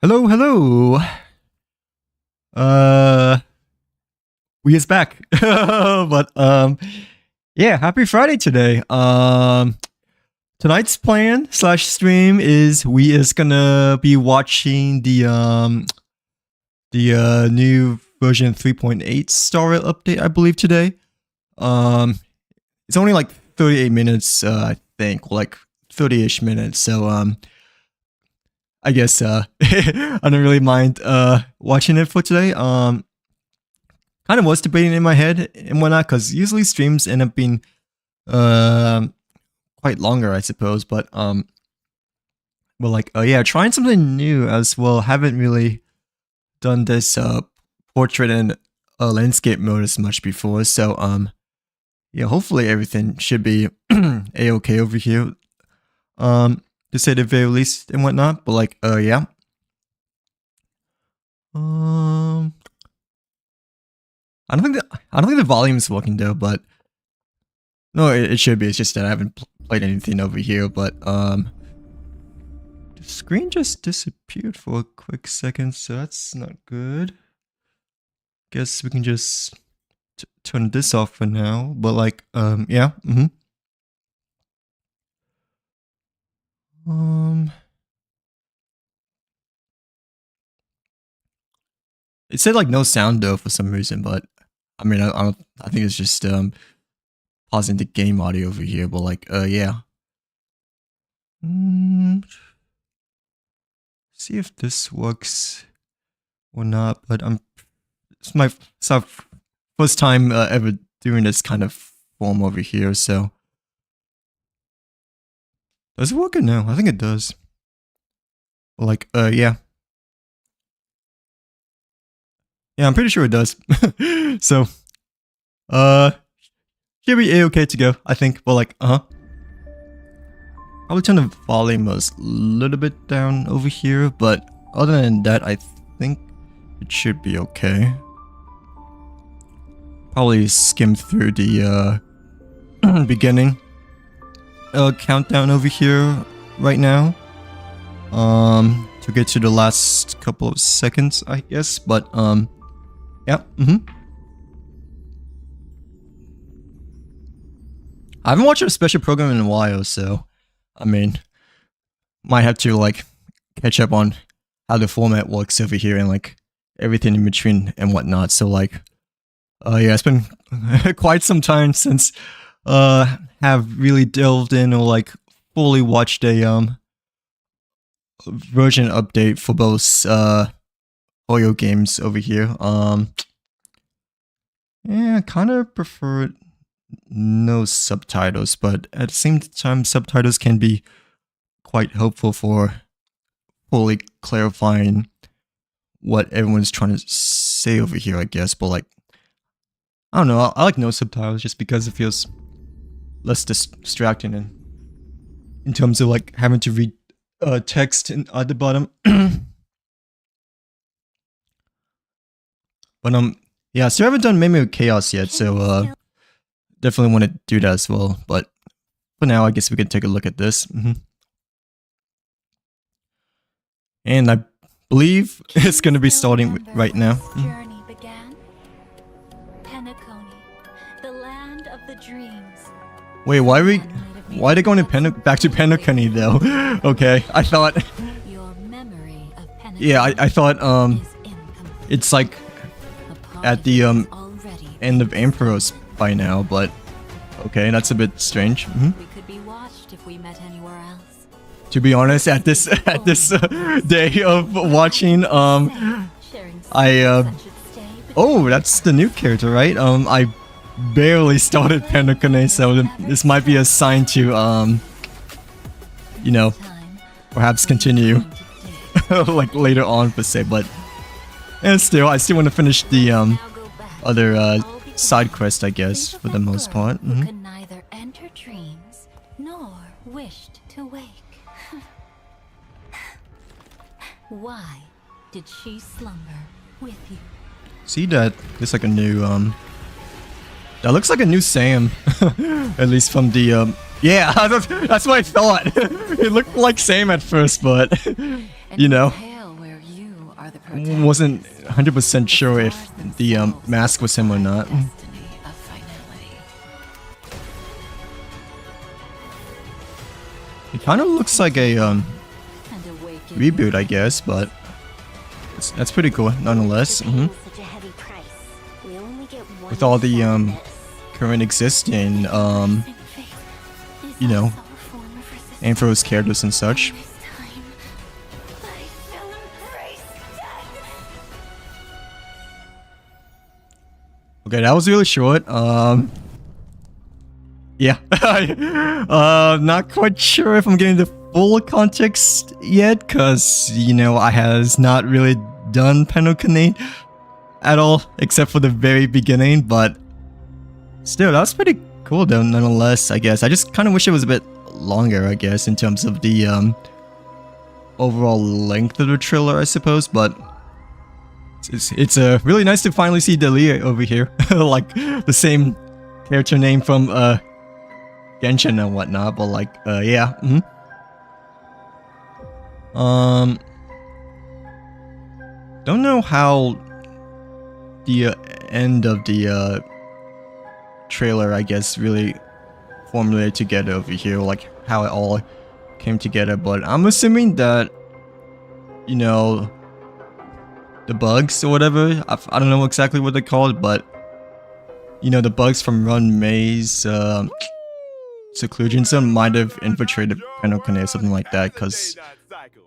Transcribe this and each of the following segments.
Hello, hello. Uh, we is back. But yeah, happy Friday today. Tonight's plan slash stream is we is gonna be watching the new version 3.8 Star update, I believe today. It's only like 38 minutes, I think, like 30-ish minutes. So I guess I don't really mind watching it for today. Kind of was debating in my head and whatnot, because usually streams end up being quite longer, I suppose. But yeah, trying something new as well. Haven't really done this portrait and landscape mode as much before, so yeah, hopefully everything should be a-okay over here. To say the very least and whatnot, but like, yeah. I don't think the volume is working though, but no, it should be. It's just that I haven't played anything over here, but the screen just disappeared for a quick second, so that's not good. Guess we can just turn this off for now, but like, yeah, it said like no sound though for some reason, but I mean, I think it's just pausing the game audio over here, but like, yeah. See if this works or not, but it's my first time ever doing this kind of form over here, so. Does it work now? I think it does. Like, yeah. Yeah, I'm pretty sure it does. So, should be a-okay to go, I think. But like, Probably turn the volume a little bit down over here, but other than that, I think it should be okay. Probably skim through the beginning countdown over here right now. To get to the last couple of seconds, I guess, but yeah, I haven't watched a special program in a while, so I mean, might have to like catch up on how the format works over here and like everything in between and whatnot. So like, yeah, it's been quite some time since have really delved in or like fully watched a version update for both Oyo games over here. Yeah, kind of prefer no subtitles, but at the same time, subtitles can be quite helpful for fully clarifying what everyone's trying to say over here, I guess. But like, I don't know, I like no subtitles just because it feels less distracting in terms of like having to read text at the bottom. But yeah, still haven't done Memory of Chaos yet, so definitely want to do that as well. But for now, I guess we can take a look at this. And I believe it's going to be starting right now. Journey began. Penacony, the land of the dreams. Wait, why are they going to back to Penacony though? Okay, I thought. Your memory of Penacony. Yeah, I thought is incomplete. it's like at the end of Emperor's by now, but okay, that's a bit strange. We could be watched if we met anywhere else. To be honest, at this day of watching, oh, that's the new character, right? I barely started Penacony, so this might be a sign to you know, perhaps continue like later on per se, but and still, I still want to finish the other side quest, I guess, for the most part. Who can neither enter dreams nor wished to wake. Why did she slumber with you? See that? Looks like a new that looks like a new Sam, at least from the yeah, that's what I thought. It looked like Sam at first, but you know. Where you wasn't 100% sure if the mask was him or not. It kind of looks like a reboot, I guess, but that's pretty cool nonetheless. With all the current existing you know, Amphros characters and such. Okay, that was really short. Yeah. Not quite sure if I'm getting the full context yet, cause you know I has not really done Penokane at all, except for the very beginning. But still, that's pretty cool though, nonetheless. I guess I just kind of wish it was a bit longer, I guess, in terms of the overall length of the trailer, I suppose. But it's really nice to finally see Delia over here, like the same character name from Genshin and whatnot. But like, yeah. Don't know how the end of the trailer, I guess, really formulated together over here, like how it all came together. But I'm assuming that, you know, the bugs or whatever, I don't know exactly what they're called, but you know, the bugs from Run May's seclusion zone might have infiltrated Penokane or something like that, because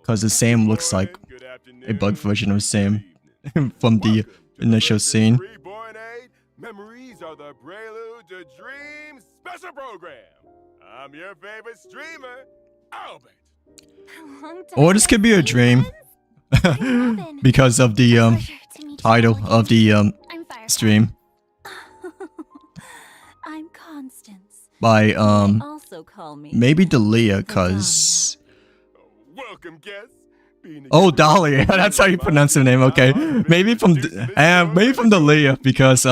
the Sam looks like a bug version of Sam from the initial scene. Memories are the prelude to dreams special program. I'm your favorite streamer, Albert. Or this could be a dream. Because of the title of the stream. I'm Constance. By Also call me maybe Delia, cause Welcome guests. oh, Dahlia, that's how you pronounce her name. Okay, maybe from Delia, because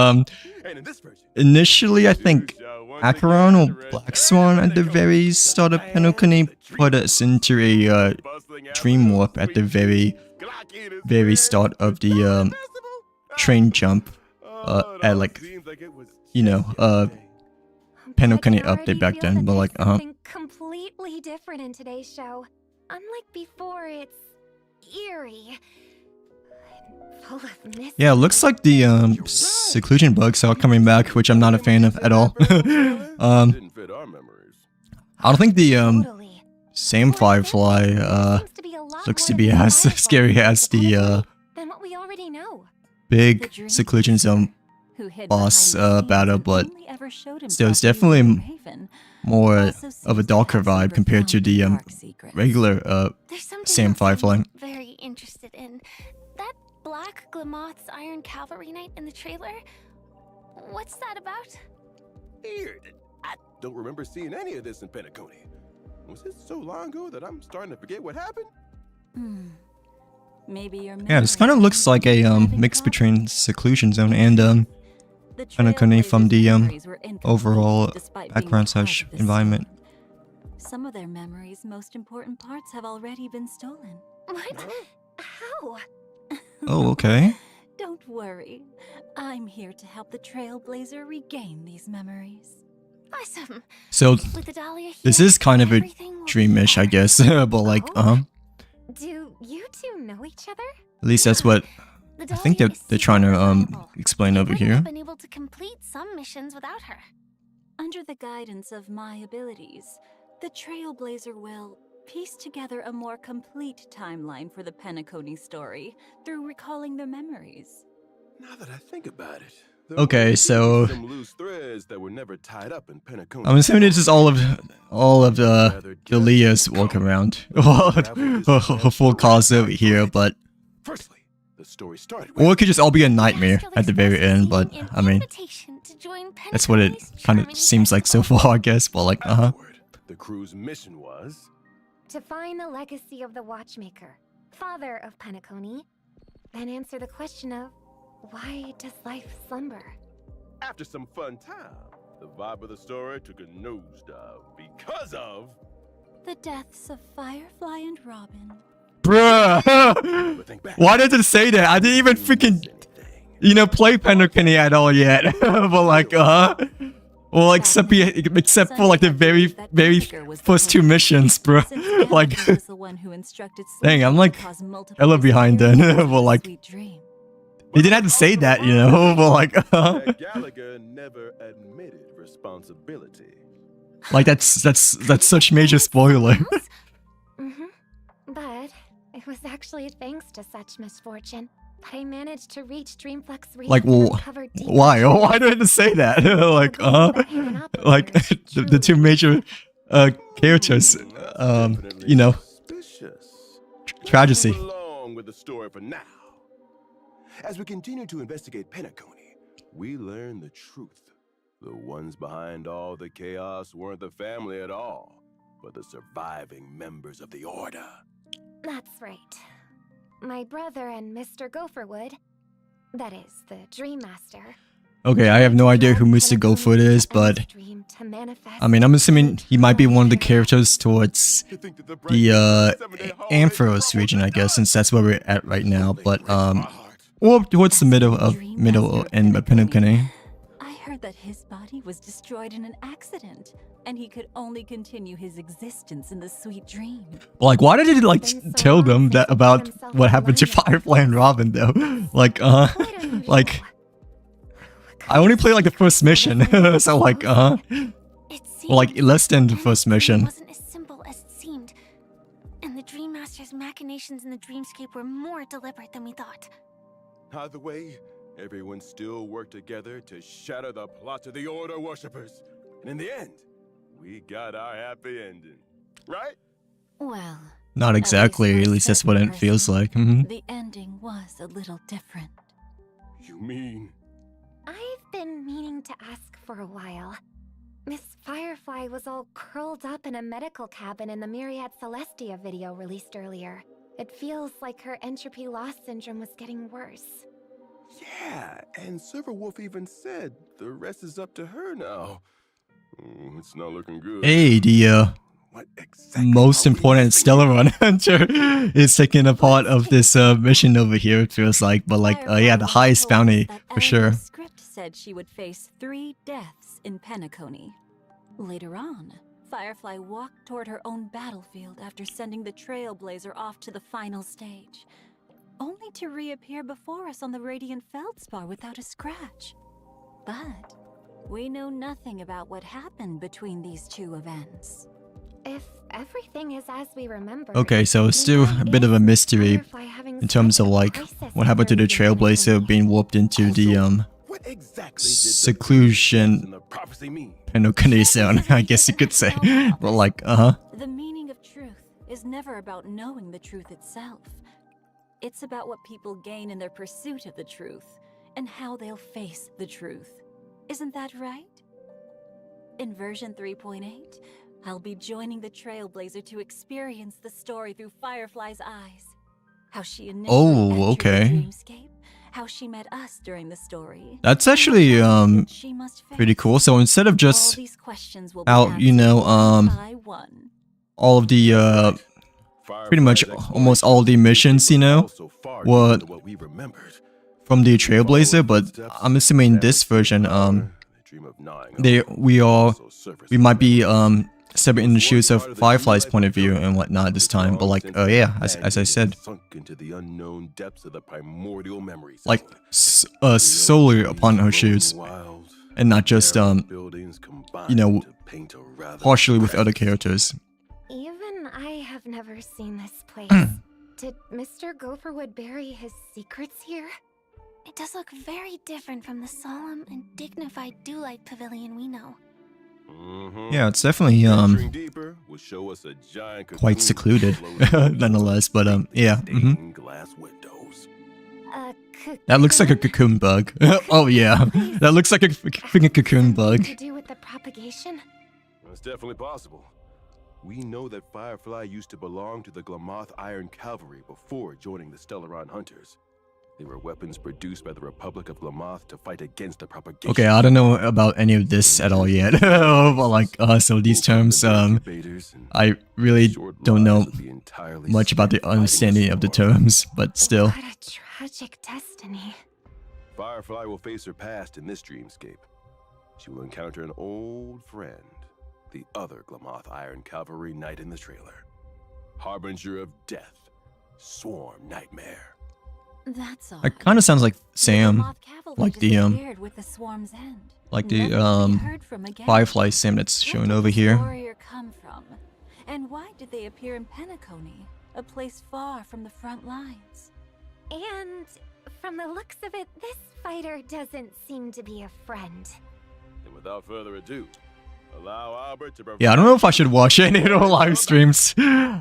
initially I think Acheron or Black Swan at the very start of Penokane put us into a dream warp at the very start of the train jump at like, you know, Penokane update back then. But like, something completely different in today's show. Unlike before, it's eerie. Full of mystery. Yeah, it looks like the seclusion bugs are coming back, which I'm not a fan of at all. I don't think the same Firefly looks to be as scary as the than what we already know. big seclusion zone boss battle, but still, it's definitely more of a darker vibe compared to the regular Sam Firefly. I'm very interested in that Black Glamoth's Iron Cavalry Knight in the trailer. What's that about? Weird. I don't remember seeing any of this in Penokane. Was it so long ago that I'm starting to forget what happened? Maybe your Yeah, this kind of looks like a mix between seclusion zone and Penokane from the overall background / environment. Some of their memories' most important parts have already been stolen. What? How? Oh, okay. Don't worry. I'm here to help the Trailblazer regain these memories. Awesome. So With the Dahlia here, this is kind of a everything will be dreamish, I better. guess, but like, Do you two know each other? at least that's what The I think Dahlia is they're trying to super reliable. explain over Might have here. been able to complete some missions without her. Under the guidance of my abilities, the Trailblazer will piece together a more complete timeline for the Penokane story through recalling their memories. Now that I think about it. there Okay, may so- be some loose threads that were never tied up in Penokane. I'm assuming this is all of the Delia's walk around. A full cause over here, but Firstly, the story started or with it could just all be a nightmare at the very end. But I mean, that's what it kind of seems like so far, I guess. But like, afterward. The crew's mission was To find the legacy of the Watchmaker, father of Penokane, then answer the question of why does life slumber? after some fun time. The vibe of the story took a nosedive because of The deaths of Firefly and Robin, Bruh. But think back. Why did it say that? I didn't even freaking, you know, play Penokini at all yet. But like, well, except for like the very first 2 missions, bro. Like, dang, I'm like hella behind then. But like, he didn't have to say that, you know. But like, That Gallagher never admitted responsibility. like that's such major spoiler. But it was actually thanks to such misfortune that I managed to reach Dreamflux Reef. Like, well, why? Oh, why do I have to say that? Like, like the 2 major characters, you know, tragedy. Along with the story for now. As we continue to investigate Penacony, we learn the truth. The ones behind all the chaos weren't the family at all, but the surviving members of the Order. That's right. My brother and Mr. Gopherwood, that is, the Dream Master. Okay, I have no idea who Mr. Goldfoot is, but I mean, I'm assuming he might be one of the characters towards the Ampharos region, I guess, since that's where we're at right now. But or towards the middle and Penacony. I heard that his body was destroyed in an accident, and he could only continue his existence in the sweet dream. Like, why did he like tell them that about what happened to Firefly and Robin though? Like, like. I only played like the first mission, so like, well, like less than the first mission. It wasn't as simple as it seemed, and the Dream Master's machinations in the dreamscape were more deliberate than we thought. Either way, everyone still worked together to shatter the plot of the Order worshippers, and in the end, we got our happy ending, right? Well, Not exactly. At least that's what it feels like. The ending was a little different. You mean? I've been meaning to ask for a while. Miss Firefly was all curled up in a medical cabin in the Myriad Celestia video released earlier. It feels like her entropy loss syndrome was getting worse. Yeah, and Silverwolf even said the rest is up to her now. It's not looking good. Hey, the What exactly most are we important missing? Stellar Run Hunter is taking a part of this mission over here. It feels like, but like, yeah, the highest bounty for sure. The script said she would face 3 deaths in Penacony. Later on, Firefly walked toward her own battlefield after sending the Trailblazer off to the final stage, only to reappear before us on the Radiant Feldspar without a scratch. But we know nothing about what happened between these 2 events. If everything is as we remember. Okay, so it's still a bit of a mystery in terms of like what happened to the Trailblazer being warped into the What exactly did the seclusion and the prophecy mean? Penacony zone, I guess you could say. But like, The meaning of truth is never about knowing the truth itself. It's about what people gain in their pursuit of the truth, and how they'll face the truth. Isn't that right? In version 3.8, I'll be joining the Trailblazer to experience the story through Firefly's eyes. How she initially entered okay. the dreamscape, how she met us during the story. that's actually She must pretty face. cool. So instead of All just these questions will be out, you answered know, one by one. all of the pretty much almost all the missions, you know, what from the Trailblazer, but I'm assuming this version, we might be stepping in the shoes of Firefly's point of view and whatnot this time. But like, yeah, as I said, like solely upon her shoes, and not just you know, partially with other characters. Even I have never seen this place. Did Mr. Gopherwood bury his secrets here? It does look very different from the solemn and dignified Dewlight Pavilion we know. Yeah, it's definitely quite secluded, nonetheless. But yeah, that looks like a cocoon bug. Oh yeah, that looks like a freaking cocoon bug. To do with the propagation? That's definitely possible. We know that Firefly used to belong to the Glamoth Iron Cavalry before joining the Stellaron Hunters. They were weapons produced by the Republic of Lamoth to fight against the propagation. Okay, I don't know about any of this at all yet. But like, so these terms, I really don't know much about the understanding of the terms, but still. What a tragic destiny. Firefly will face her past in this dreamscape. She will encounter an old friend, the other Glamoth Iron Cavalry Knight in the trailer. Harbinger of Death, Swarm Nightmare. That's all. It kind of sounds like Sam, like the with the swarm's end. Firefly Sam that's shown over here. Warrior come from? And why did they appear in Penacony, a place far from the front lines? And from the looks of it, this fighter doesn't seem to be a friend. And without further ado, allow Albert to Yeah, I don't know if I should watch any of the live streams.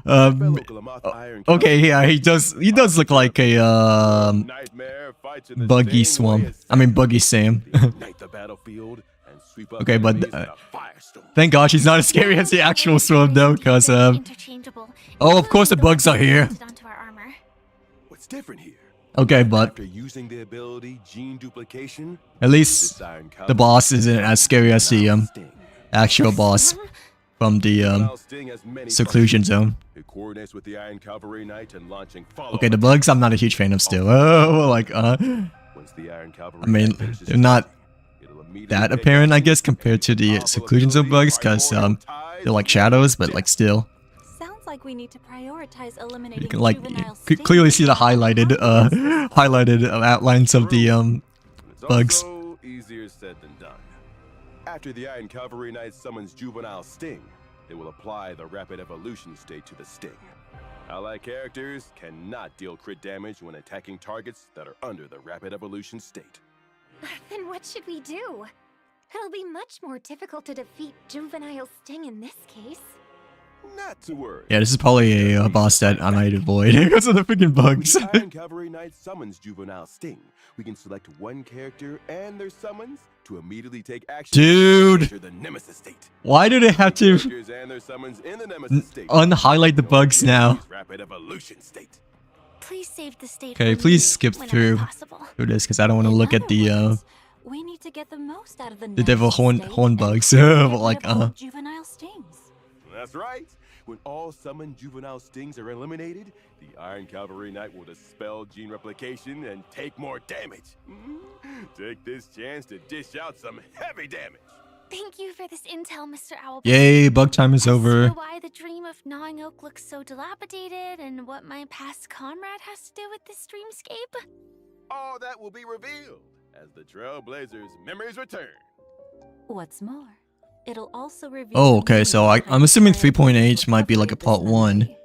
Okay, yeah, he does look like a Buggy Swamp. I mean Buggy Sam. Okay, but thank God she's not as scary as the actual Swamp though, cause oh, of course the bugs are here. What's different here? Okay, but After using the ability gene duplication, at least the boss isn't as scary as the actual boss from the seclusion zone. it coordinates with the Iron Cavalry Knight and launching follow. Okay, the bugs I'm not a huge fan of still. Oh, like Once the Iron Cavalry I mean Knight finishes they're not it'll immediately that take apparent I action. guess compared to the seclusion zone bugs, cause they're like shadows, but like still. Sounds like we need to prioritize You eliminating can like juvenile clearly see the stings. highlighted outlines of the It's bugs. also easier said than done. After the Iron Cavalry Knight summons Juvenile Sting, they will apply the Rapid Evolution state to the Sting. Allied characters cannot deal crit damage when attacking targets that are under the Rapid Evolution state. Then what should we do? It'll be much more difficult to defeat Juvenile Sting in this case. Not to worry. Yeah, this is probably a boss that I might avoid because of the freaking bugs. When the Iron Cavalry Knight summons Juvenile Sting, we can select one character and their summons to immediately take action. Dude. To enter the Nemesis state. Why do they have to Characters and their summons in the Nemesis state unhighlight the bugs now? Rapid Evolution state. Please save the state. Okay, for please me skip whenever through possible. this because I don't want to In look at other the words, we need to get the most out of the devil next horn stage bugs. and get Like rid of all juvenile stings. That's right. When all summoned juvenile stings are eliminated, the Iron Cavalry Knight will dispel gene replication and take more damage. Take this chance to dish out some heavy damage. Thank you for this intel, Mr. Owlbear. Yay, bug time is I over. see why the dream of gnawing oak looks so dilapidated and what my past comrade has to do with this dreamscape. All that will be revealed as the Trailblazers' memories return. What's more, it'll also reveal. Oh, the okay, meaning so behind I'm assuming the trail 3.8 might be like a recovery of part this 1 memory.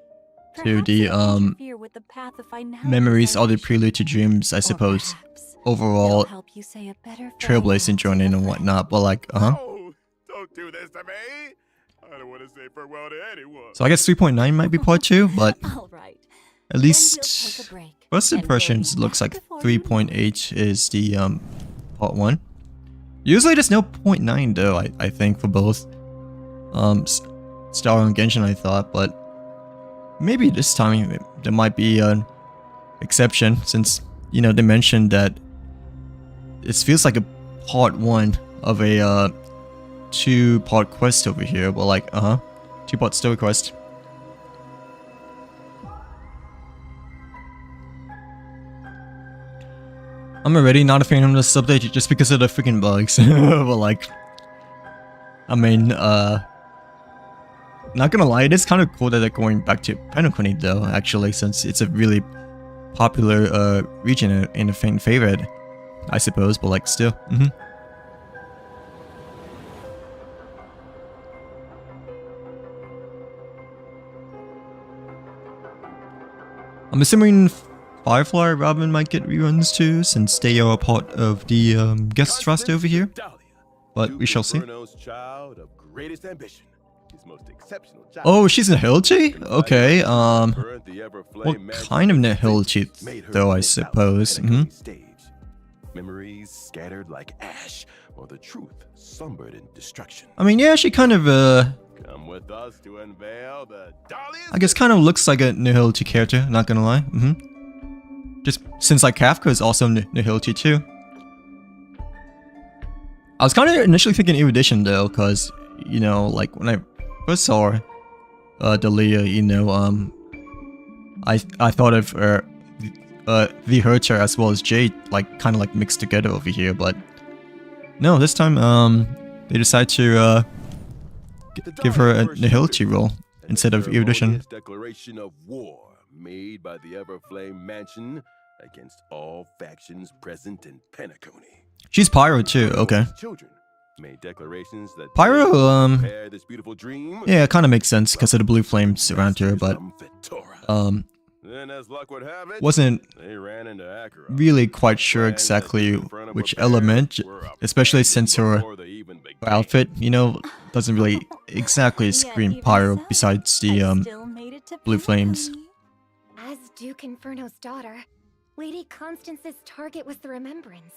to the Perhaps it'll interfere with the path of finality memories or the salvation. prelude to dreams, I Or suppose. perhaps Overall, it'll help you say a better farewell trailblazing to joining your and friends. whatnot, but like, Oh, don't do this to me. I don't want to say farewell to anyone. So I guess 3.9 might be part 2, but All right. at Then least we'll take a break, first and we'll impressions be looks back like before you know it. 3.8 is the part 1. Usually there's no 0.9 though, I think for both Star and Genshin I thought, but maybe this time there might be an exception since, you know, they mentioned that it feels like a part 1 of a 2-part quest over here, but like 2-part story quest. I'm already not a fan of this update just because of the freaking bugs. But like, I mean, not gonna lie, it is kind of cool that they're going back to Penacony though, actually, since it's a really popular region and a fan favorite, I suppose, but like still. I'm assuming Firefly Robin might get reruns too, since they are a part of the guest trust over here. But we shall see. Inferno's child of greatest ambition, his most exceptional child. Oh, she's Nihilchi? Okay, Burnt the ever-flame what magic kind of of fate Nihilchi made her though, I miss out on suppose? Penacone's stage. Memories scattered like ash, or the truth slumbered in destruction. I mean, yeah, she kind of, Come with us to unveil the Dahlia's I guess kind of looks like a Nihilchi character, not gonna lie. Just since like Kafka is also Nihility too. I was kind of initially thinking erudition though, because you know, like when I first saw Dalia, you know, I thought of the Herter as well as Jade, like kind of like mixed together over here, but no, this time they decided to give her a Nihility role instead of erudition. Declaration of war made by the Everflame Mansion against all factions present in Penacony. She's Pyro too, okay. Children made declarations that Pyro, this beautiful dream. yeah, it kind of makes sense because of the blue flames around her, but then as luck would have it, wasn't they ran into Akira. really quite sure exactly which element, especially since her outfit, you know, doesn't really exactly scream Pyro besides the blue flames. As Duke Inferno's daughter, Lady Constance's target was the Remembrance.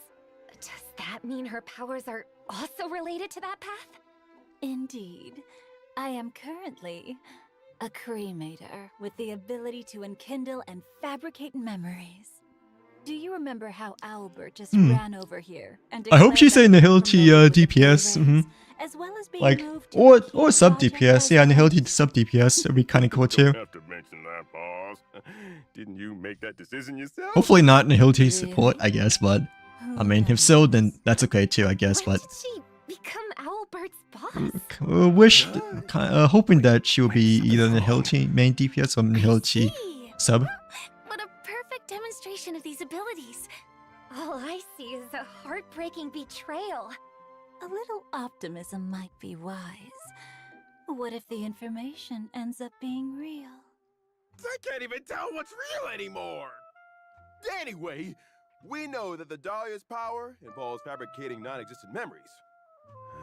Does that mean her powers are also related to that path? Indeed. I am currently a cremator with the ability to enkindle and fabricate memories. Do you remember how Albert just ran over here and I hope she's saying Nihility DPS, as well as being like, moved to or sub DPS, yeah, Nihility sub DPS would be kind of cool too. Have to mention that, boss. Didn't you make that decision yourself? Hopefully not Nihility support, I guess, but I mean, if so, then that's okay too, I guess, When but did she become Albert's boss? hoping that she will be either Nihility main DPS or Nihility See. sub. What a perfect demonstration of these abilities. All I see is a heartbreaking betrayal. A little optimism might be wise. What if the information ends up being real? I can't even tell what's real anymore. Anyway, we know that the Dahlia's power involves fabricating non-existent memories.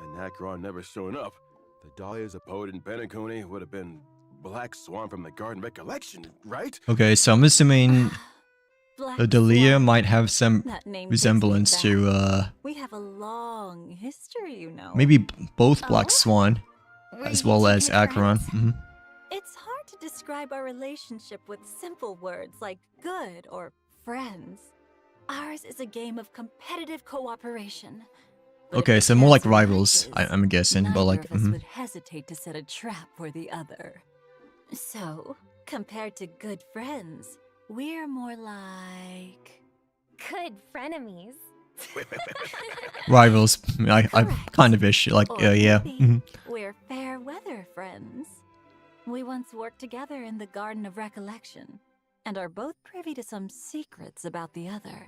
And Acheron never showing up. The Dahlia's a poet in Penacony would have been Black Swan from the Garden Recollection, right? Okay, so I'm assuming Black Dalia Swan. might have some That name resemblance takes me to back. We have a long history, you know. maybe both Black Oh. Swan Were as you well two as good Acheron. friends? It's hard to describe our relationship with simple words like good or friends. Ours is a game of competitive cooperation. But if Okay, the so more like chance rivals, arises, I'm guessing, but neither like, of us would hesitate to set a trap for the other. So, compared to good friends, we're more like... Good frenemies. rivals. I Correct. kind of ish, like, Or yeah. maybe we're fair weather friends. We once worked together in the Garden of Recollection, and are both privy to some secrets about the other.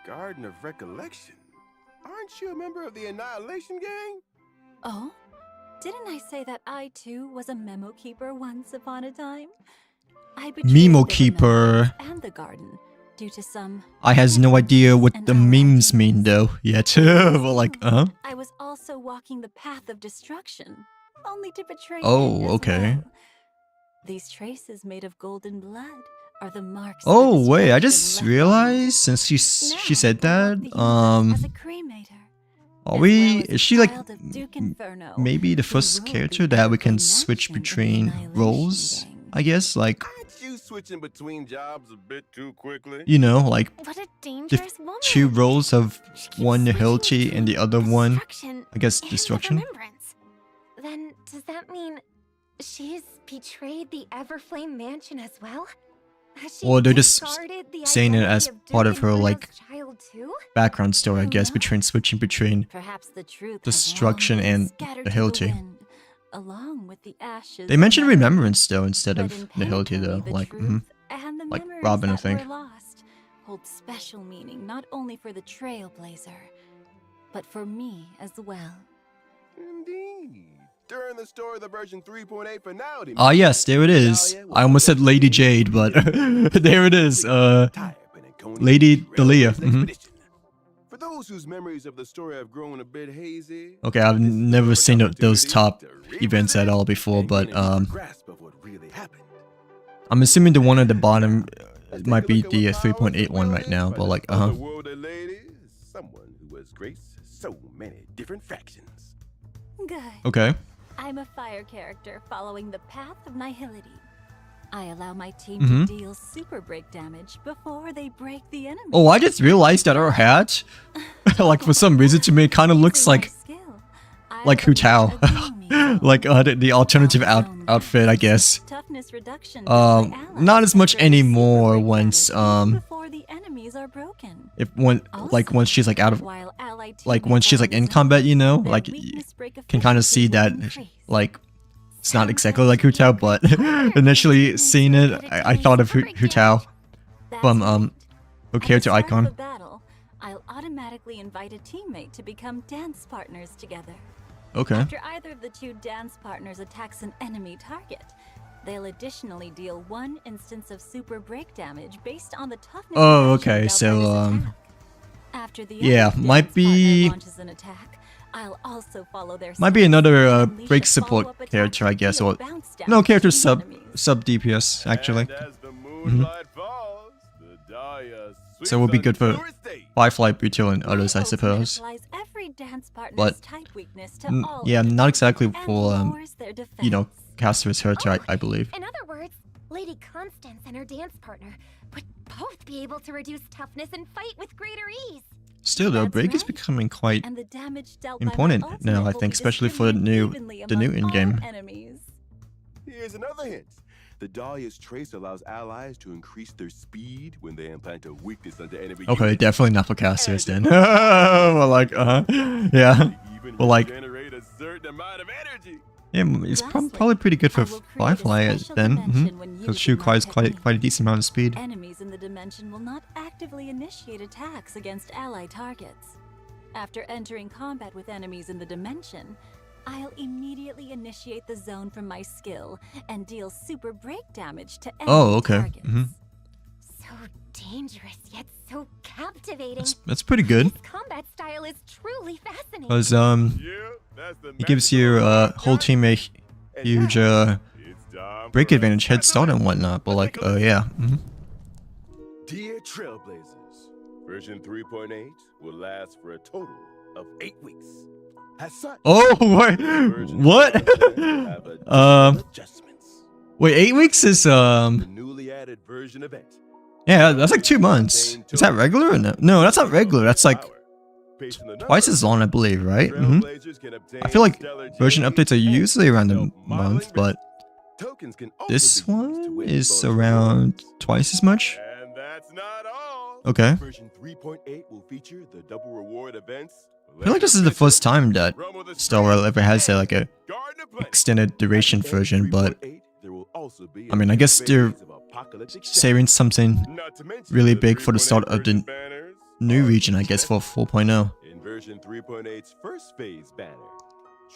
Garden of Recollection? Aren't you a member of the Annihilation Gang? Oh? Didn't I say that I too was a memo keeper once upon a time? I betrayed Memo the keeper. Remembrance and the garden due to some... I has no idea what and the our memes ideas. mean though, yet. Well, like, I was also walking the path of destruction, only to betray Oh, it as okay. well. These traces made of golden blood are the marks. Oh, of wait, I destruction just left realized since she Now, said I that, walk the universe as a cremator, are as we, well as is a she like child of Duke Inferno, maybe the who first ruled character the that we can Everflame switch Mansion in the between Annihilation roles? Gang. I guess, like, Aren't you switching between jobs a bit too quickly? you know, like What a the dangerous woman. two roles of She keeps one switching Nihility and the between other one, destruction I guess, and destruction. remembrance. Then does that mean she's betrayed the Everflame Mansion as well? Has she Or they're just discarded the saying it identity as of part Duke of her, Inferno's like, child too? background story, I Who guess, knows? between switching between Perhaps the truth destruction has long been and scattered Nihility. to the wind, along with the ashes. They of mentioned memory. remembrance though instead But of in Nihility though, Penacony, the like, truth and the like memories Robin, I that think. were lost hold special meaning not only for the Trailblazer, but for me as well. Indeed. During the story of the version 3.8 finale. Ah yes, there it is. I almost said Lady Jade, but there it is. Lady Dalia. For those whose memories of the story have grown a bit hazy. Okay, I've this is never the seen perfect those top opportunity to events at revisit all before, and but gain a deeper grasp of what really happened. I'm assuming the one at the bottom Let's might take a be look at the what powers 3.8 one right wielded now, by but this like, otherworldly lady, someone who has graced so many different factions. Good. Okay. I'm a fire character following the path of nihility. I allow my team Mhm. to deal super break damage before they break the enemy. Oh, I just realized that her hat, like for some reason to me, it kind of looks like Hu Tao, like the alternative outfit, I guess. Toughness reduction Not as much anymore once before the enemies are broken. once she's like out of once she's like in combat, you know, like you can kind of see that like it's not exactly like Hu Tao, but initially seeing it, I thought of Hu Tao from her character icon. I'll automatically invite a teammate to become dance partners together. Okay. After either of the two dance partners attacks an enemy target, they'll additionally deal 1 instance of super break damage based on the toughness. Oh, okay. So after the yeah, other might dance be partner launches an attack, I'll also follow their might be steps another and unleash break a support follow-up attack character, to I guess, deal or bounce no damage character to enemies. sub DPS actually. And as the moonlight falls, the Dahlia So it would be sweeps good for on your estate. Firefly, Butil, and others, I My ultimate suppose. applies every dance partner's But type weakness to all yeah, not exactly and for lowers their you know, defense. Caster's character, I believe. In other words, Lady Constance and her dance partner would both be able to reduce toughness and fight with greater ease. Still though, That's break is right. becoming quite And the damage dealt by my important ultimate now, I will think, be especially for the distributed evenly new among in-game. all enemies. Here's another hint. The Dahlia's trace allows allies to increase their speed when they implant a weakness under enemy Okay, units. definitely not for casters then. Well, like, yeah. They even Well, like, generate a certain amount of energy. yeah, it's Lastly, probably pretty good for I will create a Firefly special then, dimension when because she using my requires technique. quite a decent amount of speed. Enemies in the dimension will not actively initiate attacks against ally targets. After entering combat with enemies in the dimension, I'll immediately initiate the zone from my skill and deal super break damage to enemy Oh, okay. targets. So dangerous, yet so captivating. That's pretty good, This combat style is truly fascinating. because Yeah, that's the it gives magical your Honkai. whole team a And huge now, it's time break for a advantage, head start and whatnot. But like, yeah. Dear Trailblazers, version 3.8 will last for a total of 8 weeks. As such, Oh wait, version what? 3.9 will have additional adjustments. Wait, 8 weeks is The newly added version event. yeah, that's like 2 months. Is that regular or no? No, that's not regular. That's like twice as long, I believe, right? I feel like version updates are usually around a month, but this one is around twice as much. And that's not all. Okay. Version 3.8 will feature the double reward events. I feel like this is the first time that Star Rail ever has a extended duration version, but I mean, I guess they're saving something really big for the start of the new region, I guess, for 4.0. In version 3.8's first phase banner,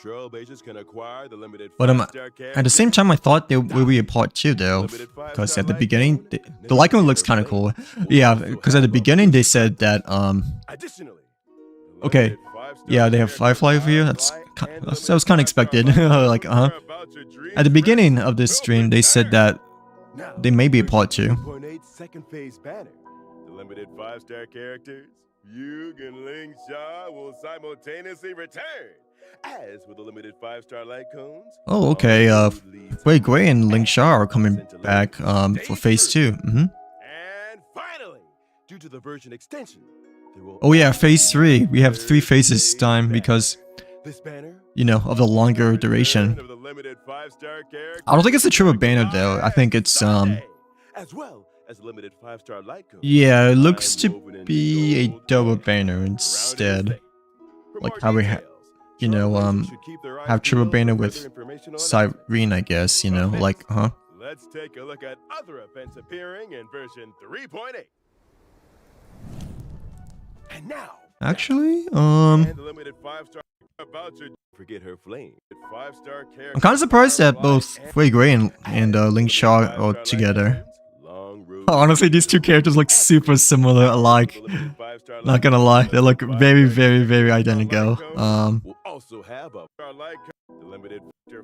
Trailblazers can acquire the limited But five-star at the same time, I thought there will be a part 2 though, because at the beginning, the Lycan looks kind of cool. Yeah, because at the beginning they said that Additionally, the okay, limited five-star yeah, they have Firefly over here. That was kind of expected. Like, at the beginning of this stream, they said that there may be a part 2. 3.8 second phase banner. The limited 5-star characters, Yuge and Ling Sha, will simultaneously return. As with the limited 5-star light cones. Oh, okay. Wei Gui and Ling Sha are coming back for phase 2. And finally, due to the version extension, there will Oh yeah, phase 3. We have 3 phases this time because, this banner, you know, of the longer duration. of the limited 5-star characters, I don't think it's a triple banner though. I think it's as well as limited 5-star light cones. yeah, it looks to be a double banner instead. Like how we you know, have triple banner with Cyrene, I guess, you know, like, Let's take a look at other events appearing in version 3.8. And now, Actually, and the limited 5-star about to forget her flame. 5-star character. I'm kind of surprised that both Wei Gui and Ling Sha are together. Honestly, these two characters look super similar alike. Not gonna lie, they look very, very, very identical. We'll also have a the limited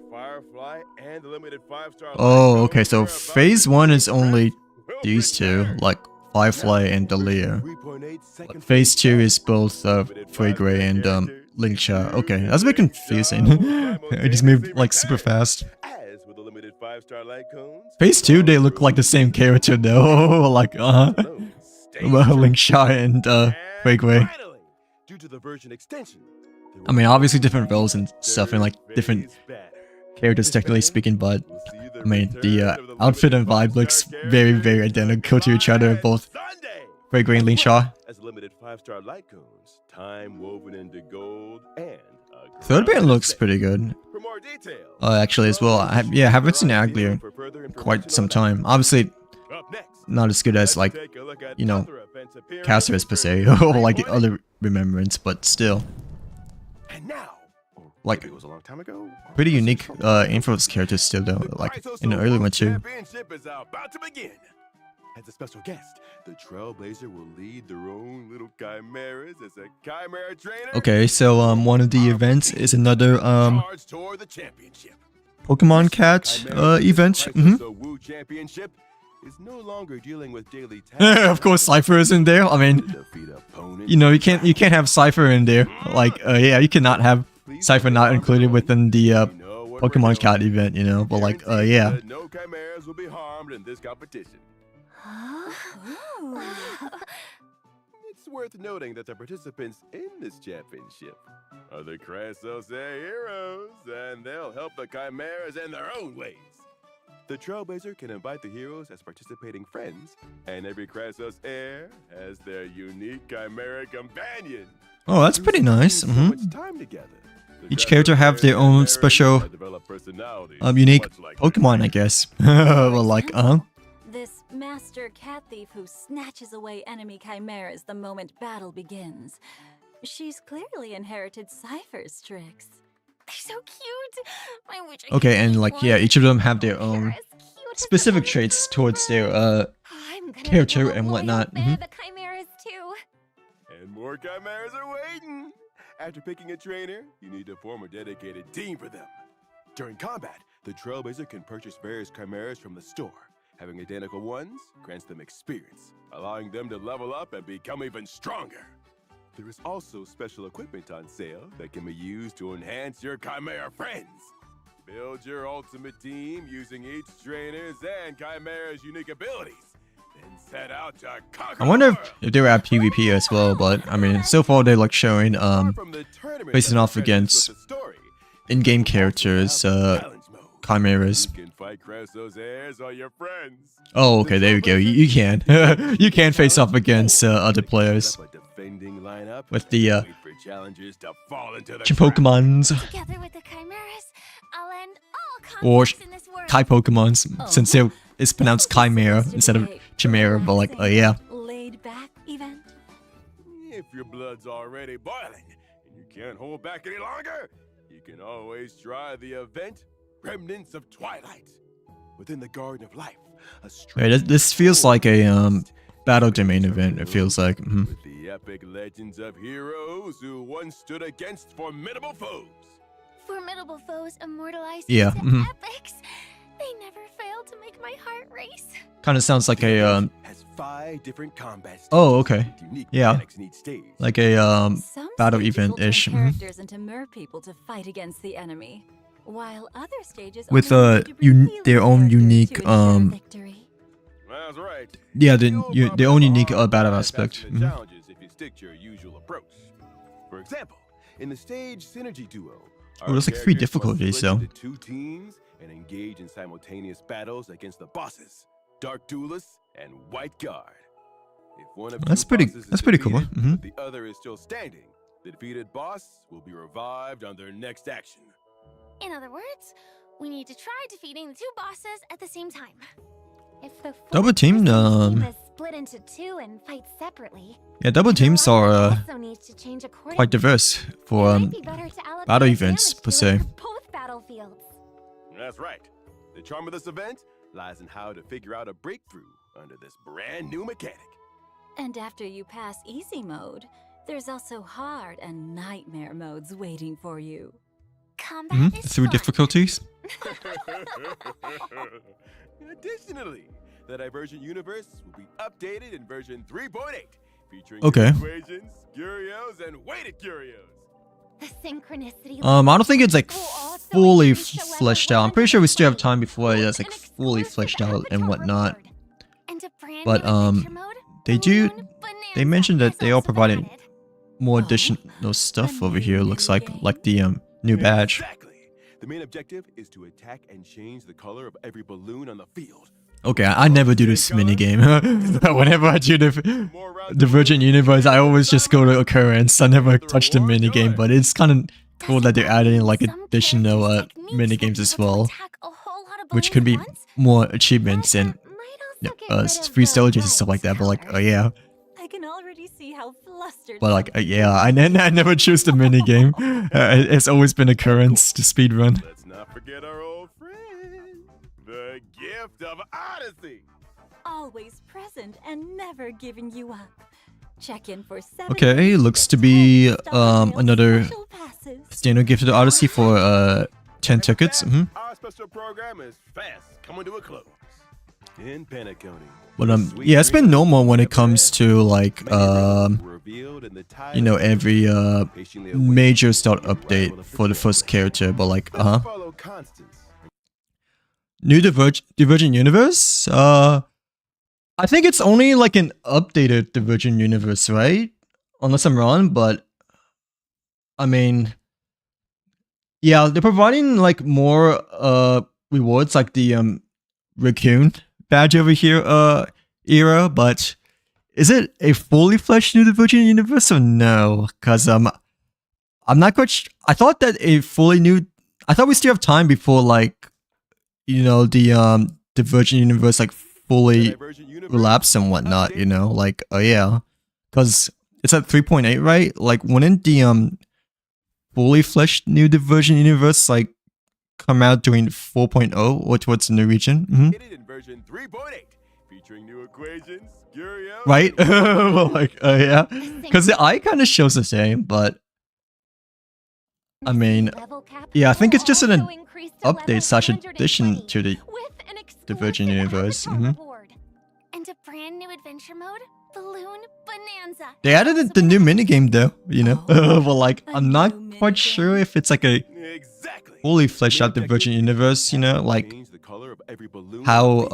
Firefly and the limited 5-star. Oh, okay, so phase 1 is only these two, like Firefly and Delia. But phase 2 is both Wei Gui and Ling Sha. Okay, that's a bit confusing. I just moved like super fast. As with the limited 5-star light cones. Phase 2, they look like the same character though. Like, Link Shy and Wei Wei. Finally, due to the version extension, I mean, obviously different roles and stuff, and like different characters technically speaking, but I mean, the outfit and vibe looks very, very identical to each other, both Wei Wei and Link Sha. As limited 5-star light cones, time woven into gold, and Third band looks pretty good. For more details, Actually, as well. I haven't seen Aglier in quite some time. Obviously, up next, not as good as like, take a look at you know, other events appearing Caceres per se, or like the other Remembrance, but still. And now, or Like, maybe it was a long time ago. pretty unique Infos characters still though, like in the early one too. Championship is about to begin. As a special guest, the Trailblazer will lead their own little chimeras as a chimera trainer. Okay, so one of the events is another Charge toward the championship. Pokemon Cat event. The Woo Championship is no longer dealing with daily tasks. Of course, Cypher is in there. I mean, Defeat opponents. you know, you can't have Cypher in there. Like, yeah, you cannot have Cypher not included within the Pokemon Cat event. You know, but like, yeah. That no chimeras will be harmed in this competition. It's worth noting that the participants in this championship are the Crassos Air heroes, and they'll help the chimeras in their own ways. The Trailblazer can invite the heroes as participating friends, and every Crassos Air has their unique chimera companion. Oh, that's pretty nice. So much time together. The Each character have their Crassos own Airs special, develop personalities, unique much like Pokemon, I guess. Well, like, This master cat thief who snatches away enemy chimeras the moment battle begins. She's clearly inherited Cypher's tricks. They're so cute. I wish I could okay, and keep like, one. yeah, each of them have their own They're as cute as specific the traits towards their I'm gonna character become a and loyal whatnot. fan of the chimeras too. And more chimeras are waiting. After picking a trainer, you need to form a dedicated team for them. During combat, the Trailblazer can purchase various chimeras from the store. Having identical ones grants them experience, allowing them to level up and become even stronger. There is also special equipment on sale that can be used to enhance your chimera friends. Build your ultimate team using each trainer's and chimera's unique abilities. Then set out to conquer I wonder the world. if they were at PvP as well, but I mean, so far they're like showing Apart from the tournament facing that off progresses against with the story, in-game characters, challenge mode. chimeras. You can fight Crassos Airs or your friends. Oh, okay, there we go. You can. You can face off against other players Set up a defending lineup with the and wait for challengers to fall into the trap. Pokemons Together with the chimeras, I'll end all or conflicts in this world. Kai Pokemons, since it's pronounced Chimera instead of Chimera, but like, yeah. Laid back event. If your blood's already boiling and you can't hold back any longer, you can always try the event Remnants of Twilight. Within the Garden of Life, a Wait, this feels like a battle domain event. It feels like. with the epic legends of heroes who once stood against formidable foes. Formidable foes immortalized Yeah, into epics. They never fail to make my heart race. Kind of sounds like The a event has 5 different combat stages Oh, okay. with unique Yeah. mechanics in each stage. like a Some battle stages will event-ish, turn mhm. characters into mer people to fight against the enemy, while other stages With, only need to bring their healing own characters unique, to ensure victory. That's right. yeah, You'll their own unique probably battle bypass aspect. the Mhm. challenges if you stick to your usual approach. For example, in the stage Synergy Duo, Oh, there's like 3 our characters must difficulties, split though. into 2 teams and engage in simultaneous battles against the bosses, Dark Duelist and White Guard. If one of That's two pretty- bosses is that's pretty cool, defeated, mhm. but the other is still standing, the defeated boss will be revived on their next action. In other words, we need to try defeating the 2 bosses at the same time. If the Double team, team is split into 2 and fight separately, Yeah, double teams are also needs to change accordingly. quite diverse for It might be better to allocate battle a events, damage per dealer se. for both battlefields. That's right. The charm of this event lies in how to figure out a breakthrough under this brand new mechanic. And after you pass easy mode, there's also hard and nightmare modes waiting for you. Combat is 3 fun. difficulties. Additionally, the Divergent universe will be updated in version 3.8, featuring Okay. equations, curios, and weighted curios. The synchronicity. I don't think it's like so awesome. fully fleshed out. I'm pretty sure we still have time before it's like fully fleshed out and whatnot. But they mentioned that they all provided more additional stuff over here. Looks like the new badge. Exactly. The main objective is to attack and change the color of every balloon on the field. Okay, I never do this minigame. Whenever I do the Divergent Universe, I always just go to occurrence. I never touch the minigame, but it's kind of cool that they're adding like additional minigames as well, which could be more achievements and free stages and stuff like that. But like, oh yeah. I can already see how flustered. But like, yeah, I never choose the minigame. It's always been occurrence to speedrun. Let's not forget our old friend, the gift of Odyssey. Always present and never giving you up. Check in for 7 Okay, looks to be another standard gift of the Odyssey for 10 tickets. Our special program is fast coming to a close in Penacony. But yeah, it's been normal when it comes to like you know, every major start update for the first character. But like new Divergent Universe. I think it's only like an updated Divergent Universe, right? Unless I'm wrong, but I mean, yeah, they're providing like more rewards, like the raccoon badge over here era, but is it a fully fleshed new Divergent Universe or no? Because I'm not quite I thought that a fully new, I thought we still have time before like, you know, the Divergent Universe like fully relapse and whatnot, you know, like, oh yeah, because it's at 3.8, right? Like, wouldn't the fully fleshed new Divergent Universe like come out during 4.0 or towards the new region? In version 3.8, featuring new equations, right? Well, like, oh yeah, because the eye kind of shows the same, but I mean, yeah, I think it's just an update slash addition to the Divergent Universe. And a brand new adventure mode, Balloon Bonanza. They added the new minigame though, you know. But like, I'm not quite sure if it's like a fully fleshed out Divergent Universe, you know, like how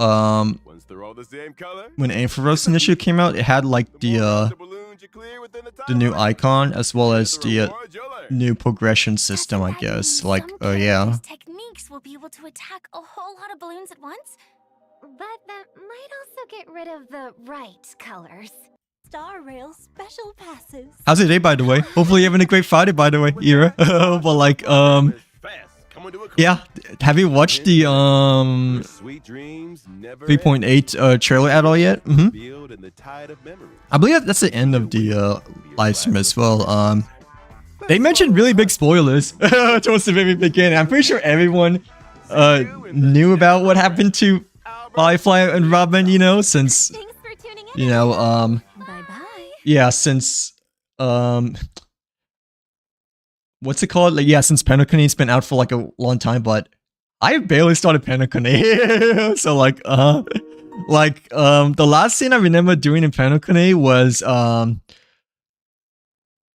when Ampharos initially came out, it had like the new icon as well as the new progression system, I guess. Like, oh yeah. Techniques will be able to attack a whole lot of balloons at once. But that might also get rid of the right colors. Star Rail special passes. How's your day, by the way? Hopefully you're having a great Friday, by the way, Ira. But like, yeah, have you watched the 3.8 trailer at all yet? I believe that's the end of the live stream as well. They mentioned really big spoilers towards the very beginning. I'm pretty sure everyone knew about what happened to Firefly and Robin, you know, since, you know, Bye-bye. yeah, since, what's it called? Like, yeah, since Penacony's been out for like a long time, but I barely started Penacony. So like, the last scene I remember doing in Penacony was,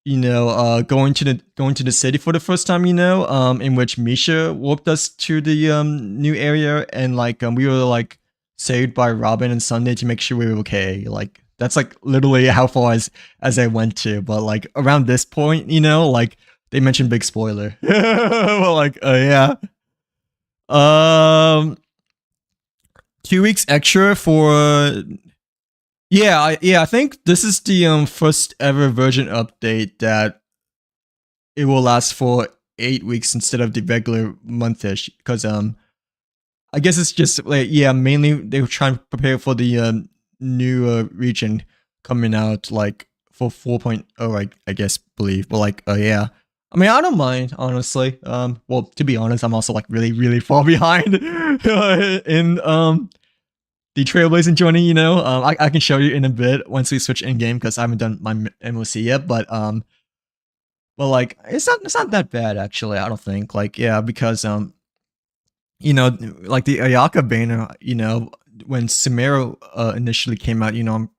you know, going to the city for the first time, you know, in which Misha warped us to the new area, and like we were like saved by Robin and Sunday to make sure we were okay. Like, that's like literally how far as I went to. But like around this point, you know, like they mentioned big spoiler. Well, like, yeah. 2 weeks extra for yeah, I think this is the first ever version update that it will last for 8 weeks instead of the regular monthish, because I guess it's just like, yeah, mainly they were trying to prepare for the new region coming out like for 4.0, I guess, believe. But like, yeah, I mean, I don't mind, honestly. Well, to be honest, I'm also like really far behind in the Trailblazing journey, you know. I can show you in a bit once we switch in game, because I haven't done my MOC yet. But like, it's not that bad actually. I don't think. Like, yeah, because you know, like the Ayaka banner, you know, when Sumeru initially came out, you know,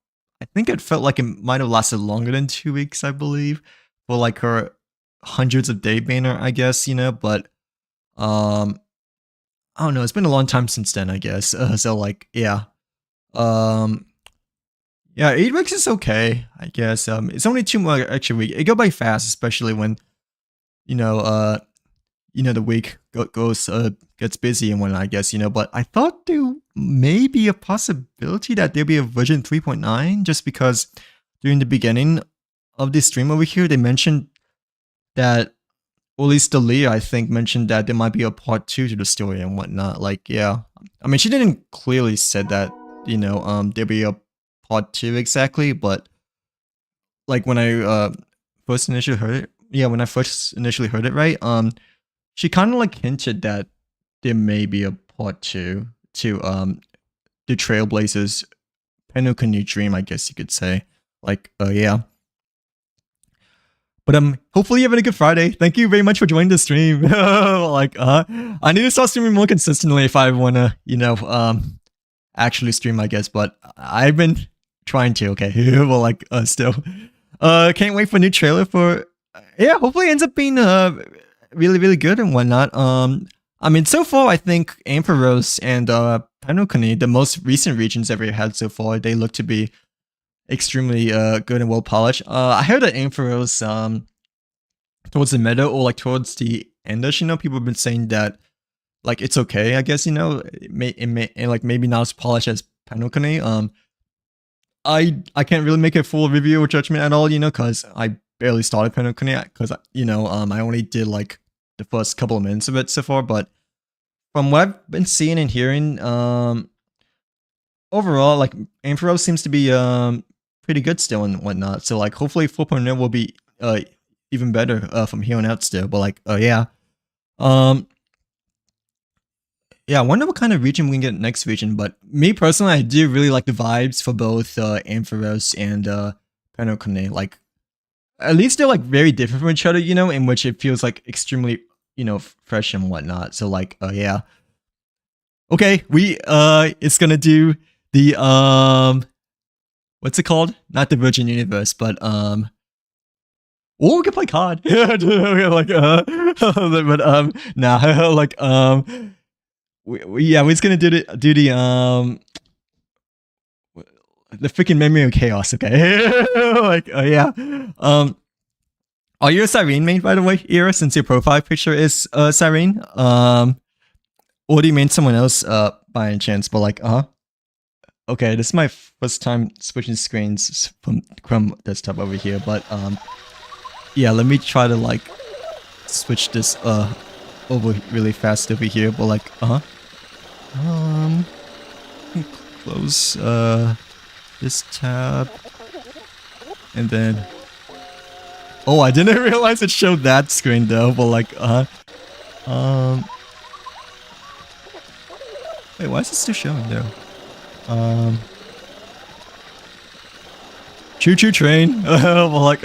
I think it felt like it might have lasted longer than 2 weeks, I believe, for like her hundreds of day banner, I guess, you know. But I don't know, it's been a long time since then, I guess. So like, yeah. Um, yeah, 8 weeks is okay, I guess. It's only 2 more extra weeks. It go by fast, especially when, you know, the week goes, gets busy and whatnot, I guess, but I thought there may be a possibility that there'll be a version 3.9, just because during the beginning of this stream over here, they mentioned that, or at least Dalia, I think, mentioned that there might be a part 2 to the story and whatnot. Like, yeah. I mean, she didn't clearly said that, there'll be a part 2 exactly, but like when I first initially heard it, when I first initially heard it, right, she kind of like hinted that there may be a part 2 to the Trailblazers Penokunu dream, I guess you could say. Like, yeah. But hopefully you're having a good Friday. Thank you very much for joining the stream. Like, I need to start streaming more consistently if I wanna, actually stream, I guess. But I've been trying to. Okay, well, like, still, can't wait for a new trailer for. Yeah, hopefully it ends up being really really good and whatnot. I mean, so far I think Ampharos and Penokuni, the most recent regions ever had so far, they look to be extremely good and well polished. I heard that Ampharos towards the middle or like towards the endish, people have been saying that like it's okay, I guess, it may like maybe not as polished as Penokuni. I can't really make a full review or judgment at all, because I barely started Penokuni, because I only did like the first couple of minutes of it so far, but from what I've been seeing and hearing, overall, like, Ampharos seems to be pretty good still and whatnot. So like, hopefully 4.0 will be even better from here on out still. But like, yeah, yeah. I wonder what kind of region we can get next region. But me personally, I do really like the vibes for both Ampharos and Penokune. Like, at least they're like very different from each other, in which it feels like extremely, fresh and whatnot. So like, yeah. Okay, it's gonna do the what's it called? Not the Virgin Universe, but oh, we can play COD. Like but nah, like we're just gonna do the freaking memory of chaos. Okay, like yeah. Are you a Cyrene main, by the way, Ira? Since your profile picture is Cyrene, or do you mean someone else by any chance? But like, okay, this is my first time switching screens from Chrome desktop over here, but yeah, let me try to like switch this over really fast over here, but like, close this tab, and then, oh, I didn't realize it showed that screen though, but like, wait, why is it still showing though? Choo choo train. Well, like,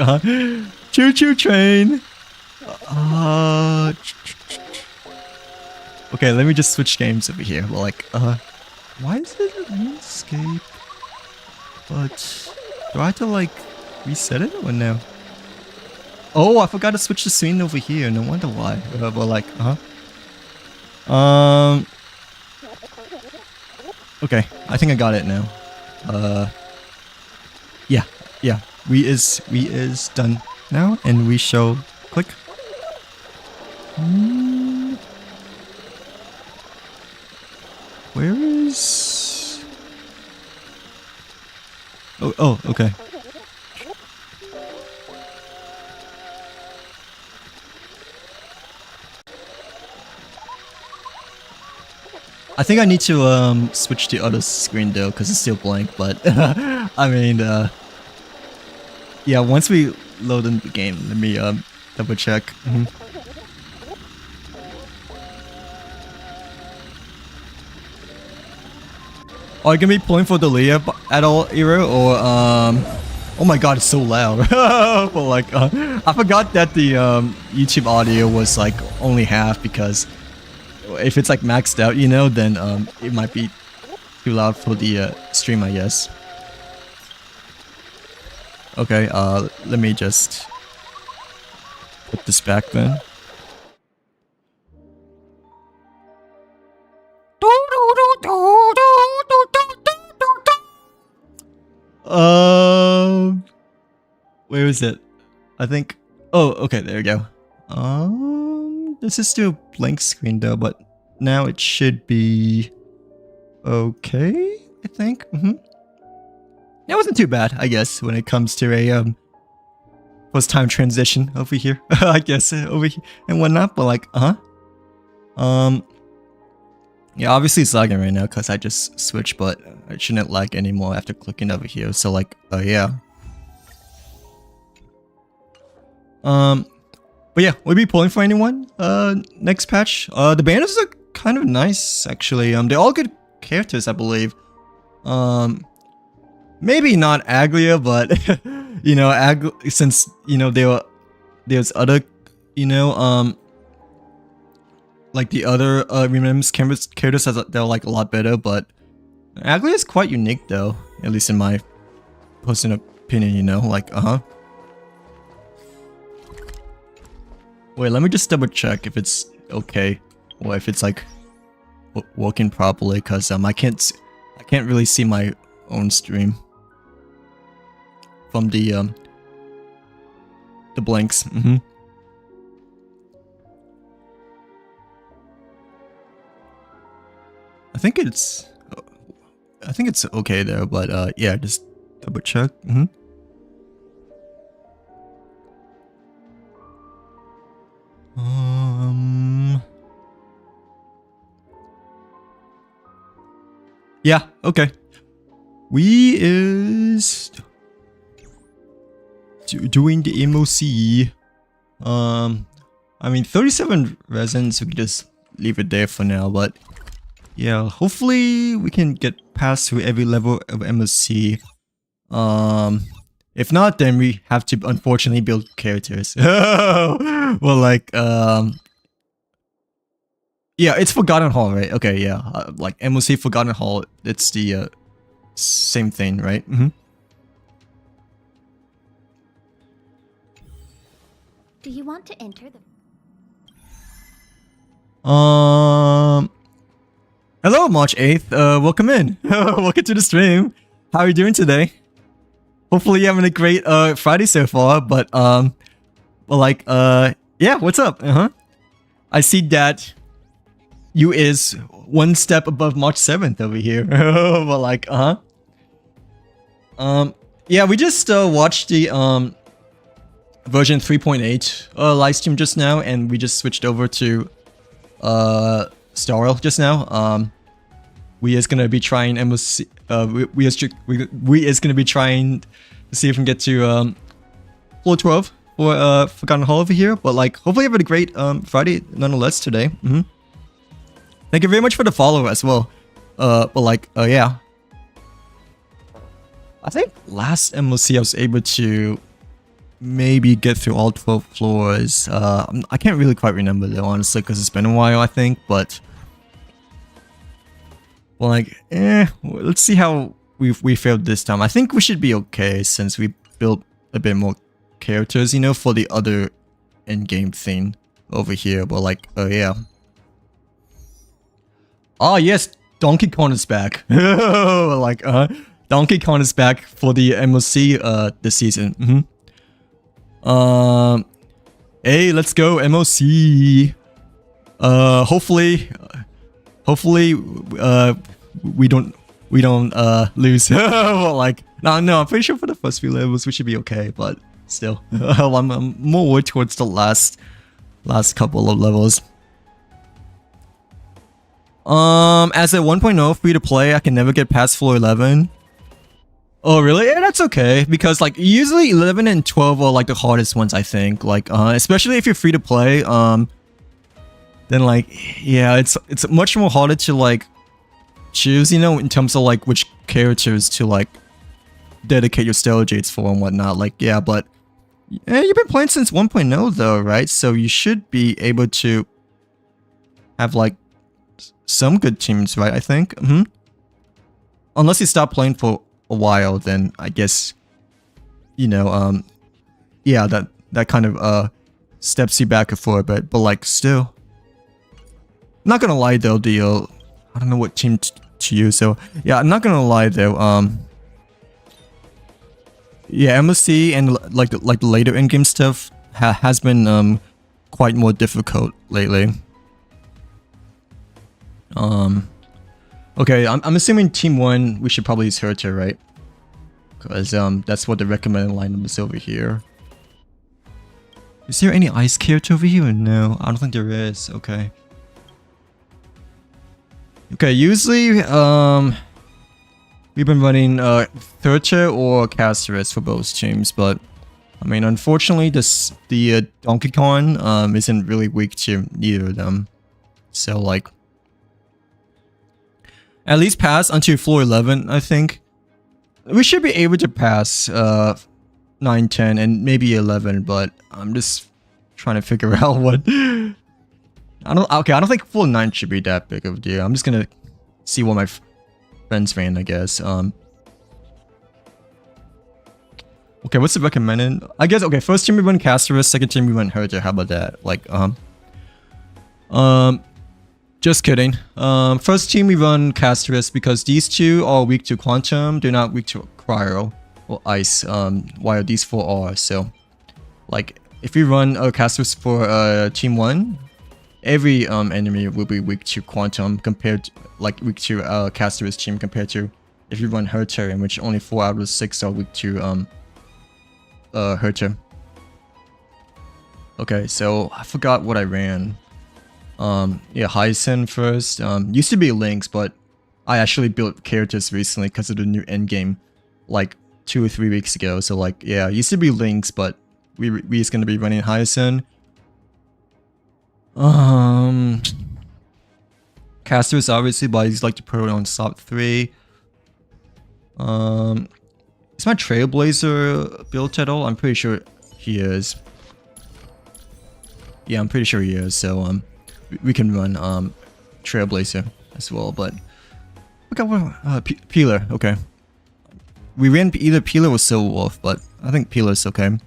choo choo train. Okay, let me just switch games over here. Well, like, why is it landscape? But do I have to like reset it or no? Oh, I forgot to switch the screen over here. No wonder why. But like, okay, I think I got it now. Yeah. We is done now, and we shall click. Where is? Oh, okay. I think I need to switch to other screen though, because it's still blank, but I mean, yeah, once we load in the game, let me double check. Are you gonna be pulling for Dalia at all, Iro, or oh my god, it's so loud. But like, I forgot that the YouTube audio was like only half, because if it's like maxed out, then it might be too loud for the stream, I guess. Okay, let me just put this back then. Where is it? I think. Oh, okay, there we go. This is still a blank screen though, but now it should be okay. I think. It wasn't too bad, I guess, when it comes to a first time transition over here. I guess over here and whatnot, but like, yeah, obviously it's lagging right now because I just switched, but it shouldn't lag anymore after clicking over here. So like, yeah. But yeah, we'll be pulling for anyone next patch. The banners are kind of nice actually. They're all good characters, I believe. Maybe not Aglia, but you know, since you know there's other, you know, like the other Remembrance characters they're like a lot better, but Aglia is quite unique though, at least in my personal opinion, you know, like Wait, let me just double check if it's okay or if it's like working properly, because I can't really see my own stream from the blanks. I think it's okay there, but yeah, just double check. Yeah, okay. We is doing the MOC. I mean 37 resins, we can just leave it there for now, but yeah, hopefully we can get past through every level of MOC. If not, then we have to unfortunately build characters. Well, like, yeah, it's Forgotten Hall, right? Okay, yeah, like MOC Forgotten Hall, it's the same thing, right? Do you want to enter the... Hello, March 8th. Welcome in. Welcome to the stream. How are you doing today? Hopefully you're having a great Friday so far, but well, like yeah, what's up? I see that you is one step above March 7th over here. But like yeah, we just watched the version 3.8 live stream just now, and we just switched over to Star Rail just now. We is gonna be trying MOC. We is gonna be trying to see if we can get to floor 12 for Forgotten Hall over here. But like, hopefully, have a great Friday nonetheless today. Thank you very much for the follow as well. But like, yeah, I think last MOC I was able to maybe get through all 12 floors. I can't really quite remember though, honestly, because it's been a while, I think, but well, like, let's see how we failed this time. I think we should be okay since we built a bit more characters, you know, for the other in-game thing over here. But like, yeah. Oh yes, Donkey Kong is back. Like, Donkey Kong is back for the MOC this season. Hey, let's go MOC. Hopefully we don't lose. Well, like, no, I'm pretty sure for the first few levels we should be okay, but still, I'm more worried towards the last couple of levels. As a 1.0 free to play, I can never get past floor 11. Oh really? Yeah, that's okay, because like usually 11 and 12 are like the hardest ones, I think. Like especially if you're free to play, then like, yeah, it's much more harder to like choose, you know, in terms of like which characters to like dedicate your Stellajates for and whatnot. Like, yeah, but yeah, you've been playing since 1.0 though, right? So you should be able to have like some good teams, right? I think. Unless you stop playing for a while, then I guess, you know, yeah, that kind of steps you back for a bit. But like, still, I'm not gonna lie though, I don't know what team to use. So yeah, I'm not gonna lie though. Yeah, MSC and like the later in-game stuff has been quite more difficult lately. Okay, I'm assuming Team 1 we should probably use Herta, right? Because that's what the recommended lineup is over here. Is there any ice character over here? No, I don't think there is. Okay. Okay, usually we've been running Thurcha or Casterus for both teams, but I mean unfortunately the Donkey Kong isn't really weak to neither of them. So like at least pass until floor 11, I think. We should be able to pass 9, 10, and maybe 11, but I'm just trying to figure out what... I don't think floor 9 should be that big of a deal. I'm just gonna see what my friends ran, I guess. Okay, what's the recommended? I guess, okay, first team we run Casterus, second team we run Herta. How about that? Like, just kidding. First team we run Casterus because these two are weak to Quantum. They're not weak to Cryo or Ice, while these 4 are. So, like, if we run Casterus for team 1, every enemy will be weak to Quantum compared to, like, weak to Casterus team compared to if you run Herta, in which only 4 out of 6 are weak to Herta. Okay, so I forgot what I ran. Yeah, Hyacinth first. Used to be Lynx, but I actually built characters recently because of the new endgame, like 2 or 3 weeks ago. So like, yeah, used to be Lynx, but we just gonna be running Hyacinth. Casters obviously, but he's like to put it on top 3. Is my Trailblazer built at all? I'm pretty sure he is. Yeah, I'm pretty sure he is. So we can run Trailblazer as well, but look at what Peeler. Okay, we ran either Peeler or Silverwolf, but I think Peeler's okay.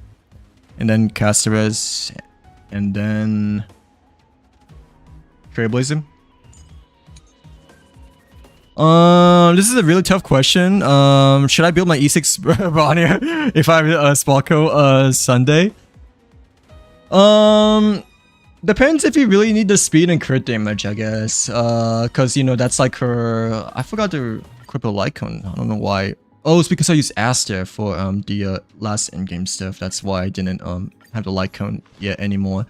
And then Casterez, and then Trailblazer. This is a really tough question. Should I build my E6 Bronnier if I have Spalco Sunday? Depends if you really need the speed and crit damage, I guess. Cause you know that's like her. I forgot to equip a Lycon. I don't know why. Oh, it's because I used Aster for the last in-game stuff. That's why I didn't have the Lycon yet anymore.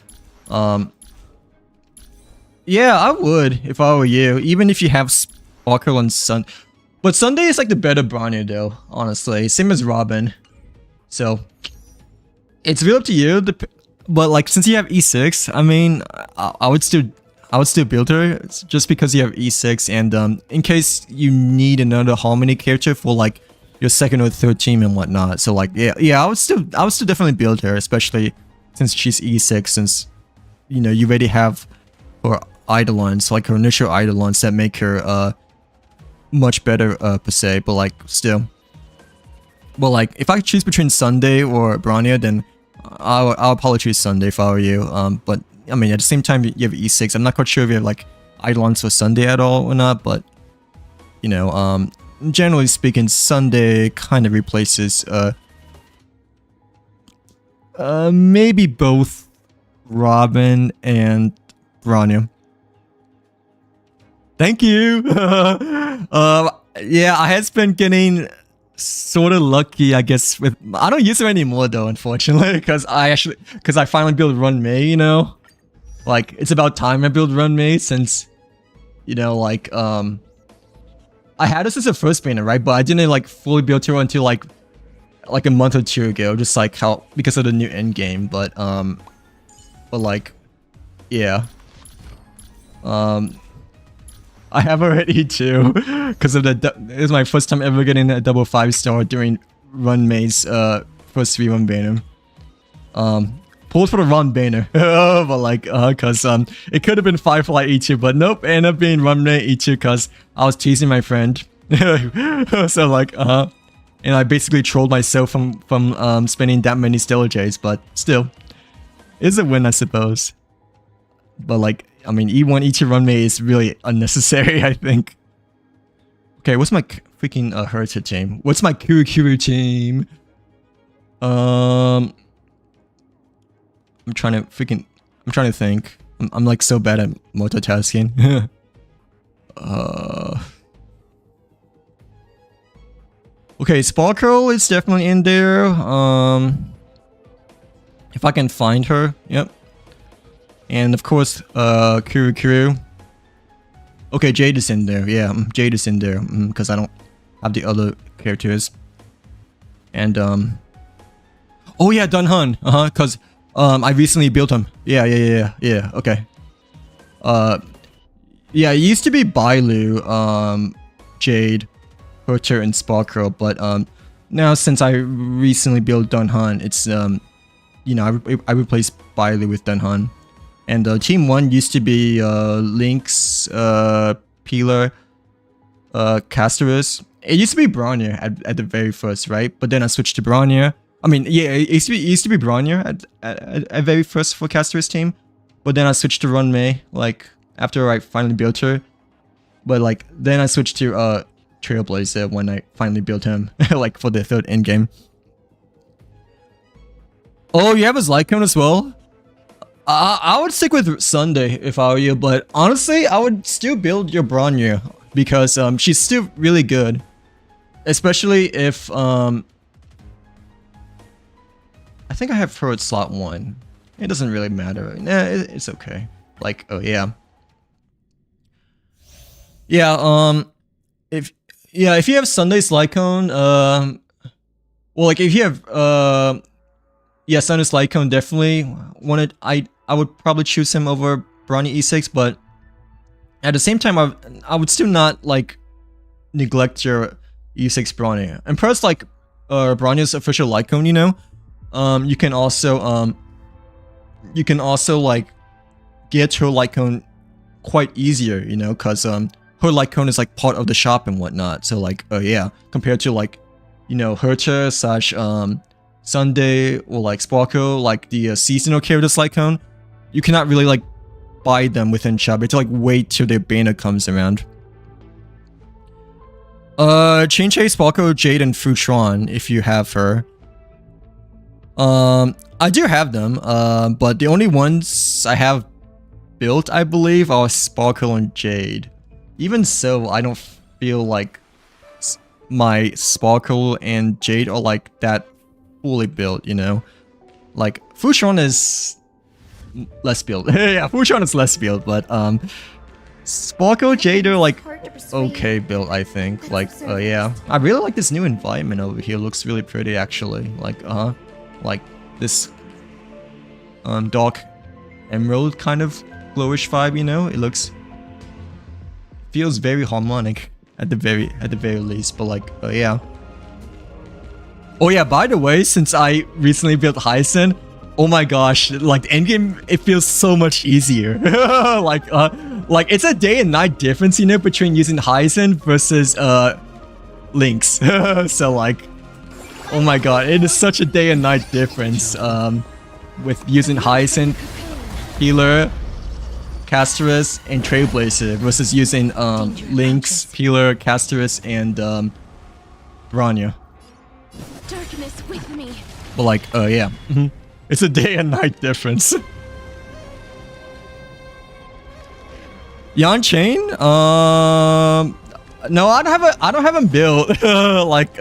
Yeah, I would if I were you. Even if you have Sparkle on Sun, but Sunday is like the better Bronnier though. Honestly, same as Robin. So it's really up to you. But like since you have E6, I mean, I would still build her just because you have E6, and in case you need another Harmony character for like your second or third team and whatnot. So like yeah, I would still definitely build her, especially since she's E6, since you know you already have her Eidolons, like her initial Eidolons that make her much better per se. But like still, well, like if I choose between Sunday or Bronnier, then I'll probably choose Sunday if I were you. But I mean, at the same time, you have E6. I'm not quite sure if you have like Eidolons for Sunday at all or not. But you know, generally speaking, Sunday kind of replaces maybe both Robin and Bronnier. Thank you. Yeah, I had been getting sort of lucky, I guess. With I don't use it anymore though, unfortunately, because I finally built Run May. You know, like it's about time I build Run May since, you know, like I had this as a first banner, right? But I didn't like fully build her until like a month or 2 ago, just like how because of the new end game. But like, yeah. I have already too, because of it was my first time ever getting a double 5-star during Run May's first 3-1 banner. Pulled for the wrong banner, but like cause it could have been Firefly E2, but nope, ended up being Run May E2 because I was teasing my friend. So like and I basically trolled myself from spending that many Stellar Jays, but still, it's a win, I suppose. But like, I mean, E1, E2 Run May is really unnecessary, I think. Okay, what's my freaking Herta team? What's my Kuru team? I'm trying to think. I'm like so bad at multitasking. Okay, Sparkle is definitely in there. If I can find her, yep. And of course, Kuru. Okay, Jade is in there. Yeah, Jade is in there because I don't have the other characters. And oh yeah, Dunhan. Because I recently built him. Yeah. Okay. Yeah, it used to be Bailu, Jade, Hurter, and Sparkle, but now since I recently built Dunhan, it's you know, I replaced Bailu with Dunhan. And Team 1 used to be Lynx, Peeler, Castorus. It used to be Bronnier at the very first, right? But then I switched to Bronnier. I mean, yeah, it used to be Bronnier at very first for Castorus team. But then I switched to Runmei, like, after I finally built her. But like, then I switched to Trailblazer when I finally built him, like for the third endgame. Oh, you have his Lycone as well? I would stick with Sunday if I were you, but honestly, I would still build your Bronnier because she's still really good, especially if I think I have her at slot 1. It doesn't really matter. Nah, it's okay. Like, oh yeah, if you have Sunday's Lycone, well, like if you have yeah, Sunday's Lycone definitely wanted. I would probably choose him over Bronny E6, but at the same time, I would still not like neglect your E6 Bronny. And plus, like Bronny's official Lycone, you know, you can also like get her Lycone quite easier, you know, cause her Lycone is like part of the shop and whatnot. So like, yeah, compared to like, you know, Hurter / Sunday or like Sparkle, like the seasonal characters Lycone, you cannot really like buy them within shop. You have to like wait till their banner comes around. Chain Chase, Sparkle, Jade, and Futron if you have her. I do have them, but the only ones I have built, I believe, are Sparkle and Jade. Even so, I don't feel like my Sparkle and Jade are like that fully built, you know? Like, Futron is less built. Yeah, Futron is less built, but Sparkle, Jade are like okay built, I think. Like, yeah. I really like this new environment over here. Looks really pretty, actually. Like, like this dark emerald kind of glowish vibe, you know? It feels very harmonic at the very least, but like, yeah. Oh yeah, by the way, since I recently built Hyacin, oh my gosh, like the endgame, it feels so much easier. like it's a day and night difference, you know, between using Hyacin versus Lynx. So like, oh my god, it is such a day and night difference with using Hyacin, Healer, Castorus, and Trailblazer versus using Lynx, Peeler, Castorus, and Bronya. Darkness with me. But like, yeah. It's a day and night difference. Yan Chain? No, I don't have him built. Like,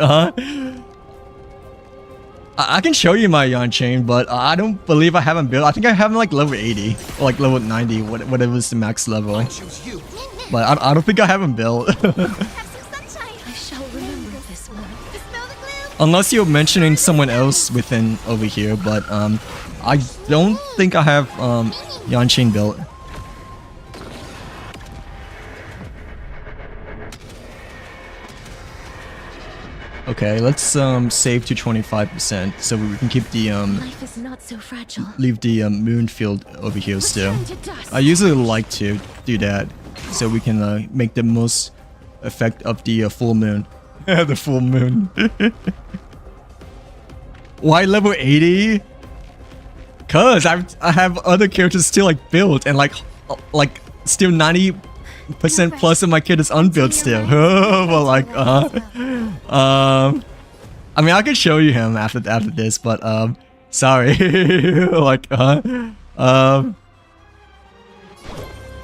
I can show you my Yan Chain, but I don't believe I have him built. I think I have him like level 80 or like level 90, whatever is the max level. But I don't think I have him built. Unless you're mentioning someone else within over here, but I don't think I have Yan Chain built. Okay, let's save to 25% so we can keep the Life is not so fragile. leave the moon field over here still. I usually like to do that so we can make the most effect of the full moon. The full moon. Why level 80? Cause I have other characters still like built and like still 90% plus of my kit is unbuilt still. But like I mean, I could show you him after this, but sorry. Like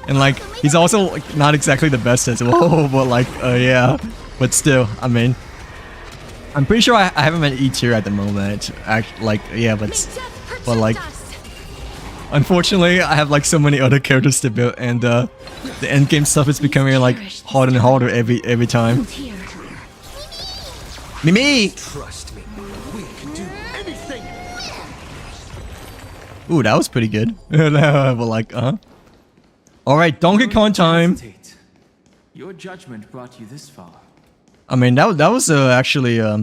and like he's also like, not exactly the best as well, but like yeah, but still, I mean, I'm pretty sure I have him at E tier at the moment. Like yeah, but like unfortunately, I have like so many other characters to build, and the end game stuff is becoming like harder and harder every time. Mimi! Trust me, we can do anything. Ooh, that was pretty good. But like, Alright, Donkey Kong time. Your judgment brought you this far. I mean, that was actually A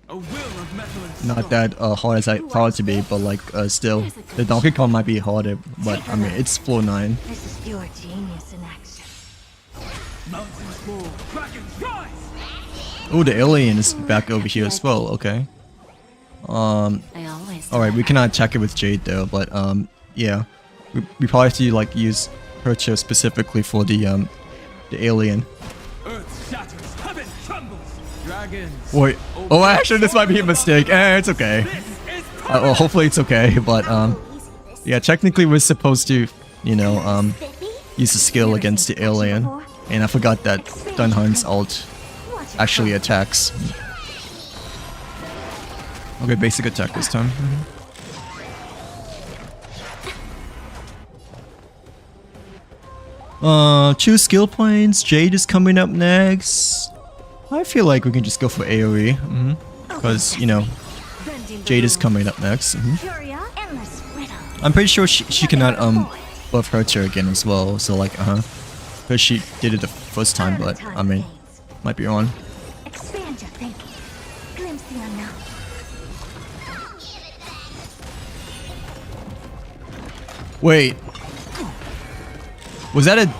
will of metal and not that hard as I thought it to be, but like still, the Donkey Kong might be harder. But I mean, it's floor 9. This is your genius in action. mountains fall, dragons rise. Oh, the alien is back over here as well. Okay. I always Alright, we cannot attack it with Jade though, but yeah, we probably have to like use Hercho specifically for the alien. Earth shatters, heaven trembles. Dragons. Wait. Oh, actually, this might be a mistake. It's okay. Well, hopefully it's okay, but yeah, technically we're supposed to, you know, use the skill against the alien, and I forgot that Dunhan's ult actually attacks. Okay, basic attack this time. Choose skill points. Jade is coming up next. I feel like we can just go for AoE, because you know, Jade is coming up next. I'm pretty sure she cannot buff Hercher again as well. So like because she did it the first time, but I mean, might be wrong. Expand your thinking. Glimpse the unknown. Wait, was that a?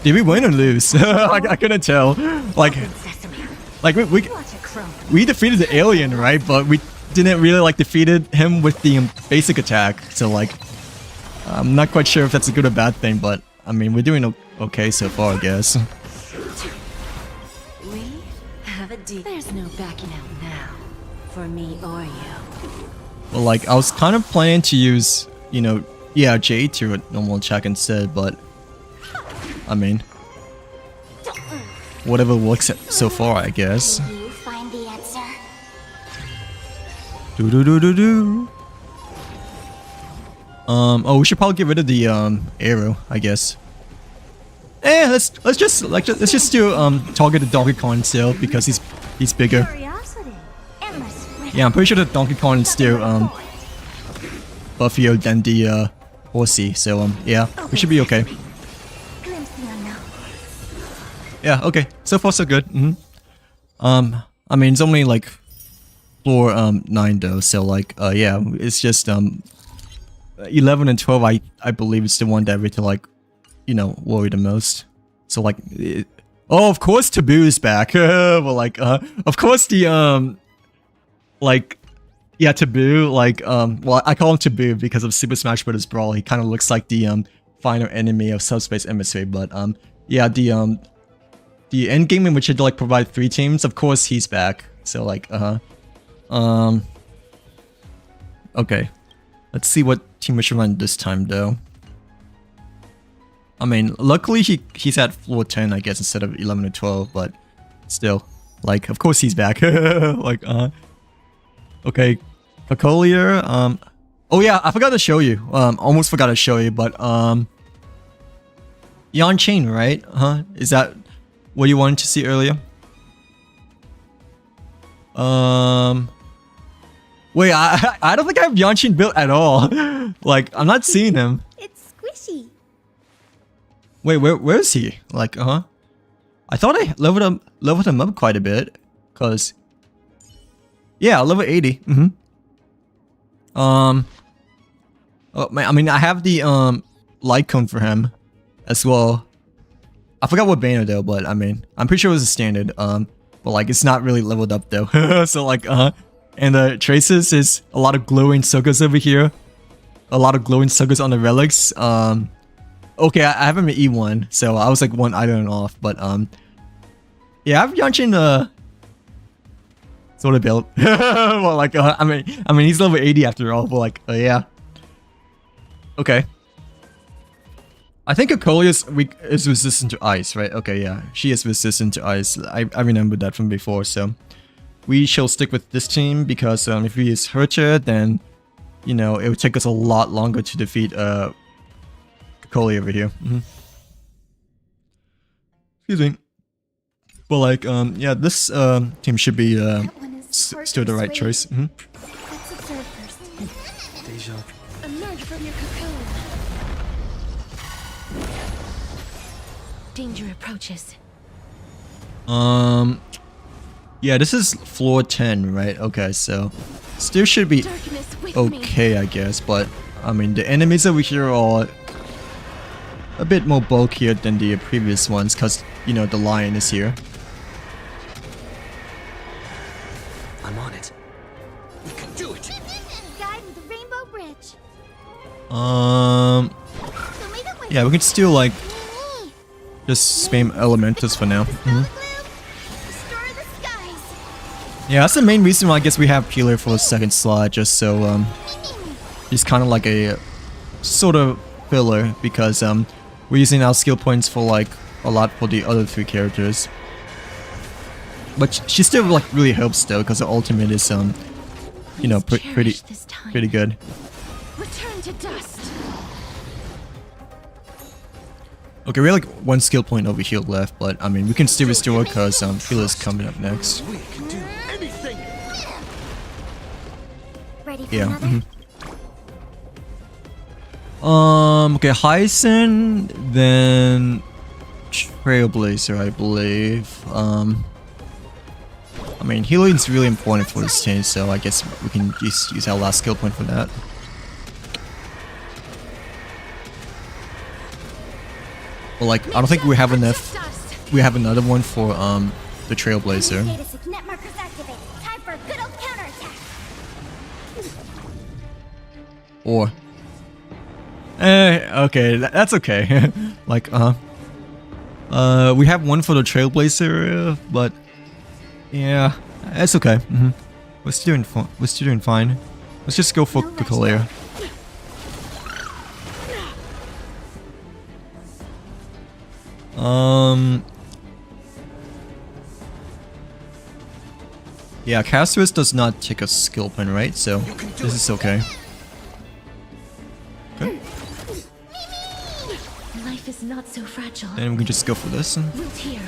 Did we win or lose? I couldn't tell. Like we defeated the alien, right? But we didn't really like defeated him with the basic attack. So like, I'm not quite sure if that's a good or bad thing. But I mean, we're doing okay so far, I guess. We have a deal. There's no backing out now, for me or you. Well, like I was kind of planning to use, you know, yeah, Jade to a normal attack instead, but I mean, whatever works so far, I guess. You find the answer. Do. Oh, we should probably get rid of the arrow, I guess. Let's just do target the Donkey Kong still because he's bigger. Curiosity. Endless riddle. Yeah, I'm pretty sure the Donkey Kong is still buffier than the horsey, so yeah, we should be okay. Glimpse the unknown. Yeah, okay. So far so good. I mean it's only like floor 9 though, so like yeah, it's just 11 and 12 I believe is the one that we to like, you know, worry the most. So like oh, of course Taboo is back. Well like of course the like yeah, Taboo, like well I call him Taboo because of Super Smash Bros. Brawl. He kind of looks like the final enemy of Subspace Emissary, but yeah, the end game in which you like provide 3 teams, of course he's back. So like okay. Let's see what team we should run this time though. I mean, luckily he's at floor 10 I guess instead of 11 or 12, but still, like of course he's back. Like okay. Facolier, oh yeah, I forgot to show you. Almost forgot to show you, but Yan Chain, right? Is that what you wanted to see earlier? Wait, I don't think I have Yan Chain built at all. Like, I'm not seeing him. It's squishy. Wait, where is he? Like, I thought I leveled him up quite a bit, cause yeah, level 80. Oh, I mean, I have the light cone for him as well. I forgot what banner though, but I mean, I'm pretty sure it was a standard. But like, it's not really leveled up though. So like, and the traces is a lot of glowing suckers over here. A lot of glowing suckers on the relics. Okay, I have him at E1, so I was like 1 item off, but yeah, I have Yanchin sort of built. Well, like, I mean, he's level 80 after all. But like, yeah. Okay. I think Acolia is resistant to ice, right? Okay, yeah, she is resistant to ice. I remember that from before. So we shall stick with this team because if we use Hercha, then you know it would take us a lot longer to defeat Acolia over here. Excuse me. But like, yeah, this team should be still the right choice. Let's observe first. Deja. Emerge from your cocoon. Danger approaches. Yeah, this is floor 10, right? Okay, so still should be Darkness with okay, I guess. But I mean, the enemies over here are a bit more bulkier than the previous ones, cause you know the lion is here. I'm on it. We can do it. Guide with the Rainbow Bridge. Yeah, we can still like just spam elementals for now. Restore the skies. Yeah, that's the main reason why I guess we have Peeler for a second slot, just so he's kind of like a sort of filler because we're using our skill points for like a lot for the other 3 characters. But she still like really helps though because the ultimate is you know pretty good. Return to dust. Okay, we have like 1 skill point over here left, but I mean we can still restore because Peeler's coming up next. We can do anything. Ready for Yeah. another? Okay, Hyacinth, then Trailblazer, I believe. I mean, healing's really important for this team, so I guess we can just use our last skill point for that. But like, I don't think we have enough. We have another one for the Trailblazer. Data signet markers activated. Time for a good old counterattack. Or okay, that's okay. Like, we have one for the Trailblazer, but yeah, it's okay. We're still doing fine. Let's just go for Cocolia. Yeah, Castorus does not take a skill point, right? So this is okay. Okay. Life is not so fragile. Then we can just go for this. Root here.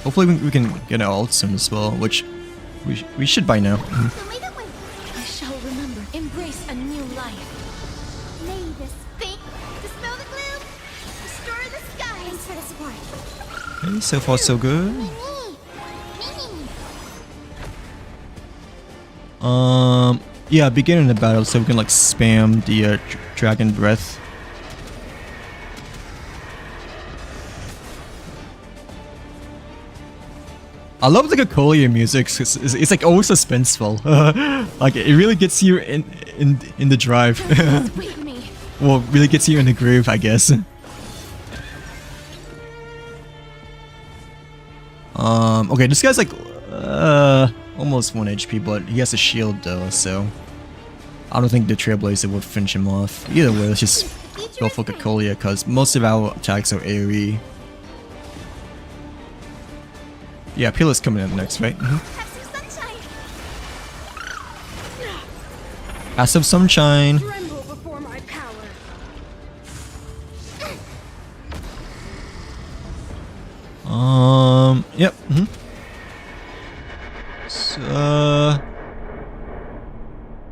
Hopefully we can get our ult soon as well, which we should by now. I shall remember. Embrace a new life. May this fate dispel the gloom. Restore the sky. Thanks for the support. Okay, so far so good. Yeah, beginning the battle so we can like spam the dragon breath. I love the Cocolia music. It's like always suspenseful. Like it really gets you in the drive. With me. Well, really gets you in the groove, I guess. Okay, this guy's like almost 1 HP, but he has a shield though, so I don't think the Trailblazer would finish him off. Either way, let's just go for Cocolia because most of our attacks are AoE. Yeah, Pila's coming up next, right? Have some sunshine. Have some sunshine. Tremble before my power. Yep. So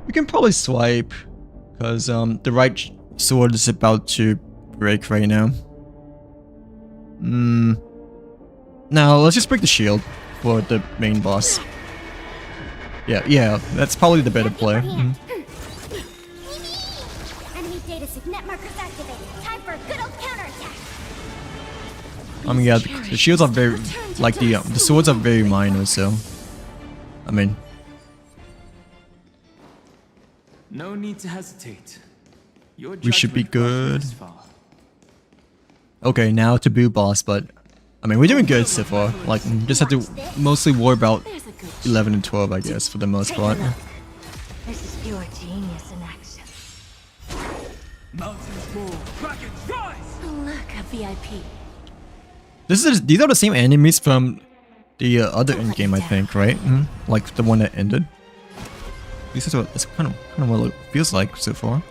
we can probably swipe because the right sword is about to break right now. Now let's just break the shield for the main boss. Yeah, that's probably the better play. Enemy data signet markers activated. Time for a good old counterattack. I mean, yeah, the shields are very like the swords are very minor, so I mean, No need to hesitate. Your we should be judgment brought you good. this far. Okay, now taboo boss, but I mean, we're doing good so far. Like, just have to mostly worry about There's a good 11 and 12, I guess, for the most part. This is pure genius in action. Mountains move, dragons rise! look, a VIP. These are the same enemies from the other end game, I think, right? Like the one that ended. This is what it's kind of what it feels like so far.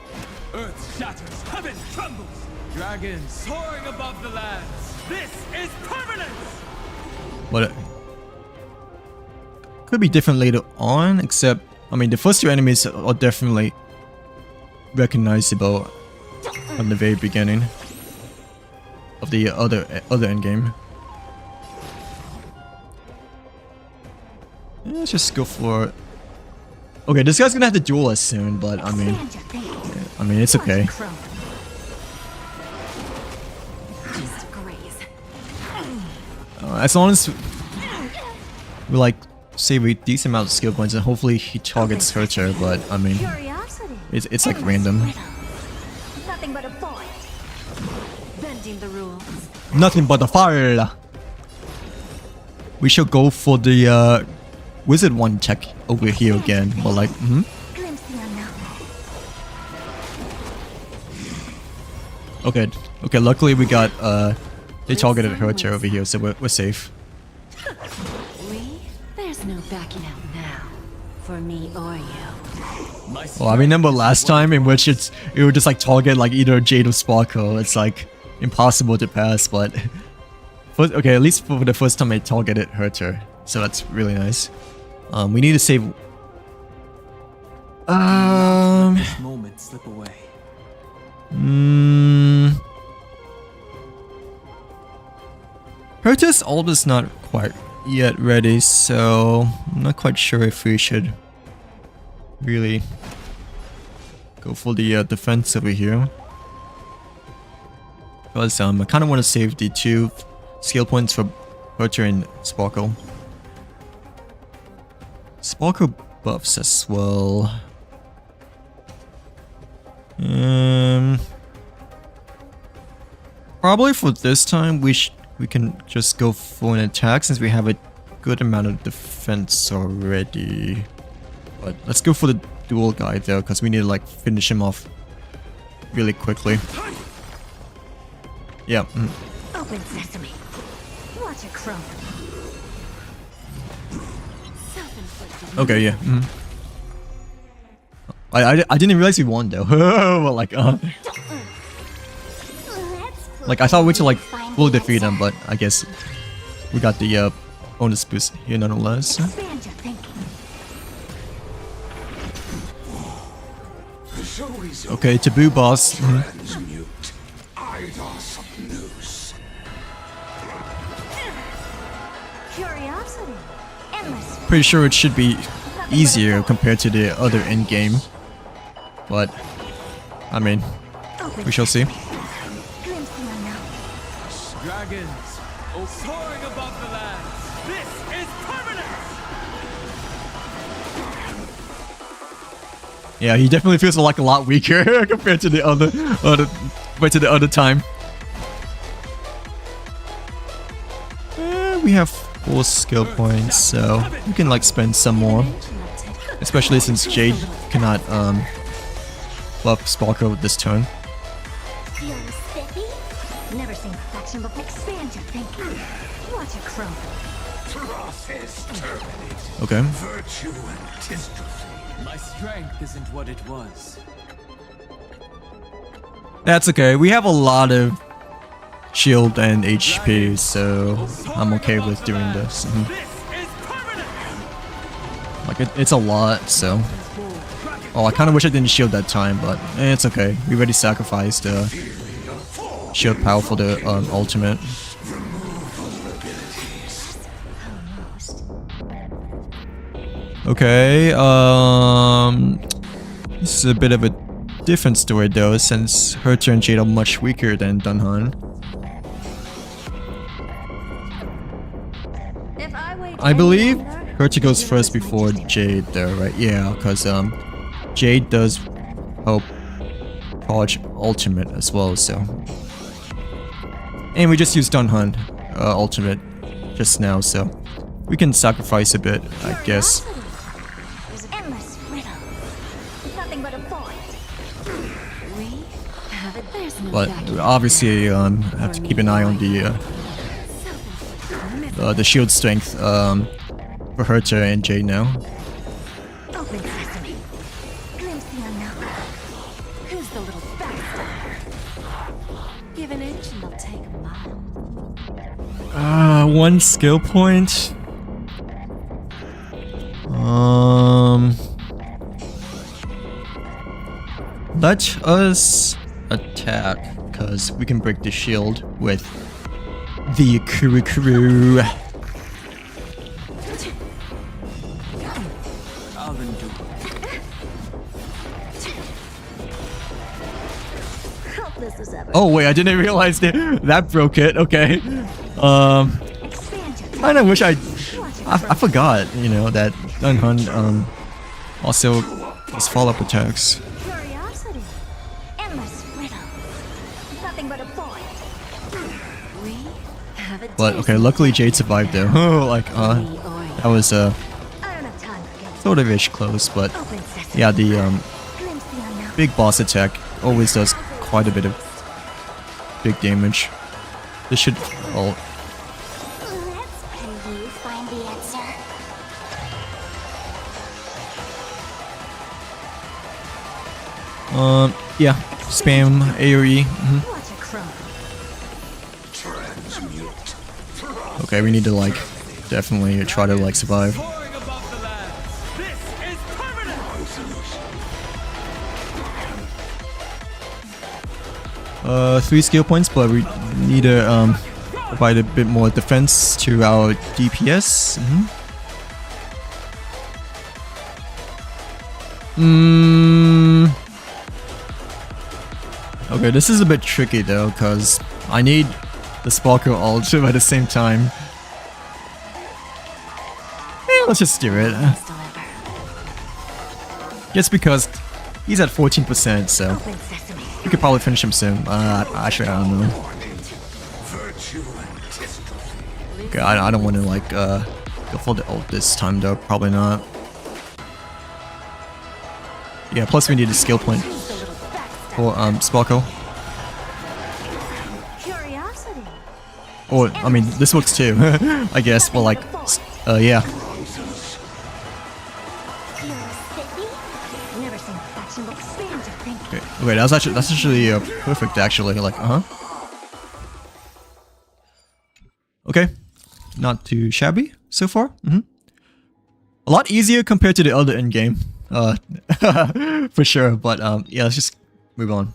Earth shatters, heaven trembles! Dragons soaring above the lands! This is permanence! But it could be different later on, except, I mean, the first two enemies are definitely recognizable from the very beginning of the other end game. Yeah, let's just go for it. Okay, this guy's gonna have to duel us soon, but I mean, it's okay. As long as we like save a decent amount of skill points, and hopefully he targets Hercher, but I mean, it's like random. Nothing but a point. Bending the rules. Nothing but the fire. We should go for the wizard one check over here again, but like, Glimpse the unknown. Okay, luckily we got they targeted Hercher over here, so we're safe. There's no backing out now. For me or you. Well, I remember last time in which it would just like target like either Jade or Sparkle. It's like impossible to pass, but okay, at least for the first time I targeted Hercher, so that's really nice. We need to save. This moment slip away. Hercher's ult is not quite yet ready, so I'm not quite sure if we should really go for the defense over here. Because I kind of want to save the 2 skill points for Hercher and Sparkle. Sparkle buffs as well. Probably for this time we can just go for an attack since we have a good amount of defense already. But let's go for the dual guy though, because we need to like finish him off really quickly. Yeah. Open sesame. Watch it crumble. Okay, yeah. I didn't realize we won though. Well, like like I thought we should like full defeat him, but I guess we got the bonus boost here nonetheless. Expand your thinking. Okay, taboo boss. Curiosity. Endless. Pretty sure it should be easier compared to the other end game, but I mean, we shall see. Glimpse the unknown. Dragons, soaring above the lands. This is permanence! Yeah, he definitely feels like a lot weaker compared to the other time. We have 4 skill points, so we can like spend some more, especially since Jade cannot buff Sparkle this turn. Feel spiffy? Never seen perfection, but expand your thinking. Watch it crumble. Okay. My strength isn't what it was. That's okay. We have a lot of shield and HP, so I'm okay with doing this. This is permanent! Like it's a lot, so. Oh, I kind of wish I didn't shield that time, but it's okay. We already sacrificed shield power for the ultimate. Okay, this is a bit of a different story though, since Hercher and Jade are much weaker than Dunhan. I believe Hercher goes first before Jade though, right? Yeah, because Jade does help charge ultimate as well, so. And we just use Dunhan ultimate just now, so we can sacrifice a bit, I guess. There's an endless riddle. Nothing but a void. We have it. There's no But vacuum. obviously, have to keep an eye on the shield strength for Herta and Jade now. Open sesame. Glimpse the unknown. Who's the little backstabber? Give an inch and they'll take a mile. One skill point. Let us attack, cause we can break the shield with the Kuru. I'll endure. Hope this was ever. Oh wait, I didn't realize that broke it. Okay. Expand your Kinda wish I watch it forgot, you know, that Dunhun also has follow-up attacks. Curiosity. Endless riddle. Nothing but a void. We have a But okay, luckily Jade survived though. Oh, like that was I don't have time for games. sort of ish close, but Open sesame. yeah, the Glimpse the unknown. big boss attack always does quite a bit of big damage. This should all Let's play you find the answer. yeah, spam AoE. Watch it crumble. Okay, we need to like definitely try to like survive. Soaring above the lands. This is permanent. 3 skill points, but we need to provide a bit more defense to our DPS. Okay, this is a bit tricky though, because I need the Sparkle ult at the same time. Let's just do it. Deliver. Just because he's at 14%, so Open sesame. we could probably finish him soon. Actually, I don't know. Okay, I don't want to like go for the ult this time though. Probably not. Yeah. Plus, we need a skill point for Sparkle. Curiosity. Or I mean, this works too. I guess. Well, like, yeah. Feel sticky? Never seen affection but expand your thinking. Okay, that's actually perfect. Actually, like, Okay, not too shabby so far. A lot easier compared to the other end game. For sure. But yeah, let's just move on.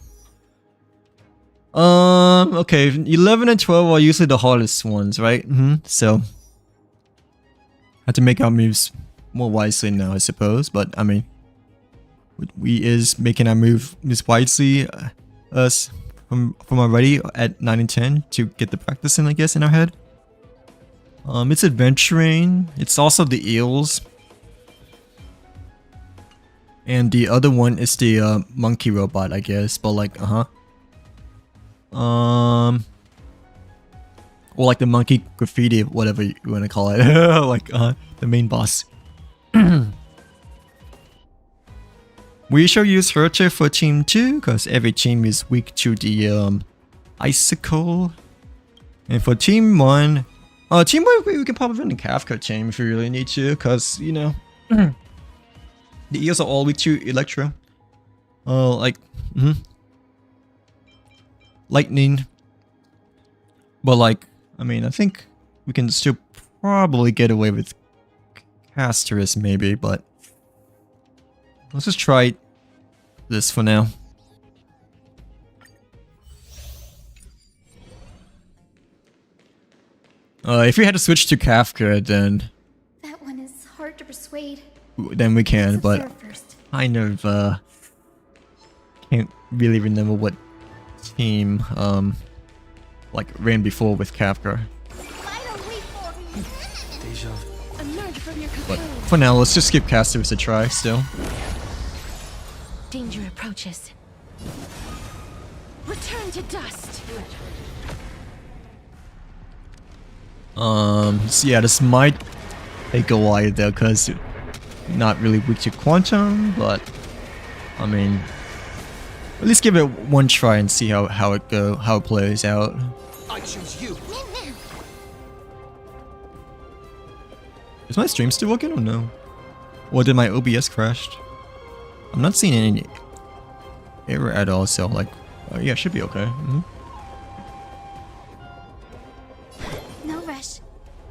Okay, 11 and 12 are usually the hardest ones, right? So have to make our moves more wisely now, I suppose. But I mean, we is making our moves wisely, us from already at 9 and 10 to get the practice in, I guess, in our head. It's adventuring. It's also the eels. And the other one is the monkey robot, I guess. But like, or like the monkey graffiti, whatever you want to call it. Like, the main boss. We shall use Herta for team 2, because every team is weak to the icicle. And for team 1, team 1 we can probably run the Kafka team if we really need to, because, you know, the eels are all weak to Electro. Like, Lightning. But like, I mean, I think we can still probably get away with Casterus maybe, but let's just try this for now. If we had to switch to Kafka, then That one is hard to persuade. we can, but Observe first. kind of can't really remember what team like ran before with Kafka. Deja. Emerge from your But cocoon. for now, let's just skip Casterus a try still. Danger approaches. Return to dust. So yeah, this might take a while though, cause not really weak to quantum, but I mean, at least give it one try and see how it plays out. I choose you. Is my stream still working or no? Or did my OBS crashed? I'm not seeing any error at all, so like, yeah, it should be okay. No rush.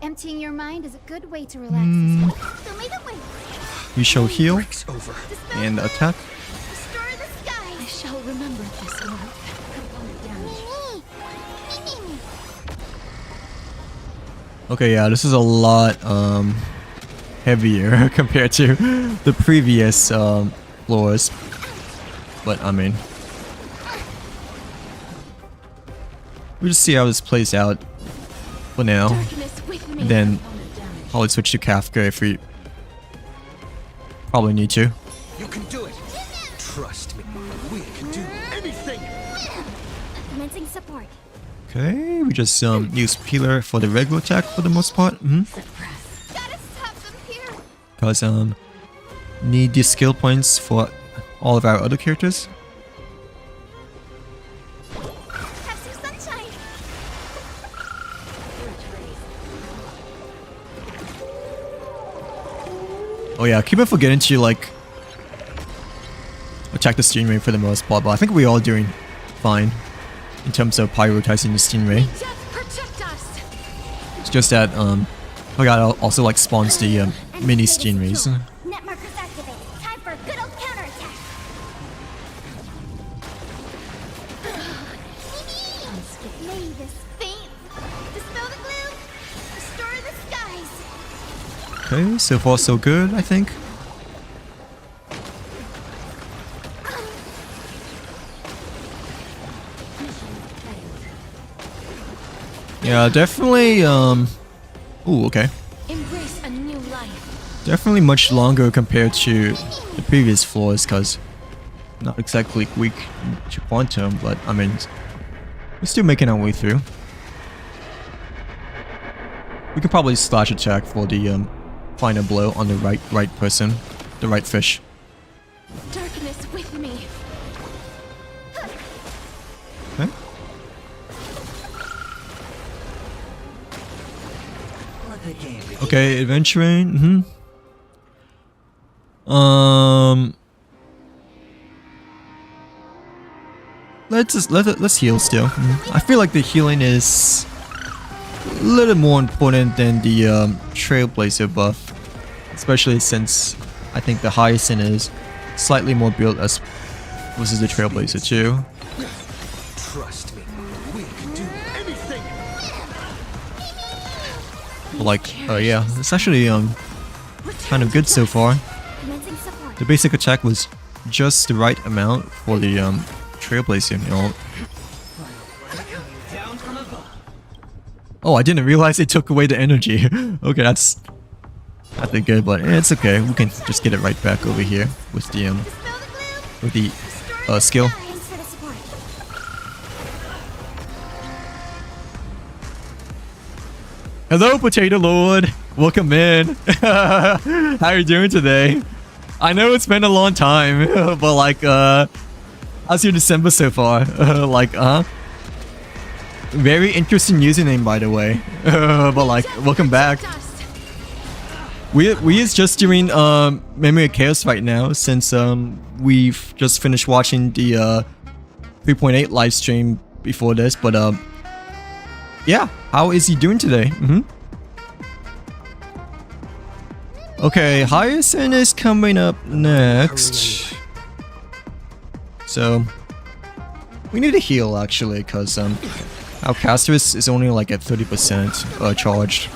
Emptying your mind is a good way to relax. Show me the way. You shall heal Breaks over. Dispel and the attack. Destroy the sky. I shall remember this one. Component damage. Okay, yeah, this is a lot heavier compared to the previous floors. But I mean, we'll just see how this plays out for now. Darkness with me. Then probably switch to Kafka if we probably need to. You can do it. Trust me. We can do anything. Commencing support. Okay, we just use Peeler for the regular attack for the most part. Gotta stop them here. Because need the skill points for all of our other characters. Have some sunshine. Oh yeah, keep on forgetting to like attack the Stingray for the most part, but I think we're all doing fine in terms of prioritizing the Stingray. Just protect us. It's just that oh god, also like spawns the mini Stingrays. Net markers activated. Time for a good old counterattack. May this faint. Dispel the gloom. Restore the skies. Okay, so far so good, I think. Yeah, definitely ooh, okay. Embrace a new life. Definitely much longer compared to the previous floors, because not exactly weak to quantum, but I mean, we're still making our way through. We can probably slash attack for the final blow on the right person, the right fish. Darkness with me. Okay. Okay, adventuring. Let's heal still. I feel like the healing is a little more important than the Trailblazer buff, especially since I think the Hyacinth is slightly more built as versus the Trailblazer too. Trust me. We can do anything. Like, yeah, it's actually kind of good so far. Commencing support. The basic attack was just the right amount for the Trailblazer, you know. Oh, I didn't realize it took away the energy. Okay, that's not that good, but it's okay. We can just get it right back over here with the skill. Thanks for the support. Hello, Potato Lord. Welcome in. How are you doing today? I know it's been a long time, but like, how's your December so far? Very interesting username, by the way. But like, welcome back. We is just doing Memory of Chaos right now, since we've just finished watching the 3.8 live stream before this. But yeah, how is he doing today? Okay, Hyacinth is coming up next. So we need to heal actually, because our caster is only like at 30% charged.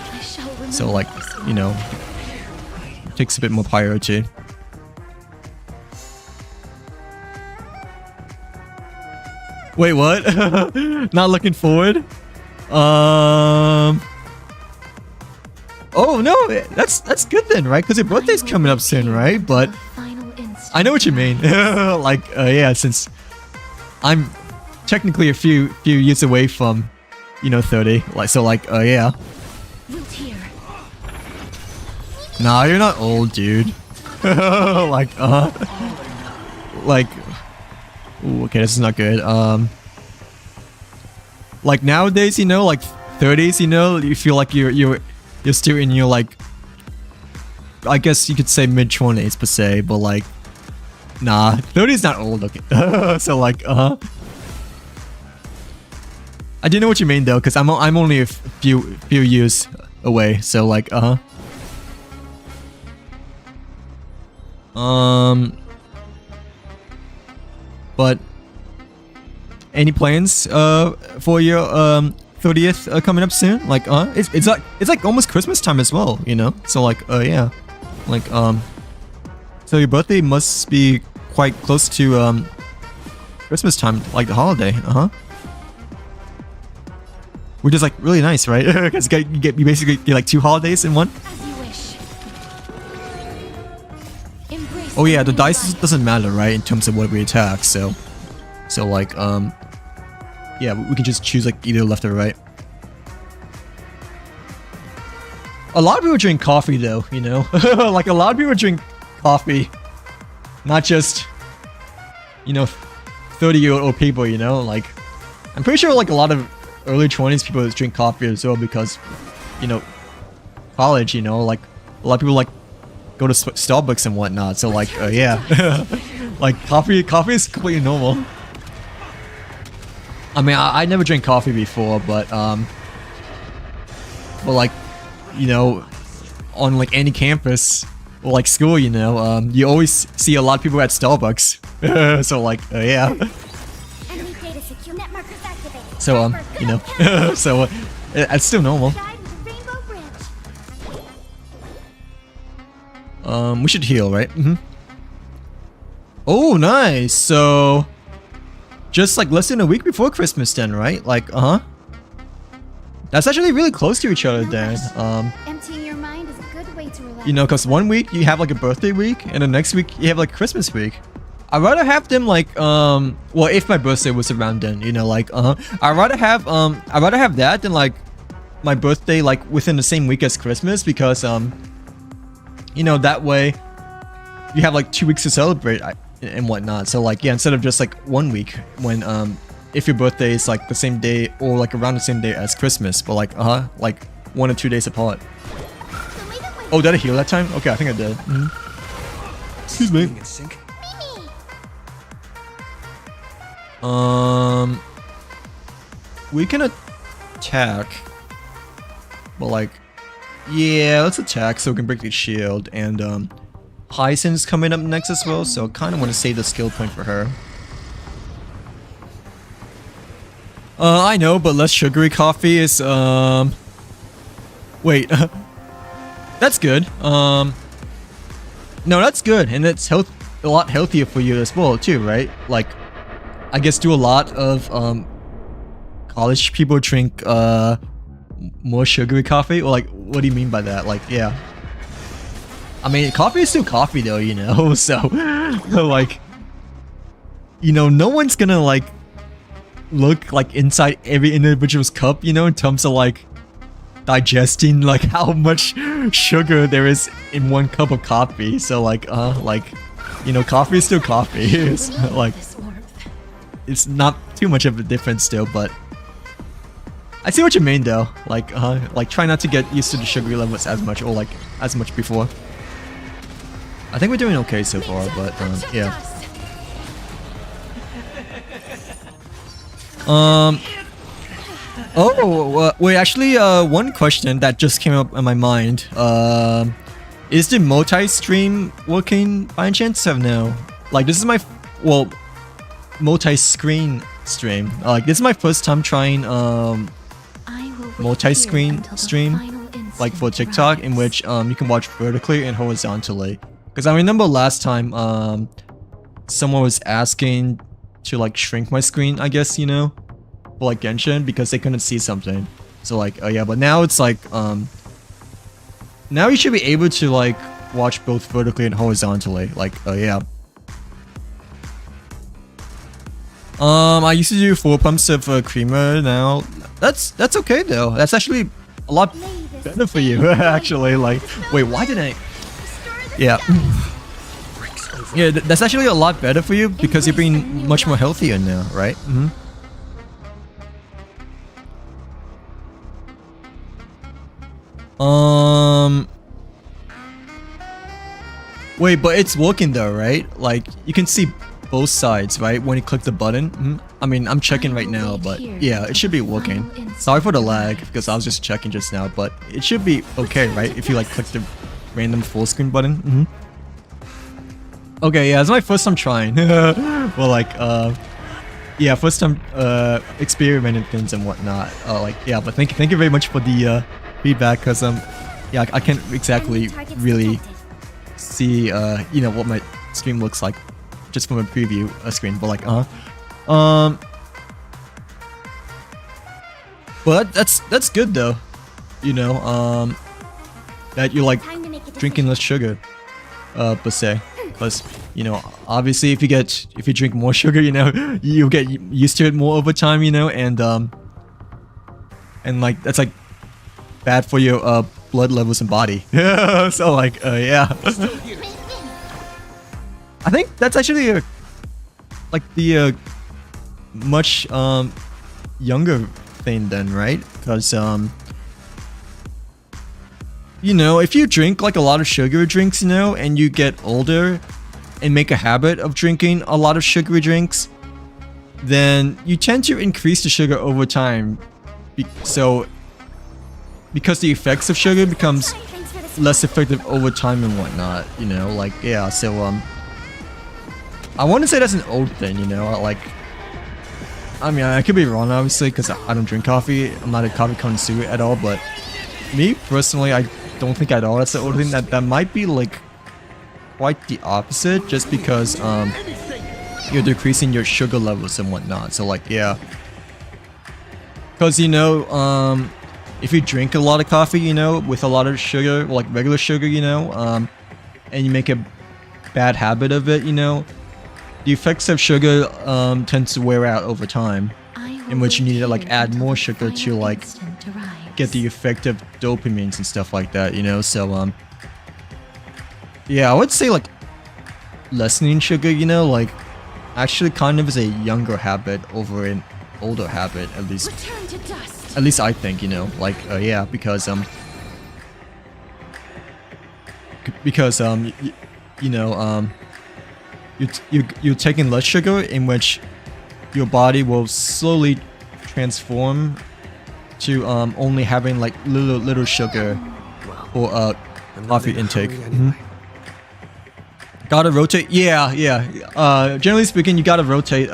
So like, you know, it takes a bit more priority. Wait, what? Not looking forward? Oh no, that's good then, right? Because your birthday's coming up soon, right? But I know what you mean. Like, yeah, since I'm technically a few years away from, you know, 30. Like, so like, yeah. Nah, you're not old, dude. Like, like, ooh, okay, this is not good. Like nowadays, you know, like 30s, you know, you feel like you're still in your like, I guess you could say mid 20s per se, but like, nah, 30 is not old. Okay, so like, I didn't know what you mean though, because I'm only a few years away, so like, but any plans for your 30th coming up soon? Like, it's like almost Christmas time as well, you know? So like, yeah, like, so your birthday must be quite close to Christmas time, like the holiday, which is like really nice, right? Because you basically get like 2 holidays in one. As you wish. Embrace Oh yeah, a the new dice life. doesn't matter, right? In terms of what we attack, so like, yeah, we can just choose like either left or right. A lot of people drink coffee though, you know? Like a lot of people drink coffee, not just, you know, 30-year-old people, you know? Like, I'm pretty sure like a lot of early 20s people drink coffee as well because, you know, college, you know, like a lot of people like go to Starbucks and whatnot, so like, yeah. Like coffee is completely normal. I mean, I never drank coffee before, but like, you know, on like any campus or like school, you know, you always see a lot of people at Starbucks. So like, yeah. Enemy data secure. Net markers activated. So you know, so it's still normal. Guide into Rainbow Bridge. We should heal, right? Oh, nice. So just like less than a week before Christmas then, right? Like, that's actually really close to each other then. Emptying your mind is a good way to relax. You know, because one week you have like a birthday week, and the next week you have like Christmas week. I'd rather have them like, well, if my birthday was around then, you know, like, I'd rather have that than like my birthday like within the same week as Christmas, because, you know, that way you have like 2 weeks to celebrate and whatnot. So like, yeah, instead of just like 1 week when, if your birthday is like the same day or like around the same day as Christmas, but like, like 1 or 2 days apart. Oh, did I heal that time? Okay, I think I did. Excuse me. In sync. We can attack, but like, yeah, let's attack so we can break the shield. And Hyacint's coming up next as well, so I kind of want to save the skill point for her. I know, but less sugary coffee is wait, that's good. No, that's good, and it's a lot healthier for you as well too, right? Like, I guess do a lot of college people drink more sugary coffee, or like, what do you mean by that? Like, yeah, I mean, coffee is still coffee though, you know. So like, you know, no one's gonna like look like inside every individual's cup, you know, in terms of like digesting like how much sugar there is in 1 cup of coffee. So like, you know, coffee is still coffee. It's like, it's not too much of a difference still, but I see what you mean though. Like, try not to get used to the sugary levels as much, or like as much before. I think we're doing okay so far, but yeah. Oh, wait, actually, one question that just came up in my mind. Is the multi-stream working by any chance? Or no? Like, this is my, well, multi-screen stream. Like, this is my first time trying, multi-screen stream, like for TikTok, in which, you can watch vertically and horizontally. Because I remember last time, someone was asking to, like, shrink my screen, I guess, you know? For like Genshin, because they couldn't see something. So like, oh yeah, but now it's like, now you should be able to like watch both vertically and horizontally. Like, oh yeah. I used to do 4 pumps of creamer. Now that's okay though. That's actually a lot better for you. Actually, like, wait, why did I Yeah. Yeah, that's actually a lot better for you because you're being much more healthier now, right? Wait, but it's working though, right? Like, you can see both sides, right? When you click the button. I mean, I'm checking right now, but yeah, it should be working. Sorry for the lag, because I was just checking just now, but it should be okay, right? If you like click the random full screen button. Okay, yeah, it's my first time trying. Well, like, yeah, first time experimenting things and whatnot. Like, yeah, but thank you very much for the feedback, because yeah, I can't exactly really see you know, what my stream looks like just from a preview screen, but like but that's good though, you know, that you're like drinking less sugar per se, because you know, obviously if you drink more sugar, you know, you'll get used to it more over time, you know, and like that's like bad for your blood levels and body. So like yeah. I think that's actually like the much younger thing then, right? Because you know, if you drink like a lot of sugary drinks, you know, and you get older and make a habit of drinking a lot of sugary drinks, then you tend to increase the sugar over time. So because the effects of sugar becomes less effective over time and whatnot, you know, like yeah, so I want to say that's an old thing, you know, like, I mean, I could be wrong, obviously, because I don't drink coffee. I'm not a coffee connoisseur at all, but me, personally, I don't think at all that's the old thing. That might be, like, quite the opposite, just because, you're decreasing your sugar levels and whatnot, so, like, yeah. Because, you know, if you drink a lot of coffee, you know, with a lot of sugar, like regular sugar, you know, and you make a bad habit of it, you know, the effects of sugar tends to wear out over time, in which you need to like add more sugar to like get the effect of dopamines and stuff like that, you know. So yeah, I would say like lessening sugar, you know, like actually kind of is a younger habit over an older habit, at least I think, you know, like yeah, because you know, you're taking less sugar, in which your body will slowly transform to only having like little sugar for coffee intake. Gotta rotate. Yeah. Generally speaking, you gotta rotate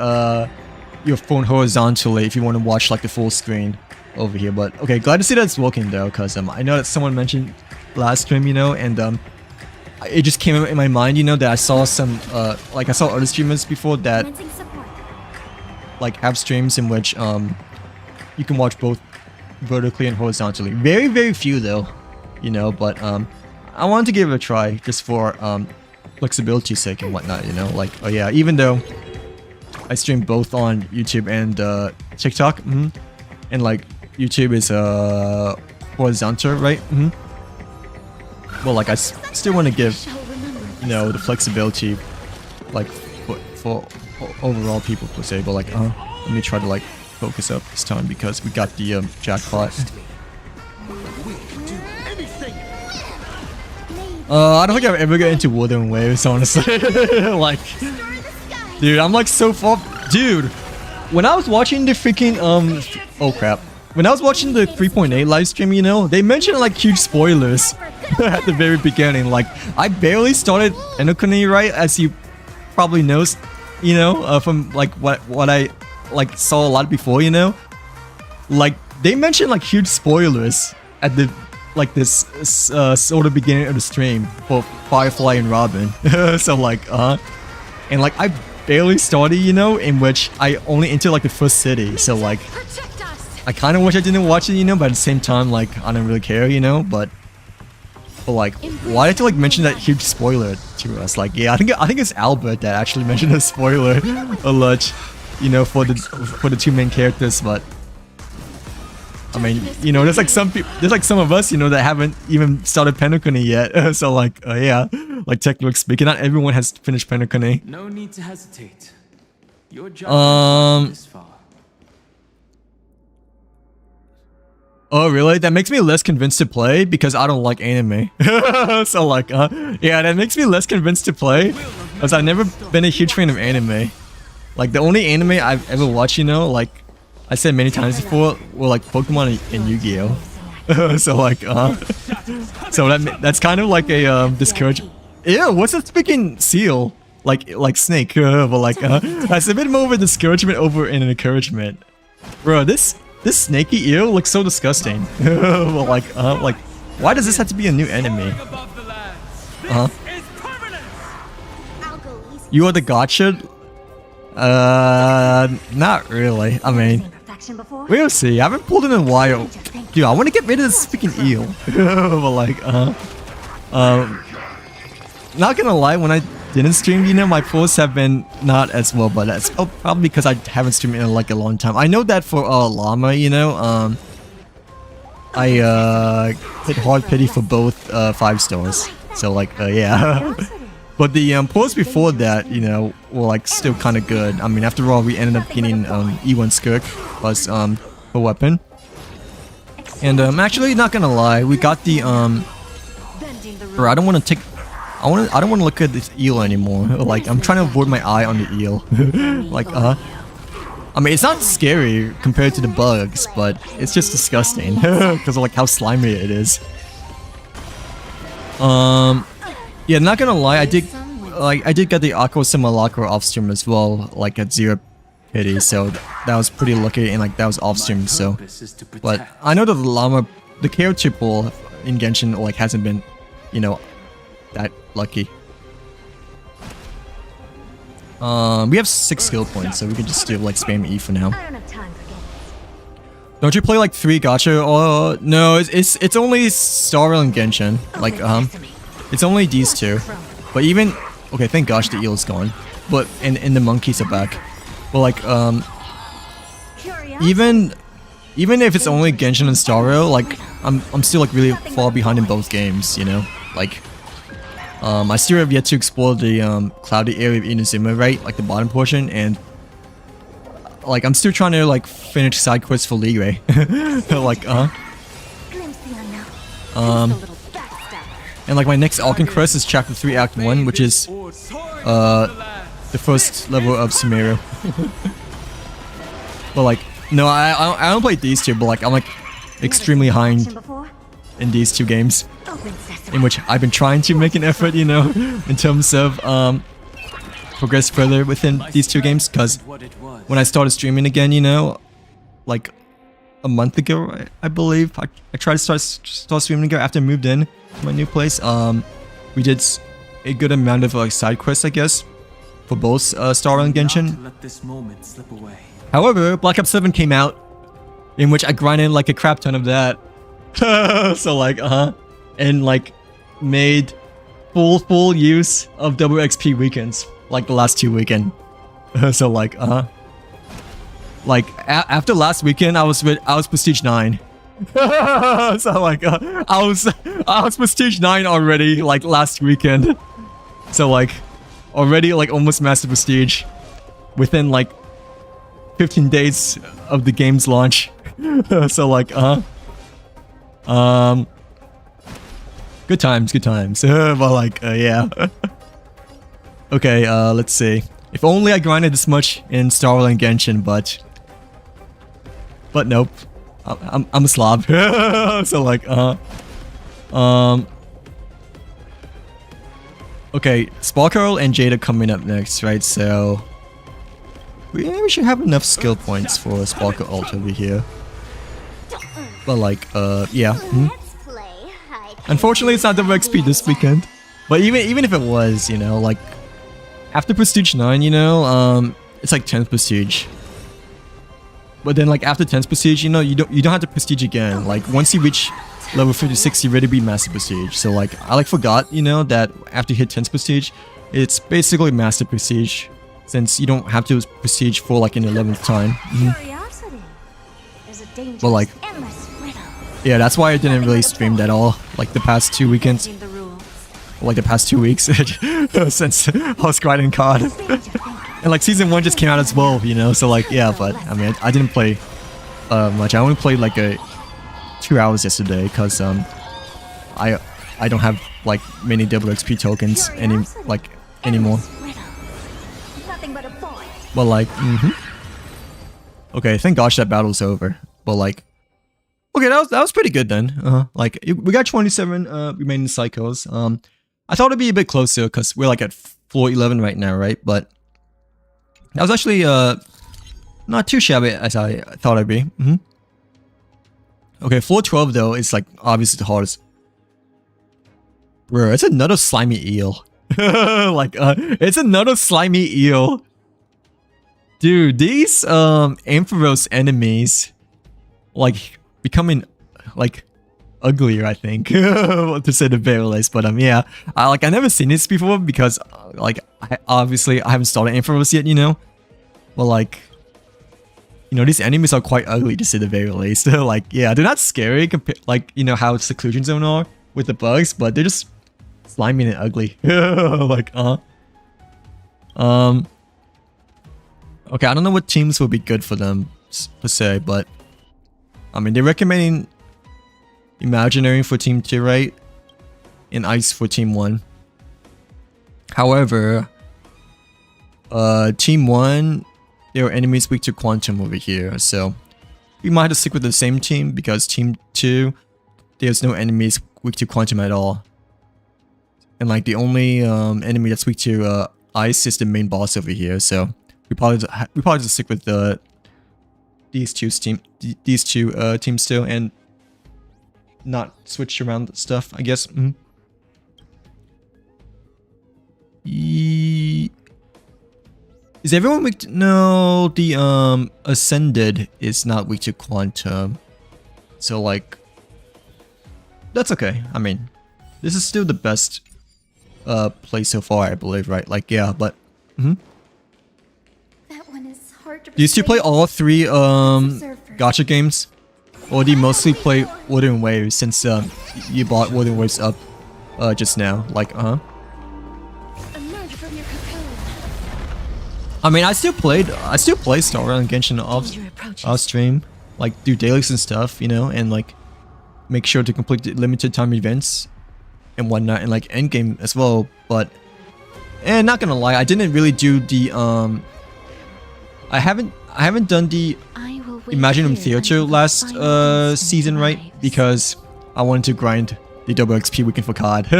your phone horizontally if you want to watch like the full screen over here. But okay, glad to see that it's working though, because I know that someone mentioned last stream, you know, and it just came in my mind, you know, that I saw some, like I saw other streamers before that, like have streams in which, you can watch both vertically and horizontally. Very, very few though, you know, but, I wanted to give it a try just for, flexibility's sake and whatnot, you know, like, oh yeah, even though I stream both on YouTube and, TikTok, and like, YouTube is, horizontal, right? Well, like, I still want to give, you know, the flexibility, like, for overall people per se, but like, let me try to, like, focus up this time, because we got the, jackpot. I don't think I've ever got into Wuthering Waves, honestly. Like, dude, I'm, like, so far... Dude, when I was watching the freaking, oh, crap. When I was watching the 3.8 live stream, you know, they mentioned, like, huge spoilers at the very beginning. Like, I barely started Penacony, right, as you probably know, you know, from, like, what I, like, saw a lot before, you know? Like, they mentioned, like, huge spoilers at the, like, this sort of beginning of the stream for Firefly and Robin. So, like, and, like, I barely started, you know, in which I only entered, like, the first city. So, like, I kind of wish I didn't watch it, you know, but at the same time, like, I don't really care, you know, but like, why did you like mention that huge spoiler to us? Like, yeah, I think it's Albert that actually mentioned a spoiler alert, you know, for the two main characters. But I mean, you know, there's like some people, there's like some of us, you know, that haven't even started Penacony yet. So like, yeah, like technically speaking, not everyone has finished Penacony. No need to hesitate. Your job this far. Oh really? That makes me less convinced to play because I don't like anime. So like, yeah, that makes me less convinced to play because I've never been a huge fan of anime. Like the only anime I've ever watched, you know, like I said many times before, were like Pokemon and Yu-Gi-Oh. So like, so that's kind of like a discouragement. Ew, what's a freaking seal? Like snake, but like, that's a bit more of a discouragement over an encouragement. Bro, this snaky eel looks so disgusting. Well, like, why does this have to be a new enemy? You are the gotcha? Not really. I mean, we'll see. I haven't pulled in a while. Dude, I want to get rid of this freaking eel. But like, not gonna lie, when I didn't stream, you know, my pulls have been not as well, but that's probably because I haven't streamed in like a long time. I know that for Llama, you know, I hit hard pity for both 5 stars. So like, yeah. But the pulls before that, you know, were like still kind of good. I mean, after all, we ended up getting E1 Skirk plus a weapon. And actually, not gonna lie, we got the bro, I don't want to take. I don't want to look at this eel anymore. Like, I'm trying to avoid my eye on the eel. Like, I mean, it's not scary compared to the bugs, but it's just disgusting because of like how slimy it is. Yeah, not gonna lie, I did get the Aqua Simulacra off stream as well, like at 0 pity, so that was pretty lucky, and like that was off stream. So, but I know that the llama, the KO triple in Genshin like hasn't been, you know, that lucky. We have 6 skill points, so we can just do like spam E for now. Don't you play like 3 gacha? Oh no, it's only Star Rail and Genshin. Like it's only these 2. But even okay, thank gosh the eel is gone. But and the monkeys are back. But like even if it's only Genshin and Star Rail, like I'm still like really far behind in both games, you know? Like I still have yet to explore the cloudy area of Inazuma, right? Like the bottom portion, and like I'm still trying to like finish side quests for Ligre. Like and like my next Alken quest is chapter 3 act 1, which is the first level of Sumeru. But like no, I don't play these 2, but like I'm like extremely high in these 2 games, in which I've been trying to make an effort, you know, in terms of progress further within these 2 games, because when I started streaming again, you know, like a month ago, I believe, I tried to start streaming again after I moved in to my new place. We did a good amount of like side quests, I guess, for both Star Rail and Genshin. However, Black Ops 7 came out, in which I grinded like a crap ton of that. So like, and like made full use of double XP weekends, like the last 2 weekends. So like, like after last weekend, I was Prestige 9. So like, I was Prestige 9 already, like last weekend. So like, already like almost Master Prestige within like 15 days of the game's launch. So like, good times. But like, yeah. Okay, let's see. If only I grinded this much in Star Rail and Genshin, but nope. I'm a slob. So like, okay, Sparkle and Jada coming up next, right? So we should have enough skill points for Sparkle ult over here. But like, yeah. Unfortunately, it's not double XP this weekend. But even if it was, you know, like after Prestige 9, you know, it's like 10th Prestige. But then like after 10th Prestige, you know, you don't have to Prestige again. Like once you reach level 56, you already be Master Prestige. So like I like forgot, you know, that after you hit 10th Prestige, it's basically Master Prestige, since you don't have to Prestige for like an 11th time. But like, Yeah, that's why I didn't really stream at all. Like the past 2 weekends, Changing the rules. like the past 2 weeks since I was grinding COD. And like season 1 just came out as well, you know. So like yeah, but I mean I didn't play much. I only played like 2 hours yesterday because I don't have like many double XP tokens anymore. Nothing but a boy. But like, okay, thank gosh that battle's over. But like, okay, that was pretty good then. Like we got 27 remaining cycles. I thought it'd be a bit closer because we're like at floor 11 right now, right? But that was actually not too shabby as I thought it'd be. Okay, floor 12 though is like obviously the hardest. Bro, it's another slimy eel. Like, it's another slimy eel. Dude, these Ampharos enemies like becoming like uglier, I think, to say the very least. But yeah, I never seen this before because like I haven't started Ampharos yet, you know. But like, you know, these enemies are quite ugly to say the very least. Like, yeah, they're not scary like, you know, how Seclusion Zone are with the bugs, but they're just slimy and ugly. Like, okay, I don't know what teams would be good for them per se, but I mean, they're recommending Imaginary for Team 2, right? And Ice for Team 1. However, Team 1, there are enemies weak to Quantum over here, so we might have to stick with the same team because Team 2, there's no enemies weak to Quantum at all. And like the only enemy that's weak to Ice is the main boss over here, so we probably just stick with these two teams still and not switch around stuff, I guess. Is everyone weak to... No, the Ascended is not weak to Quantum. So like, that's okay. I mean, this is still the best play so far, I believe, right? Like, yeah, but That one is hard to do you still play all 3 gacha games? Or do you mostly play Wooden Waves since you bought Wooden Waves up just now? Like, emerge from your cocoon. I mean, I still play Star Rail and Genshin off stream, like do dailies and stuff, you know, and like make sure to complete the limited time events and whatnot, and like endgame as well. But not gonna lie, I didn't really do the I haven't done the Imaginum Theater last season, right? Because I wanted to grind the double XP weekend for COD.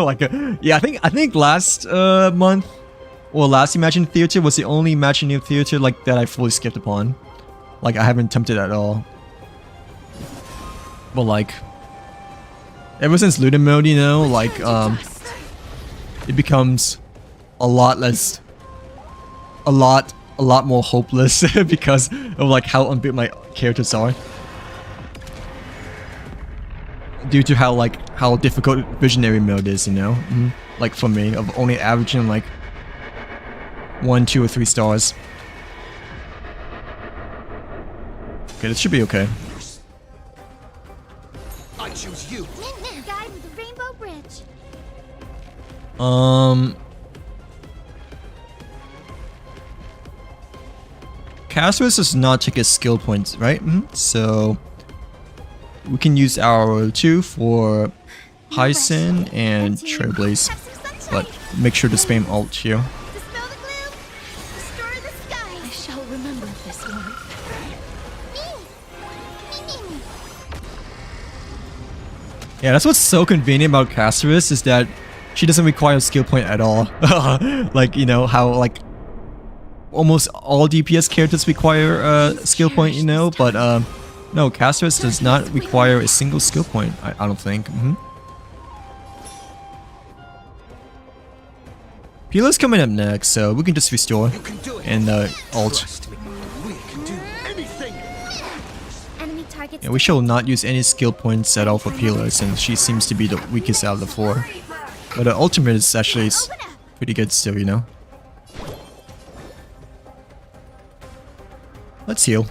Like, yeah, I think last month or last Imagine Theater was the only Imagine Theater like that I fully skipped upon. Like, I haven't attempted at all. But like, ever since Lunar mode, you know, like it becomes a lot more hopeless because of like how unbuilt my characters are. Due to how difficult Visionary mode is, you know? Like for me, of only averaging like 1, 2, or 3 stars. Okay, this should be okay. I choose you. Guide with the Rainbow Bridge. Casperus does not take his skill points, right? So we can use our 2 for Hyacin and Trailblaze, but make sure to spam alt here. Dispel the gloom. Restore the sky. I shall remember this one. Yeah, that's what's so convenient about Casperus is that she doesn't require a skill point at all. Like, you know, how like almost all DPS characters require a skill point, you know, but no, Casperus does not require a single skill point, I don't think. Pila's coming up next, so we can just restore and alt. Trust me. We can do anything. Enemy targets. Yeah, we shall not use any skill points at all for Pila since she seems to be the weakest out of the 4. But the ultimate is actually pretty good still, you know. Let's heal. The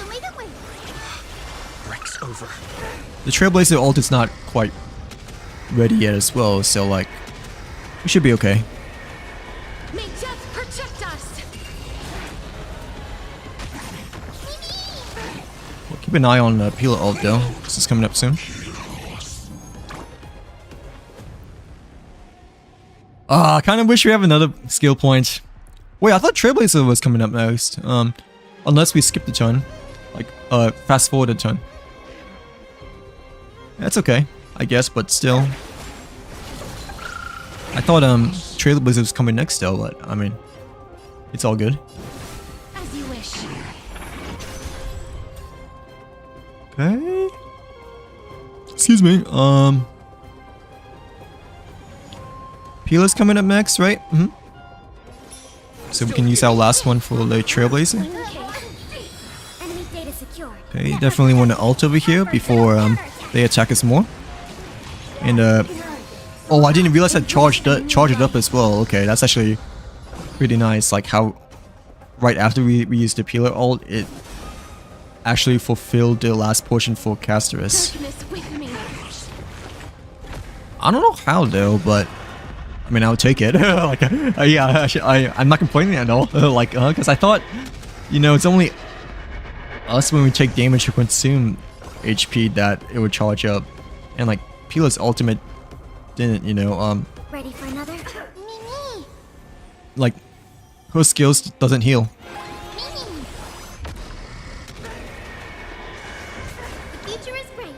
way that way. Rex own over. The Trailblazer ult is not quite ready yet as well, so like, we should be okay. May death protect us. Well, keep an eye on Peeler ult though, because it's coming up soon. I kind of wish we have another skill point. Wait, I thought Trailblazer was coming up next. Unless we skipped a ton. Like, fast forward a ton. That's okay, I guess, but still. I thought, Trailblazer was coming next though, but, I mean, it's all good. As you wish. Okay. Excuse me, Peeler's coming up next, right? Mm-hmm. So we can use our last one for the Trailblazer. Enemy data secure. Okay, definitely want to ult over here before they attack us more. And oh, I didn't realize I charged it up as well. Okay, that's actually pretty nice. Like how right after we used the Peeler ult, it actually fulfilled the last portion for Casterus. Darkness with me. I don't know how though, but I mean, I'll take it. Like, yeah, I'm not complaining at all. Like, because I thought, you know, it's only us when we take damage to consume HP that it would charge up, and like Peeler's ultimate didn't, you know, Ready for another? Me. like her skills doesn't heal. The future is great.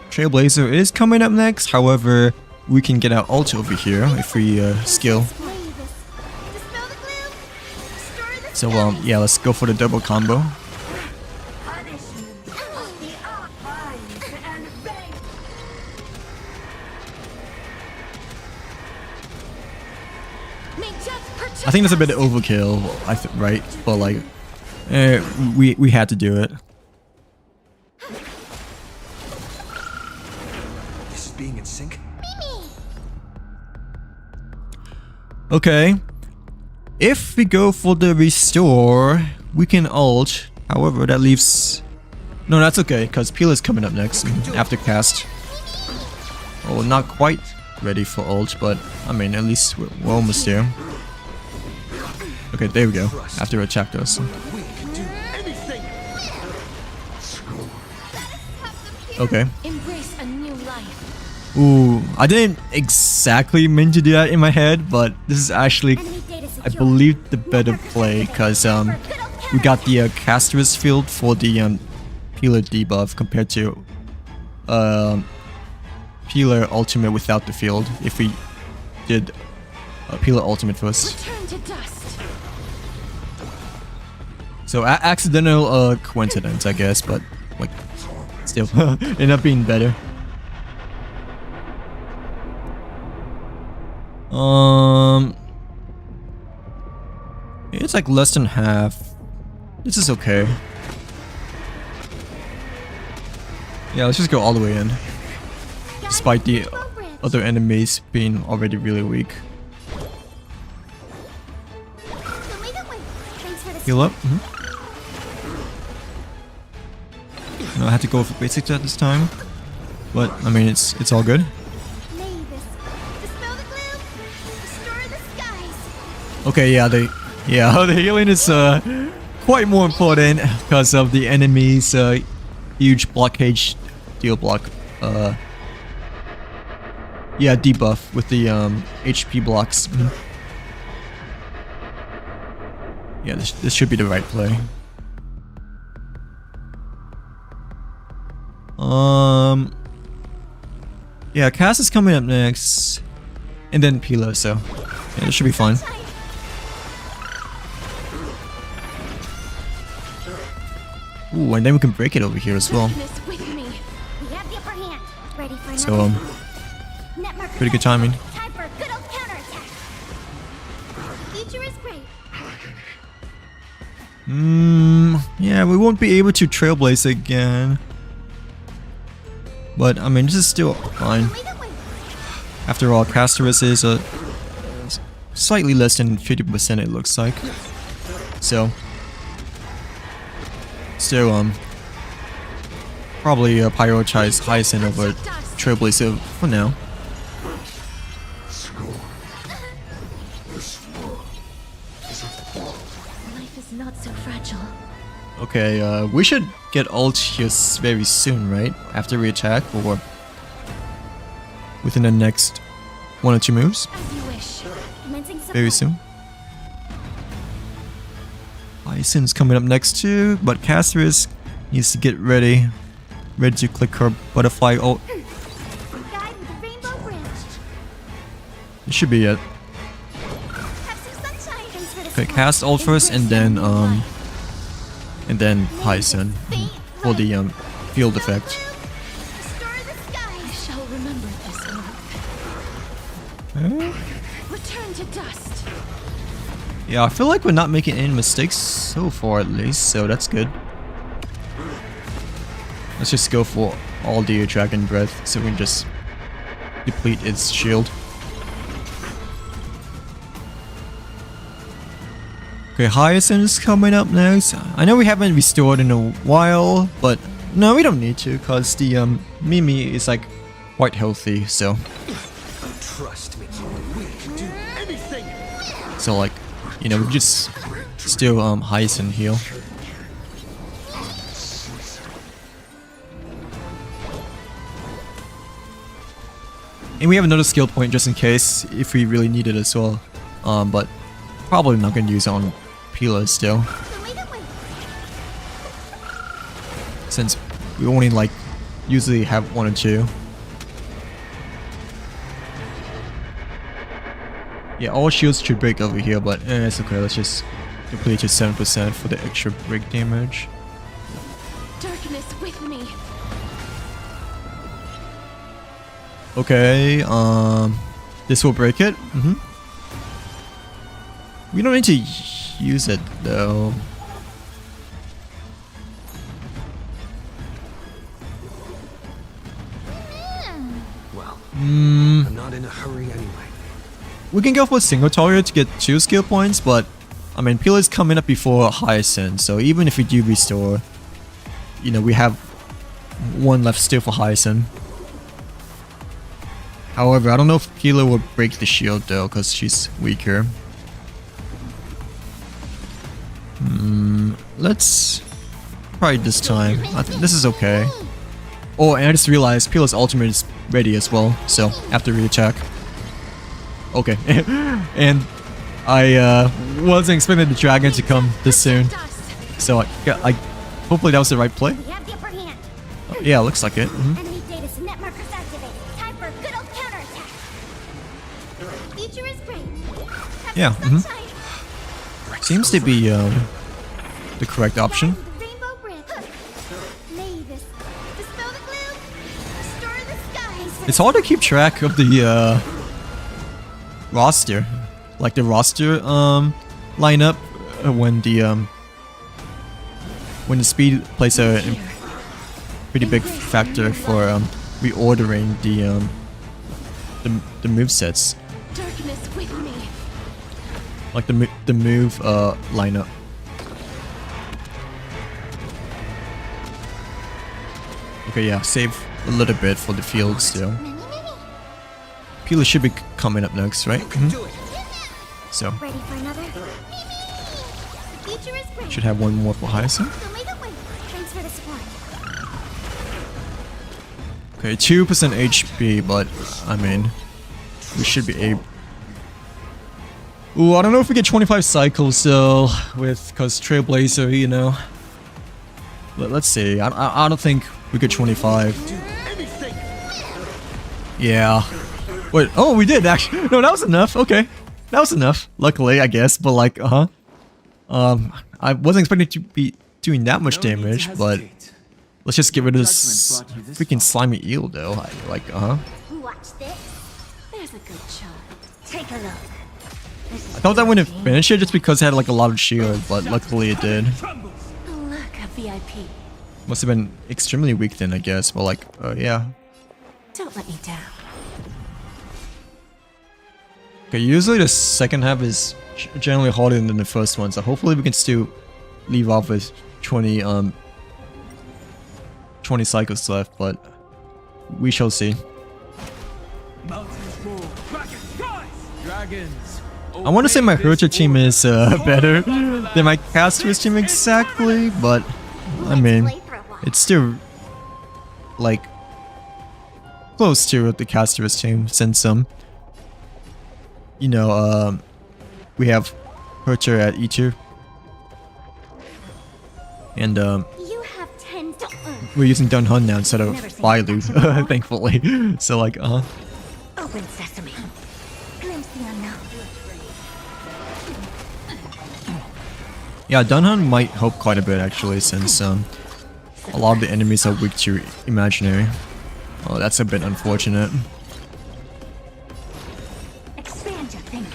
Trailblazer is coming up next. However, we can get our ult over here if we skill. Dispel the gloom. Restore the So skies. yeah, let's go for the double combo. May death protect I think that's a bit us. overkill, right? But like, we had to do it. This is being in sync. Okay. If we go for the restore, we can ult. However, that leaves... No, that's okay, because Peeler's coming up next after cast. Oh, not quite ready for ult, but I mean, at least we're almost there. Okay, there we go. After it attacked us. We can do anything. Okay. Embrace a new life. Ooh, I didn't exactly mean to do that in my head, but this is actually, Enemy data I secure. believe, the better play, because we got the Casterus field for the Peeler debuff compared to Peeler ultimate without the field. If we did Peeler ultimate first, Return to dust. so accidental coincidence, I guess, but like still ended up being better. It's like less than half. This is okay. Yeah, let's just go all the way in. Despite the other enemies being already really weak. Thanks for the Heal up. No, I had to go for basic at this time. But, I mean, it's all good. Mavis. Dispel the gloom. Restore the skies. Okay, yeah, the healing is quite more important because of the enemy's huge blockage deal block. Yeah, debuff with the HP blocks. Yeah, this should be the right play. Yeah, Cass is coming up next, and then Pila, so yeah, this should be fine. Ooh, and then we can break it over here as well. Darkness with me. We have the upper hand. Ready for So another? Net marker pretty good timing. Time for a good old counterattack. Future is great. Yeah, we won't be able to Trailblaze again. But I mean, this is still fine. Lead the way. After all, Casterus is slightly less than 50%, it looks like. So, probably prioritize Hyacinth over Trailblazer for now. Life is not so fragile. Okay, we should get ult here very soon, right? After we attack, or within the next 1 or 2 moves? As you wish. Commencing Very soon. Hyacinth's coming up next too, but Casterus needs to get ready. Ready to click her butterfly ult. Guide with a rainbow branch. It should be it. Have some sunshine. Thanks for the Okay, support. cast ult first and then Hyacinth for the field effect. Restore the sky. I shall remember this work. Return to dust. Yeah, I feel like we're not making any mistakes so far at least, so that's good. Let's just go for all the Dragon Breath so we can just deplete its shield. Okay, Hyacinth is coming up next. I know we haven't restored in a while, but no, we don't need to because the Mimi is like quite healthy, so Trust me, we can do anything. like, you know, we just still Hyacinth heal. And we have another skill point just in case if we really need it as well. But probably not gonna use it on Pila still, The way that way. since we only like usually have 1 or 2. Yeah, all shields should break over here, but it's okay. Let's just deplete to 7% for the extra break damage. Darkness with me. Okay, this will break it. We don't need to use it though. Well, I'm not in a hurry anyway. We can go for a single target to get 2 skill points, but I mean, Pila's coming up before Hyacinth, so even if we do restore, you know, we have 1 left still for Hyacinth. However, I don't know if Pila will break the shield though, because she's weaker. Let's try it this time. I think this is okay. Oh, and I just realized Pila's ultimate is ready as well, so after re-attack. Okay, and I wasn't expecting the dragon to come this soon, so I hopefully that was the right play. We have the upper hand. Yeah, looks like it. Enemy data net markers activated. Time for a good old counterattack. Future is great. Have Yeah, some sunshine. Seems to be the correct option. Guide with a rainbow branch. May this dispel the gloom. Restore the sky. It's hard to keep track of the roster, like the roster lineup when the speed plays a pretty big factor for reordering the move sets, Darkness with me. like the move lineup. Okay, yeah, save a little bit for the field still. Pila should be coming up next, right? Do it. So Ready for another? Future is great. should have 1 more for Hyacinth. The way that way. Thanks for the support. Okay, 2% HP, but I mean, we should be able. Ooh, I don't know if we get 25 cycles still with, cause Trailblazer, you know. Let's see. I don't think we get 25. Anything. Yeah. Wait. Oh, we did actually. No, that was enough. Okay, that was enough. Luckily, I guess. But like, I wasn't expecting to be doing that much No need to damage, but hesitate. let's just get rid of this Judgment brought you this freaking far. slimy eel, though. Like, Watch this. There's a good shot. Take a look. I thought that wouldn't finish it just because it had like a lot of shield, but luckily it did. Trembles. Look, a VIP. Must have been extremely weak then, I guess. But like, yeah. Don't let me down. Okay, usually the second half is generally harder than the first one, so hopefully we can still leave off with 20 20 cycles left, but we shall see. Mountains roar, dragons rise! Dragons. I want to say my Hercha team is better than my Caster's team exactly, but I mean, it's still like close to the Caster's team since you know, we have Hercha at E2. And You have 10 to we're using Dun Hun now instead of Bailu, thankfully. So like, Open sesame. Glimpse the unknown. yeah, Dun Hun might help quite a bit actually, since a lot of the enemies are weak to imaginary. Oh, that's a bit unfortunate. Expand your thinking.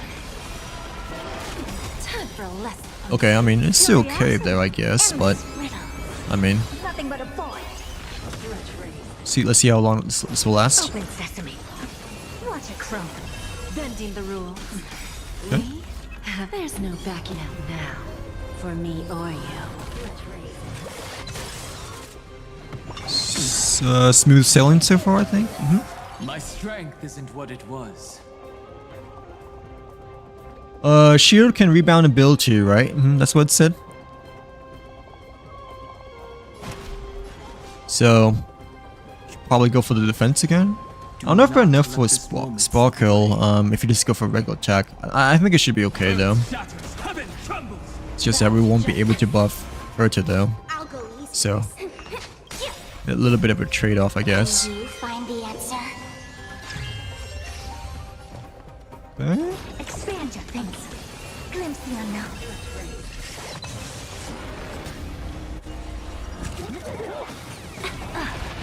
Time for a lesson. Okay, I mean, it's still okay there, I guess, but I mean, Nothing but a void. let's see how long this will last. Open sesame. Watch it crumble. Bending the rules. Okay. Me? There's no backing out now. For me or you. Smooth sailing so far, I think. My strength isn't what it was. Shield can rebound ability, right? That's what it said. So, should probably go for the defense again. I don't know if they're enough for Sparkle, if you just go for regular attack. I think it should be okay though. Shatters, heaven trembles. It's just that we won't be able to buff Herta though. I'll go easy. So, a little bit of a trade-off, I guess. You find the answer. Okay. Expand your thinking. Glimpse the unknown.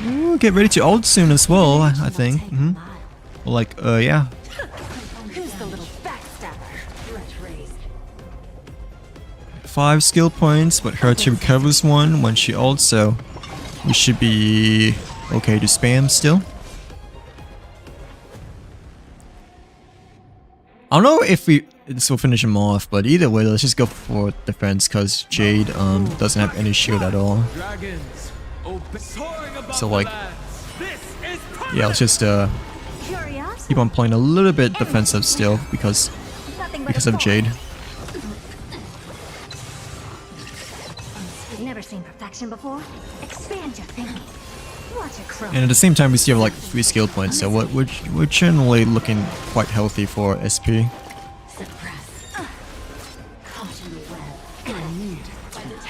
Ooh, get ready to ult soon as well, I think. Well, like, yeah. Who's the little backstabber? 5 skill points, but Herta recovers 1 when she ults, so we should be okay to spam still. I don't know if this will finish him off, but either way, let's just go for defense because Jade doesn't have any shield at all. Dragons, soaring above So the like, lands. This is yeah, let's just Curiosity. keep on playing a little bit defensive still because Nothing but a of void. Jade. You've never seen perfection before. Expand your thinking. Watch it crumble. And at the same time, we still have like 3 skill points, so we're generally looking quite healthy for SP.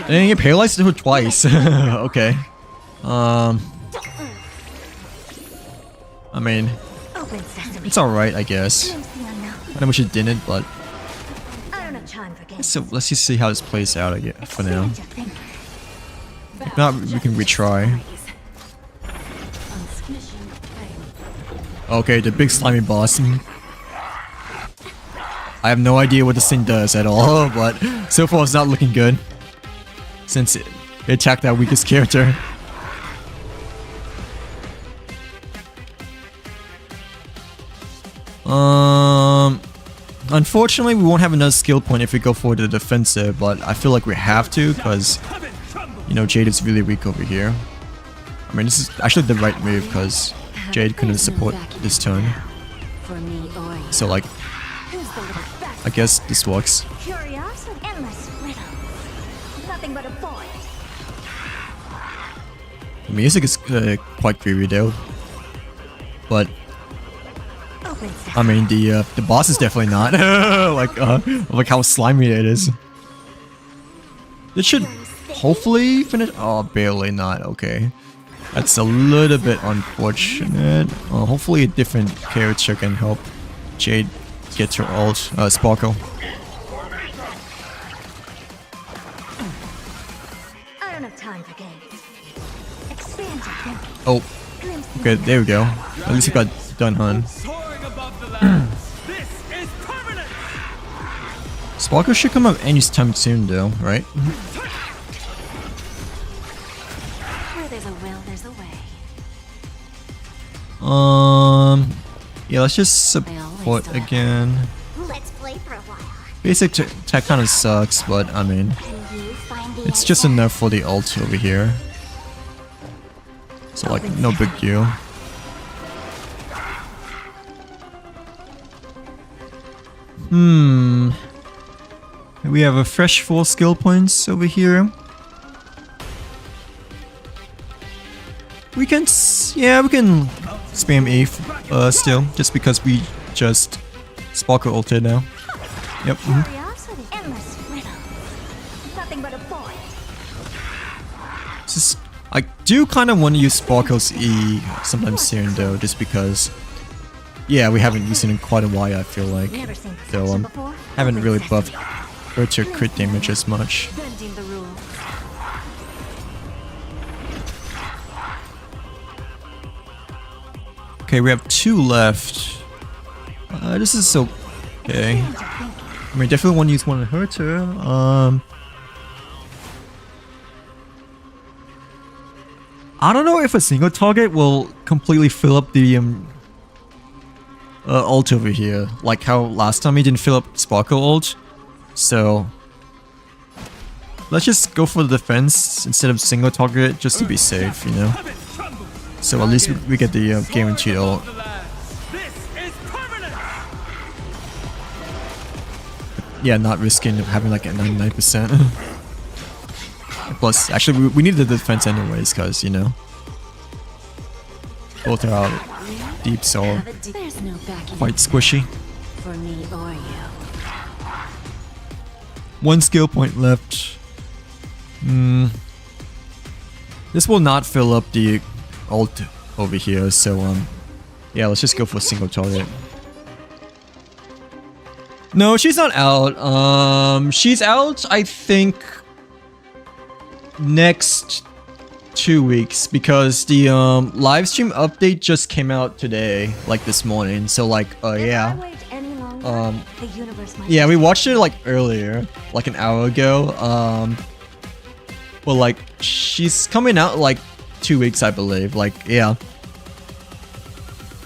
And get paralyzed to twice. Okay. I mean, Open sesame. it's alright, I guess. Glimpse the unknown. I wish it didn't, but I don't have time for games. so let's just see how this plays out, I guess, for now. Expand your thinking. If not, we can retry. Okay, the big slimy boss. I have no idea what this thing does at all, but so far it's not looking good. Since it attacked our weakest character. Unfortunately, we won't have another skill point if we go for the defensive, but I feel like we have to, because, you know, Jade is really weak over here. I mean, this is actually the right move, because Jade couldn't support this turn. For me or you. So, like, Who's the little backstabber? I guess this works. Curiosity. Endless riddle. Nothing but a void. The music is quite creepy though. But, Open sesame. I mean, the boss is definitely not. like how slimy it is. It should hopefully finish. Oh, barely not. Okay. That's a little bit unfortunate. Hopefully a different character can help Jade get her ult. Sparkle. I don't have time for games. Expand your thinking. Oh, Glimpse the okay, there we go. At least we got Dun Hun. Soaring above the lands. This is permanent. Sparkle should come up anytime soon though, right? Where there's a will, there's a way. Yeah, let's just support again. Let's play for a while. Basic attack kind of sucks, but I mean, Can you find the it's just enough for the ult over here. So like, no big deal. We have a fresh 4 skill points over here. We can, yeah, we can spam E still, just because we just Sparkle ulted now. Yep. Curiosity. Endless riddles. Nothing but a boy. Just, I do kind of want to use Sparkle's E sometime soon though, just because, yeah, we haven't used it in quite a while, I feel like. Never seen So, perfection before. haven't really buffed Urcha crit damage as much. Bending the rules. Okay, we have 2 left. This is okay. I mean, definitely want to use one on Herta. I don't know if a single target will completely fill up the ult over here, like how last time he didn't fill up Sparkle ult. So let's just go for the defense instead of single target, just to be safe, you know. So at least we get the guaranteed ult. Yeah, not risking having like a 99%. Plus, actually, we need the defense anyways, because, you know, both are out deep, so There's no backing quite squishy. for me or you. 1 skill point left. This will not fill up the ult over here, so yeah, let's just go for a single target. No, she's not out. She's out, I think, next 2 weeks, because the live stream update just came out today, like this morning. So like, yeah. If I wait any longer, the universe might Yeah, we watched it like earlier, like an hour ago. But like, she's coming out like 2 weeks, I believe. Like, yeah.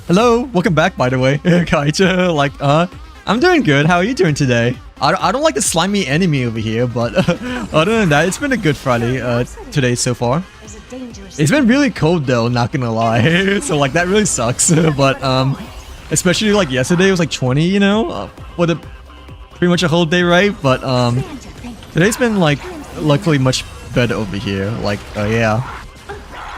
Hello, welcome back, by the way, Kaija. Like, I'm doing good. How are you doing today? I don't like the slimy enemy over here, but other than that, it's been a good Friday today so far. There's a dangerous It's been really cold though, not gonna lie. So like that really sucks. But especially like yesterday it was like 20, you know, for the pretty much a whole day, right? But today's been like luckily much better over here. Like yeah,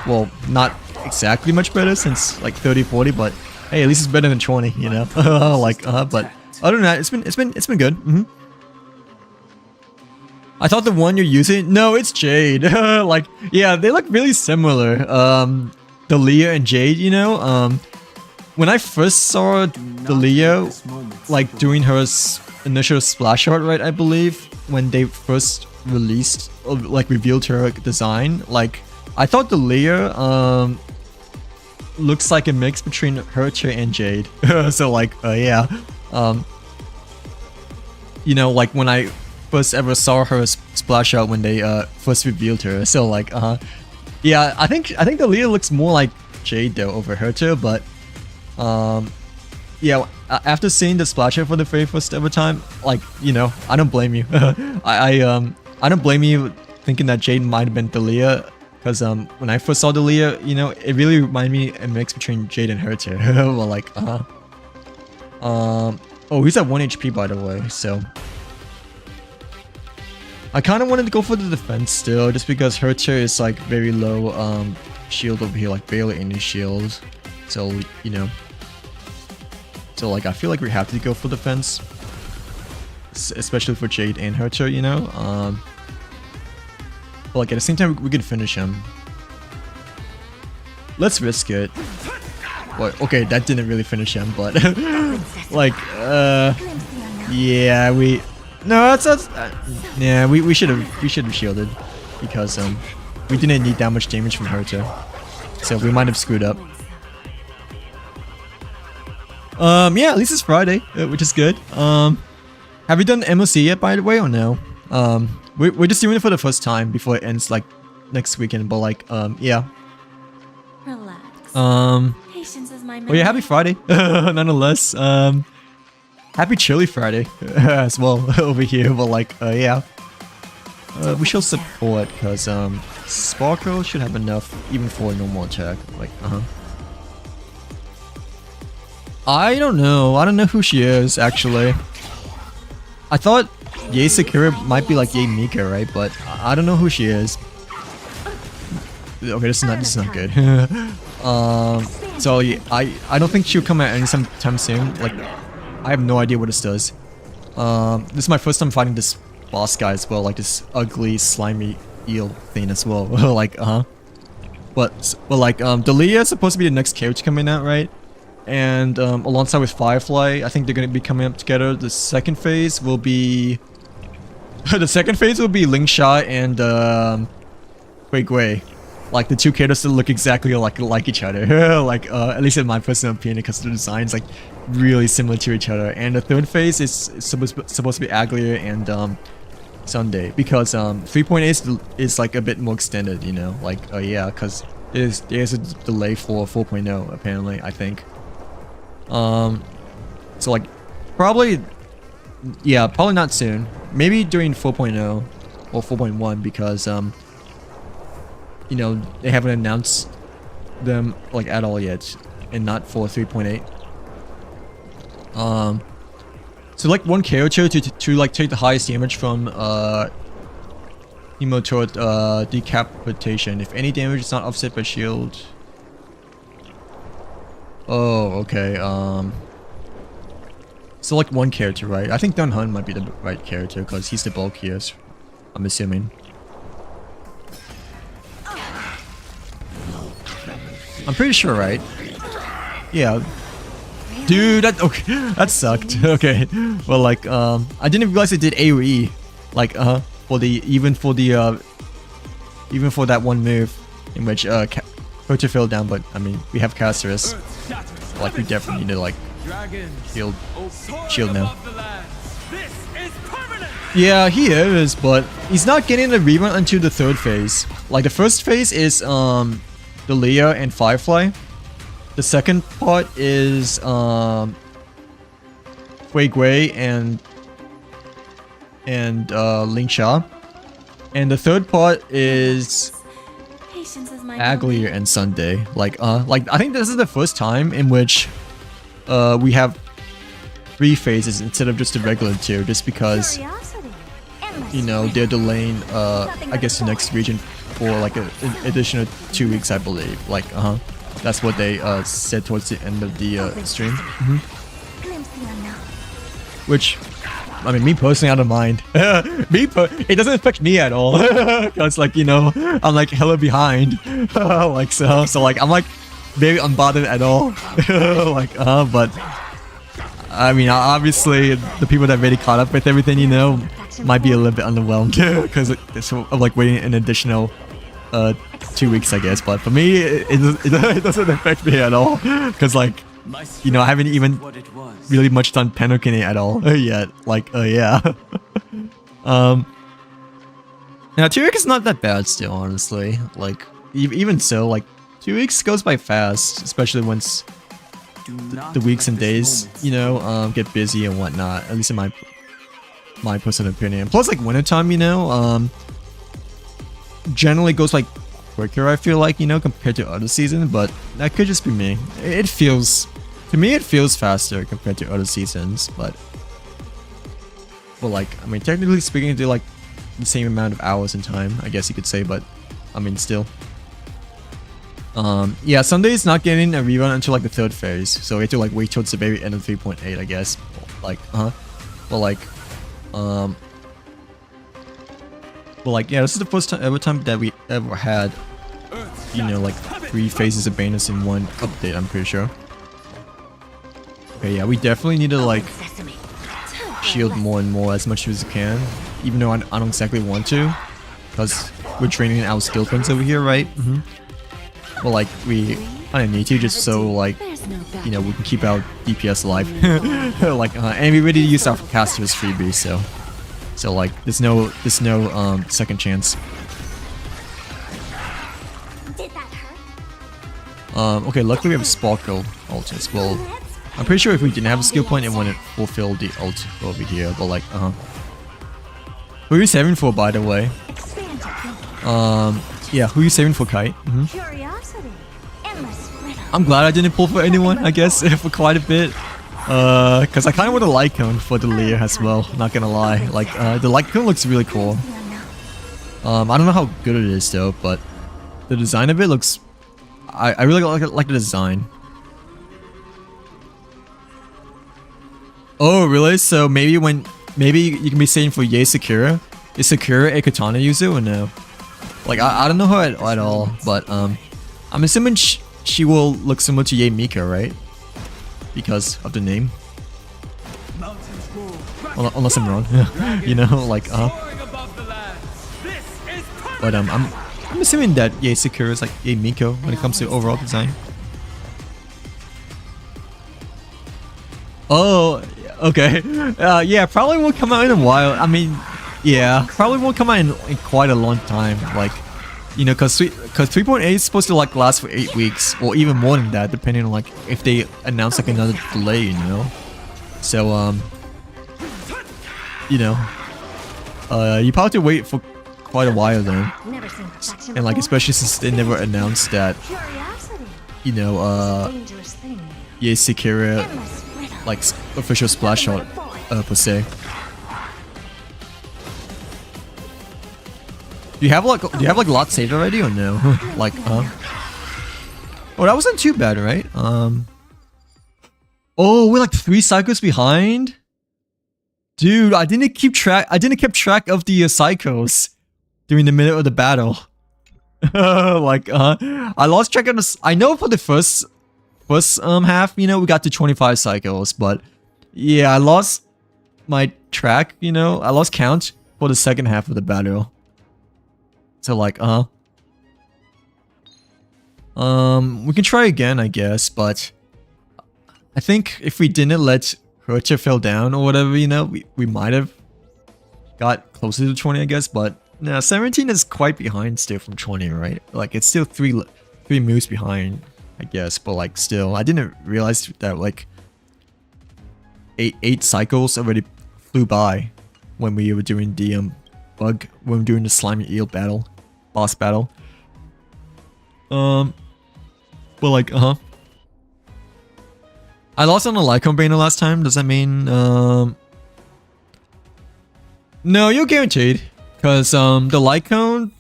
well, not exactly much better since like 30-40, but hey, at least it's better than 20, you know. Like but other than that, it's been good. I thought the one you're using, no, it's Jade. Like, yeah, they look really similar. The Leah and Jade, you know. When I first saw the Leah, like doing her initial splash art, right? I believe when they first released, or like revealed her design, like I thought the Leah looks like a mix between Herta and Jade. So like, yeah. You know, like when I first ever saw her splash out when they first revealed her. So like, yeah, I think the Leah looks more like Jade though over Herta, but yeah, after seeing the splash out for the very first ever time, like, you know, I don't blame you. I don't blame you thinking that Jade might have been the Leah, because when I first saw the Leah, you know, it really reminded me a mix between Jade and Herta. Well, like, oh, he's at 1 HP by the way, so I kind of wanted to go for the defense still, just because Herta is like very low shield over here, like barely any shield. So, you know, so like I feel like we have to go for defense, especially for Jade and Herta, you know. But like at the same time, we could finish him. Let's risk it. But okay, that didn't really finish him, but like, yeah, no, that's yeah, we should have shielded, because we didn't need that much damage from Herta, so we might have screwed up. Yeah, at least it's Friday, which is good. Have you done MOC yet, by the way, or no? We're just doing it for the first time before it ends like next weekend, but like yeah. Relax. Patience is my Well, yeah, happy Friday, nonetheless. Happy Chilly Friday as well over here, but like, yeah. we should support because Sparkle should have enough even for a normal attack. Like, I don't know. I don't know who she is actually. I thought Yae Sakura might be like Yae Mika, right? But I don't know who she is. Okay, this is not good. So yeah, I don't think she'll come out anytime soon. Like, I have no idea what this does. This is my first time fighting this boss guy as well, like this ugly slimy eel thing as well. Like, but like Delia is supposed to be the next character coming out, right? And alongside with Firefly, I think they're gonna be coming up together. The second phase will be Lingsha and Wei Gui. Like the two characters that look exactly like each other. Like at least in my personal opinion, because the designs like really similar to each other. And the third phase is supposed to be Aglia and Sunday, because 3.8 is like a bit more extended, you know. Like yeah, because there's a delay for 4.0 apparently, I think. So like probably not soon. Maybe during 4.0 or 4.1, because you know, they haven't announced them like at all yet, and not for 3.8. So like one character to like take the highest damage from Emote decapitation. If any damage is not offset by shield. Oh, okay. So like one character, right? I think Dun Hun might be the right character because he's the bulkiest, I'm assuming. I'm pretty sure, right? Yeah. Dude, that sucked. Okay. Well, like, I didn't realize it did AoE. Like, even for that one move in which Koto fell down, but I mean, we have Casterus. Like, we definitely need to like shield now. Yeah, he is, but he's not getting the rerun until the third phase. Like, the first phase is Delia and Firefly. The second part is Wei Gui and Lingsha. And the third part is Aglia and Sunday. Like I think this is the first time in which we have 3 phases instead of just the regular 2, just because, you know, they're delaying I guess the next region for like an additional 2 weeks, I believe. Like that's what they said towards the end of the stream. Which, I mean, me personally, I don't mind. It doesn't affect me at all. Cause like, you know, I'm like hella behind. Like so like I'm like very unbothered at all. Like but I mean, obviously the people that really caught up with everything, you know, might be a little bit underwhelmed because of like waiting an additional 2 weeks, I guess. But for me, it doesn't affect me at all, because like, you know, I haven't even really much done Penokine at all yet. Like yeah. Now 2 weeks is not that bad still, honestly. Like even so, like 2 weeks goes by fast, especially once the weeks and days, you know, get busy and whatnot. At least in my personal opinion. Plus, like wintertime, you know, generally goes like quicker, I feel like, you know, compared to other seasons. But that could just be me. It feels, to me, it feels faster compared to other seasons. But well, like, I mean, technically speaking, they're like the same amount of hours in time, I guess you could say. But I mean, still. Yeah, Sunday is not getting a rerun until like the 3rd phase, so we have to like wait towards the very end of 3.8, I guess. Like, but like, yeah, this is the first time that we ever had, you know, like 3 phases of Banus in one update, I'm pretty sure. Okay, yeah, we definitely need to like shield more and more as much as we can, even though I don't exactly want to, because we're training our skill points over here, right? Well, like, we kind of need to, just so, like, you know, we can keep our DPS alive. Like, and we already used our caster's freebie, so like, there's no second chance. Okay, luckily we have a Sparkle ult as well. I'm pretty sure if we didn't have a skill point, it wouldn't fulfill the ult over here, but like, Who are you saving for, by the way? Yeah, who are you saving for Kite? Curiosity. Endless riddle. I'm glad I didn't pull for anyone, I guess, for quite a bit. Because I kind of want a light cone for the Leer as well, not gonna lie. Like, the light cone looks really cool. I don't know how good it is though, but the design of it looks... I really like the design. Oh, really? So maybe you can be saying for Yae Sakura? Is Sakura a katana user or no? Like, I don't know her at all, but I'm assuming she will look similar to Yae Mika, right? Because of the name. Unless I'm wrong. You know, like, But I'm assuming that Yae Sakura is like Yae Miko when it comes to overall design. Oh, okay. Yeah, probably won't come out in a while. I mean, yeah, probably won't come out in quite a long time. Like, you know, cause 3.8 is supposed to like last for 8 weeks or even more than that, depending on like if they announce like another delay, you know. So you know, you probably have to wait for quite a while then, and like especially since they never announced that, you know, Yae Sakura like official splash shot per se. Do you have like lots saved already or no? Like, oh, that wasn't too bad, right? Oh, we're like 3 cycles behind. Dude, I didn't keep track of the cycles during the middle of the battle. Like, I lost track of this. I know for the first half, you know, we got to 25 cycles, but yeah, I lost my track, you know, I lost count for the second half of the battle. So like, we can try again, I guess, but I think if we didn't let Hercha fell down or whatever, you know, we might have got closer to 20, I guess, but no, 17 is quite behind still from 20, right? Like, it's still three moves behind, I guess, but like, still, I didn't realize that like 8 cycles already flew by when we were doing the when we were doing the slimy eel battle, boss battle. But like, I lost on the Lycon Banner last time. Does that mean, no, you're guaranteed. Because, the Lycon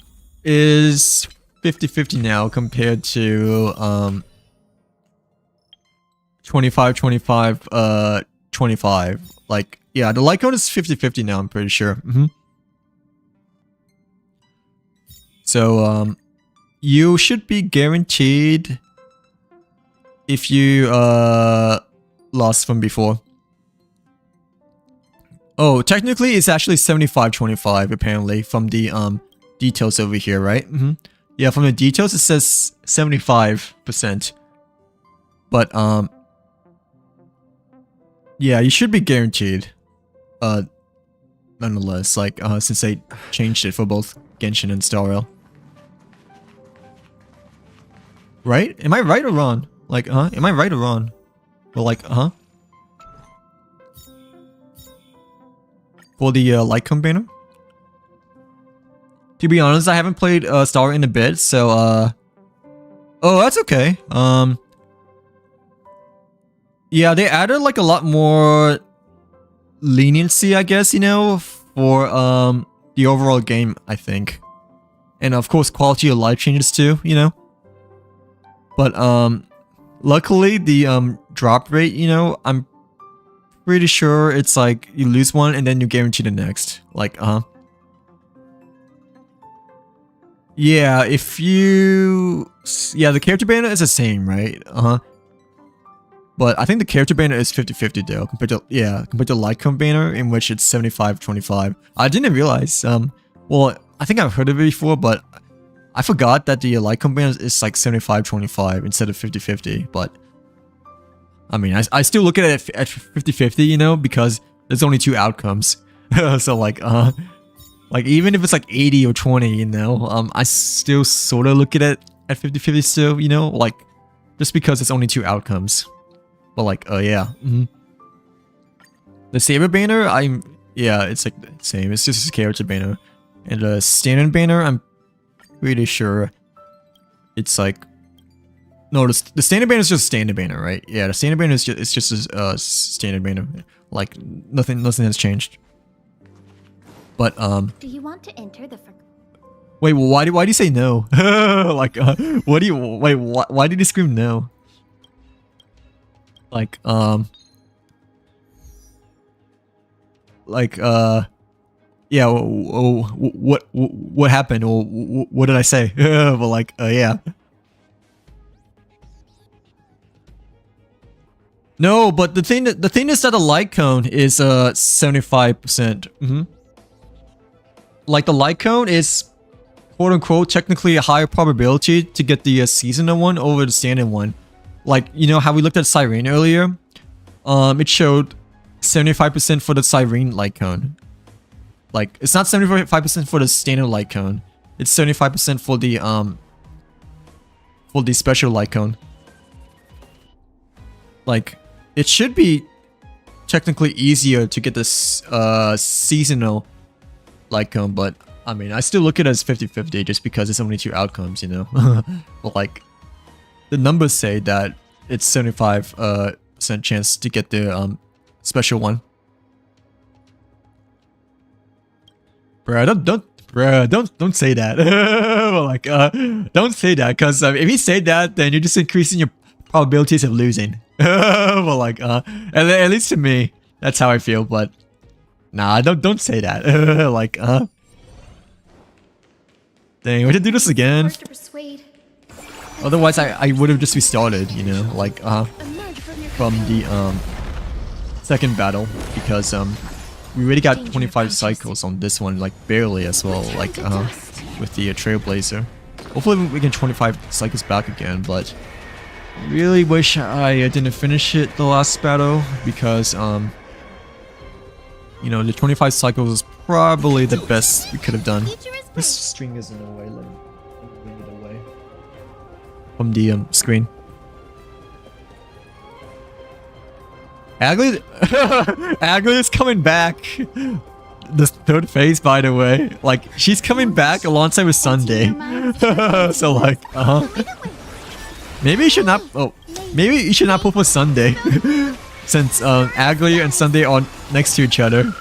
is 50-50 now compared to, 25-25, 25. Like, yeah, the Lycon is 50-50 now, I'm pretty sure. So, you should be guaranteed if you lost from before. Oh, technically it's actually 75-25 apparently from the details over here, right? Yeah, from the details it says 75%. But yeah, you should be guaranteed. Nonetheless, like since they changed it for both Genshin and Star Rail. Right? Am I right or wrong? Like, am I right or wrong? Well, like, for the Lycon banner? To be honest, I haven't played Star in a bit, so oh, that's okay. Yeah, they added like a lot more leniency, I guess, you know, for the overall game, I think. And of course, quality of life changes too, you know. But luckily the drop rate, you know, I'm pretty sure it's like you lose one and then you guarantee the next. Like, yeah, if you... Yeah, the character banner is the same, right? But I think the character banner is 50-50 though, compared to Lycon banner, in which it's 75-25. I didn't realize, well, I think I've heard of it before, but I forgot that the Lycon banner is like 75-25 instead of 50-50, but I mean, I still look at it at 50-50, you know, because there's only 2 outcomes. So like even if it's like 80 or 20, you know, I still sort of look at it at 50-50 still, you know, like just because it's only 2 outcomes. But like, yeah. The Saber banner, yeah, it's like the same. It's just a character banner. And the standard banner, I'm pretty sure it's like no, the standard banner is just standard banner, right? Yeah, the standard banner is just it's just a standard banner. Like nothing has changed. But Do you want to enter the? wait, well, why do you say no? Like what do you wait? Why did you scream no? Like yeah. What happened? Or what did I say? But like yeah. No, but the thing is that the light cone is 75%. Like the light cone is quote unquote technically a higher probability to get the seasonal one over the standard one. Like, you know how we looked at Siren earlier? It showed 75% for the Siren light cone. Like it's not 75% for the standard light cone. It's 75% for the special light cone. Like it should be technically easier to get this seasonal light cone, but I mean I still look at it as 50-50 just because it's only 2 outcomes, you know. But like the numbers say that it's 75% chance to get the special one. Bruh, don't say that. Like don't say that, because if you say that, then you're just increasing your probabilities of losing. Well, like at least to me, that's how I feel. But nah, don't say that. Like dang, we have to do this again. To persuade. Otherwise, I would have just restarted, you know, like from the second battle, because we already got 25 cycles on this one, like barely as well, like with the Trailblazer. Hopefully we get 25 cycles back again, but really wish I didn't finish it the last battle, because you know, the 25 cycles is probably the best we could have done. This string is in the way, let me bring it away from the screen. Agli is coming back. The third phase, by the way. Like, she's coming back alongside with Sunday. So like, maybe you should not. Oh, maybe you should not pull for Sunday, since Agli and Sunday are next to each other.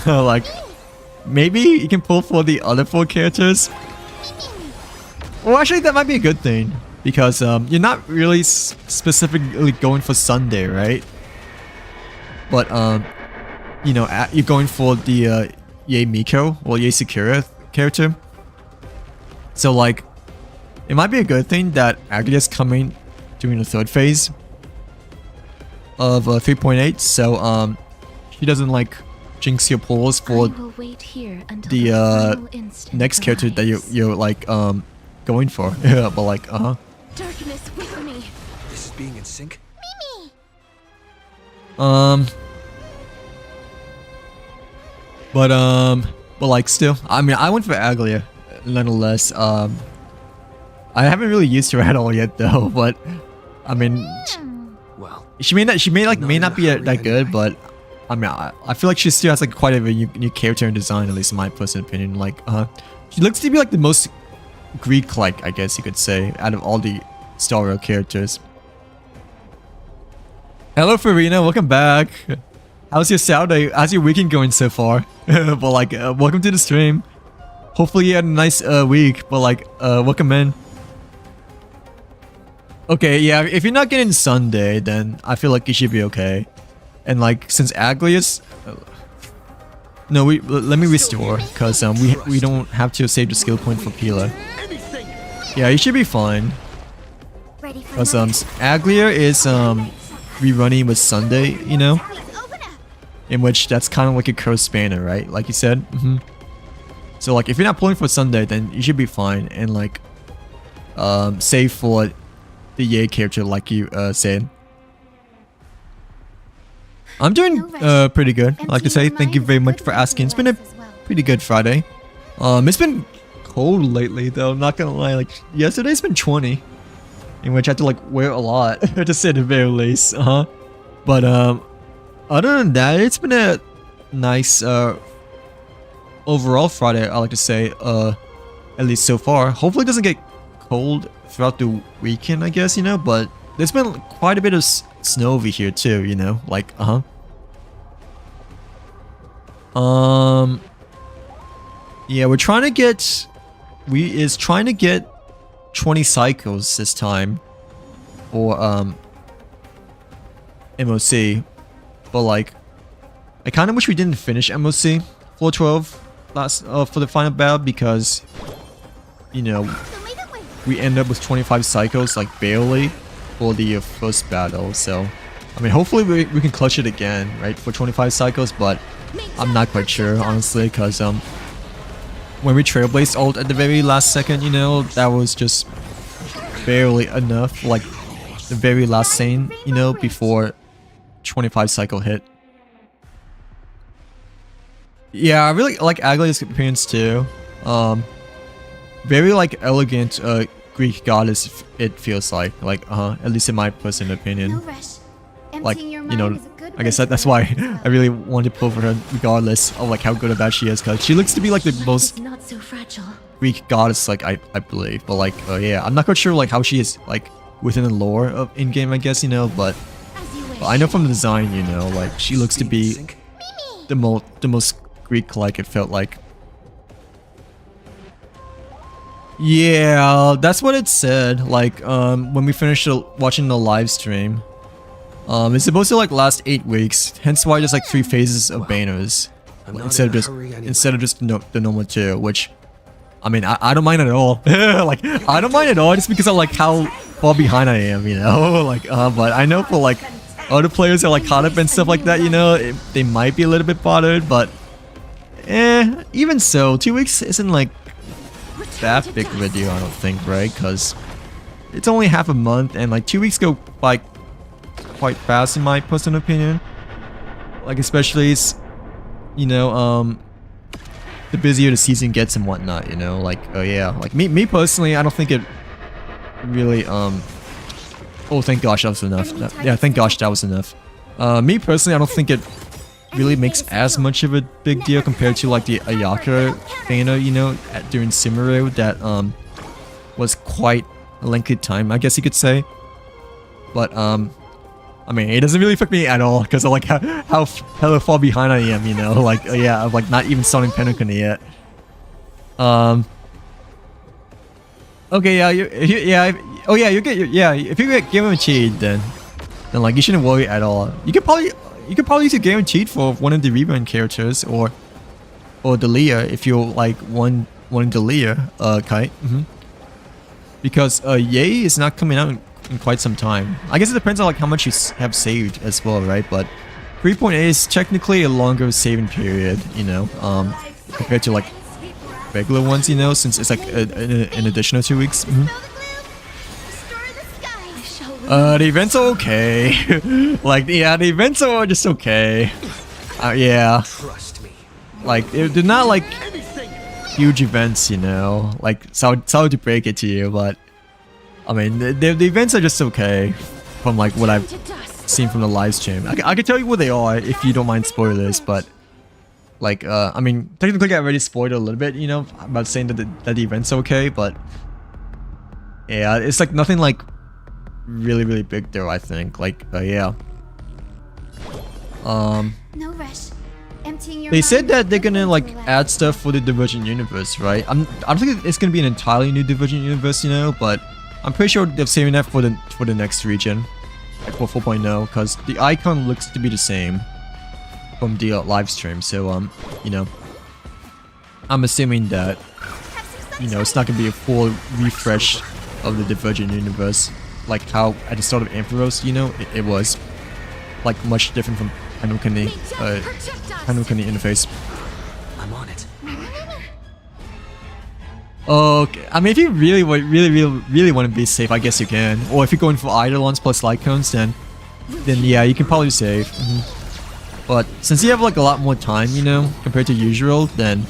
Like, maybe you can pull for the other 4 characters. Well, actually, that might be a good thing, because you're not really specifically going for Sunday, right? But you know, you're going for the Yae Miko or Yae Sakura character. So like, it might be a good thing that Agli is coming during the 3rd phase of 3.8, so she doesn't like jinx your pulls for the next character that you're like going for. Yeah, but like Darkness with me. This is being in sync. But like still, I mean, I went for Aglia nonetheless. I haven't really used her at all yet though, but I mean, Well, she may not be that good, but I mean, I feel like she still has like quite a unique character and design, at least in my personal opinion. Like, she looks to be like the most Greek-like, I guess you could say, out of all the Star Rail characters. Hello, Farina, welcome back. How's your Saturday? How's your weekend going so far? But like, welcome to the stream. Hopefully you had a nice week. But like, welcome in. Okay, yeah. If you're not getting Sunday, then I feel like you should be okay. And like, since Aglius, no, let me restore, cause we don't have to save the skill point for Pila. Yeah, you should be fine. Cause Aglia is rerunning with Sunday, you know. In which that's kind of like a curse spanner, right? Like you said. So like, if you're not pulling for Sunday, then you should be fine, and like, save for the Yae character, like you said. I'm doing pretty good. I'd like to say thank you very much for asking. It's been a pretty good Friday. It's been cold lately though, not gonna lie. Like, yesterday's been 20, in which I had to like wear a lot to say the very least. But other than that, it's been a nice overall Friday, I like to say. at least so far. Hopefully it doesn't get cold throughout the weekend, I guess, you know, but there's been quite a bit of snow over here too, you know, like, yeah, we're trying to get, trying to get 20 cycles this time for, MOC, but like, I kind of wish we didn't finish MOC floor 12 last, for the final battle because, you know, we end up with 25 cycles, like barely, for the first battle, so, I mean, hopefully we can clutch it again, right, for 25 cycles, but I'm not quite sure, honestly, because, when we Trailblazed ult at the very last second, you know, that was just barely enough, like, the very last scene, you know, before 25 cycle hit. Yeah, I really like Aglae's appearance too. Very like elegant Greek goddess, it feels like at least in my personal opinion. Like, you know, I guess that's why I really wanted to pull for her regardless of like how good or bad she is, because she looks to be like the most Greek goddess, like I believe, but like yeah, I'm not quite sure like how she is like within the lore of in-game, I guess, you know, but I know from the design, you know, like she looks to be the most Greek-like, it felt like. Yeah, that's what it said, like when we finished watching the live stream. It's supposed to like last 8 weeks, hence why there's like 3 phases of banners instead of just the normal 2, which I mean I don't mind at all. Like I don't mind at all just because of like how far behind I am, you know. Like but I know for like other players that are like caught up and stuff like that, you know, they might be a little bit bothered, but even so, 2 weeks isn't like that big of a deal, I don't think, right? Because it's only half a month and like 2 weeks go by quite fast in my personal opinion, like especially, you know, the busier the season gets and whatnot, you know, like yeah, like me personally, I don't think it really oh thank gosh that was enough. Yeah, thank gosh that was enough. Me personally, I don't think it really makes as much of a big deal compared to like the Ayaka banner, you know, during Sumeru that was quite a lengthy time, I guess you could say, but I mean, it doesn't really affect me at all because of like how hella far behind I am, you know, like yeah, I'm like not even starting Penacony yet. Okay, yeah, oh yeah, if you get guaranteed, then like you shouldn't worry at all. You could probably use a guaranteed for one of the rerun characters or Delia if you like one Delia, Kite. Because Yay is not coming out in quite some time. I guess it depends on like how much you have saved as well, right? But 3.8 is technically a longer saving period, you know, compared to like regular ones, you know, since it's like an additional 2 weeks. The events are okay. Like, yeah, the events are just okay. Yeah. Like, they're not like huge events, you know. Like, sorry to break it to you, but I mean, the events are just okay from like what I've seen from the live stream. I can tell you what they are if you don't mind spoilers, but like, I mean, technically I already spoiled a little bit, you know, about saying that the event's okay, but yeah, it's like nothing like really big though, I think. Like, yeah. No rush. They said that they're gonna like add stuff for the Divergent Universe, right? I don't think it's gonna be an entirely new Divergent Universe, you know, but I'm pretty sure they're saving that for the next region, like for 4.0, because the icon looks to be the same from the live stream. So you know, I'm assuming that, you know, it's not gonna be a full refresh of the Divergent Universe like how at the start of Ampharos, you know, it was like much different from Penacony interface. I'm on it. Okay, I mean, if you really want to be safe, I guess you can. Or if you're going for Eidolons plus light cones, then yeah, you can probably save. But since you have like a lot more time, you know, compared to usual, then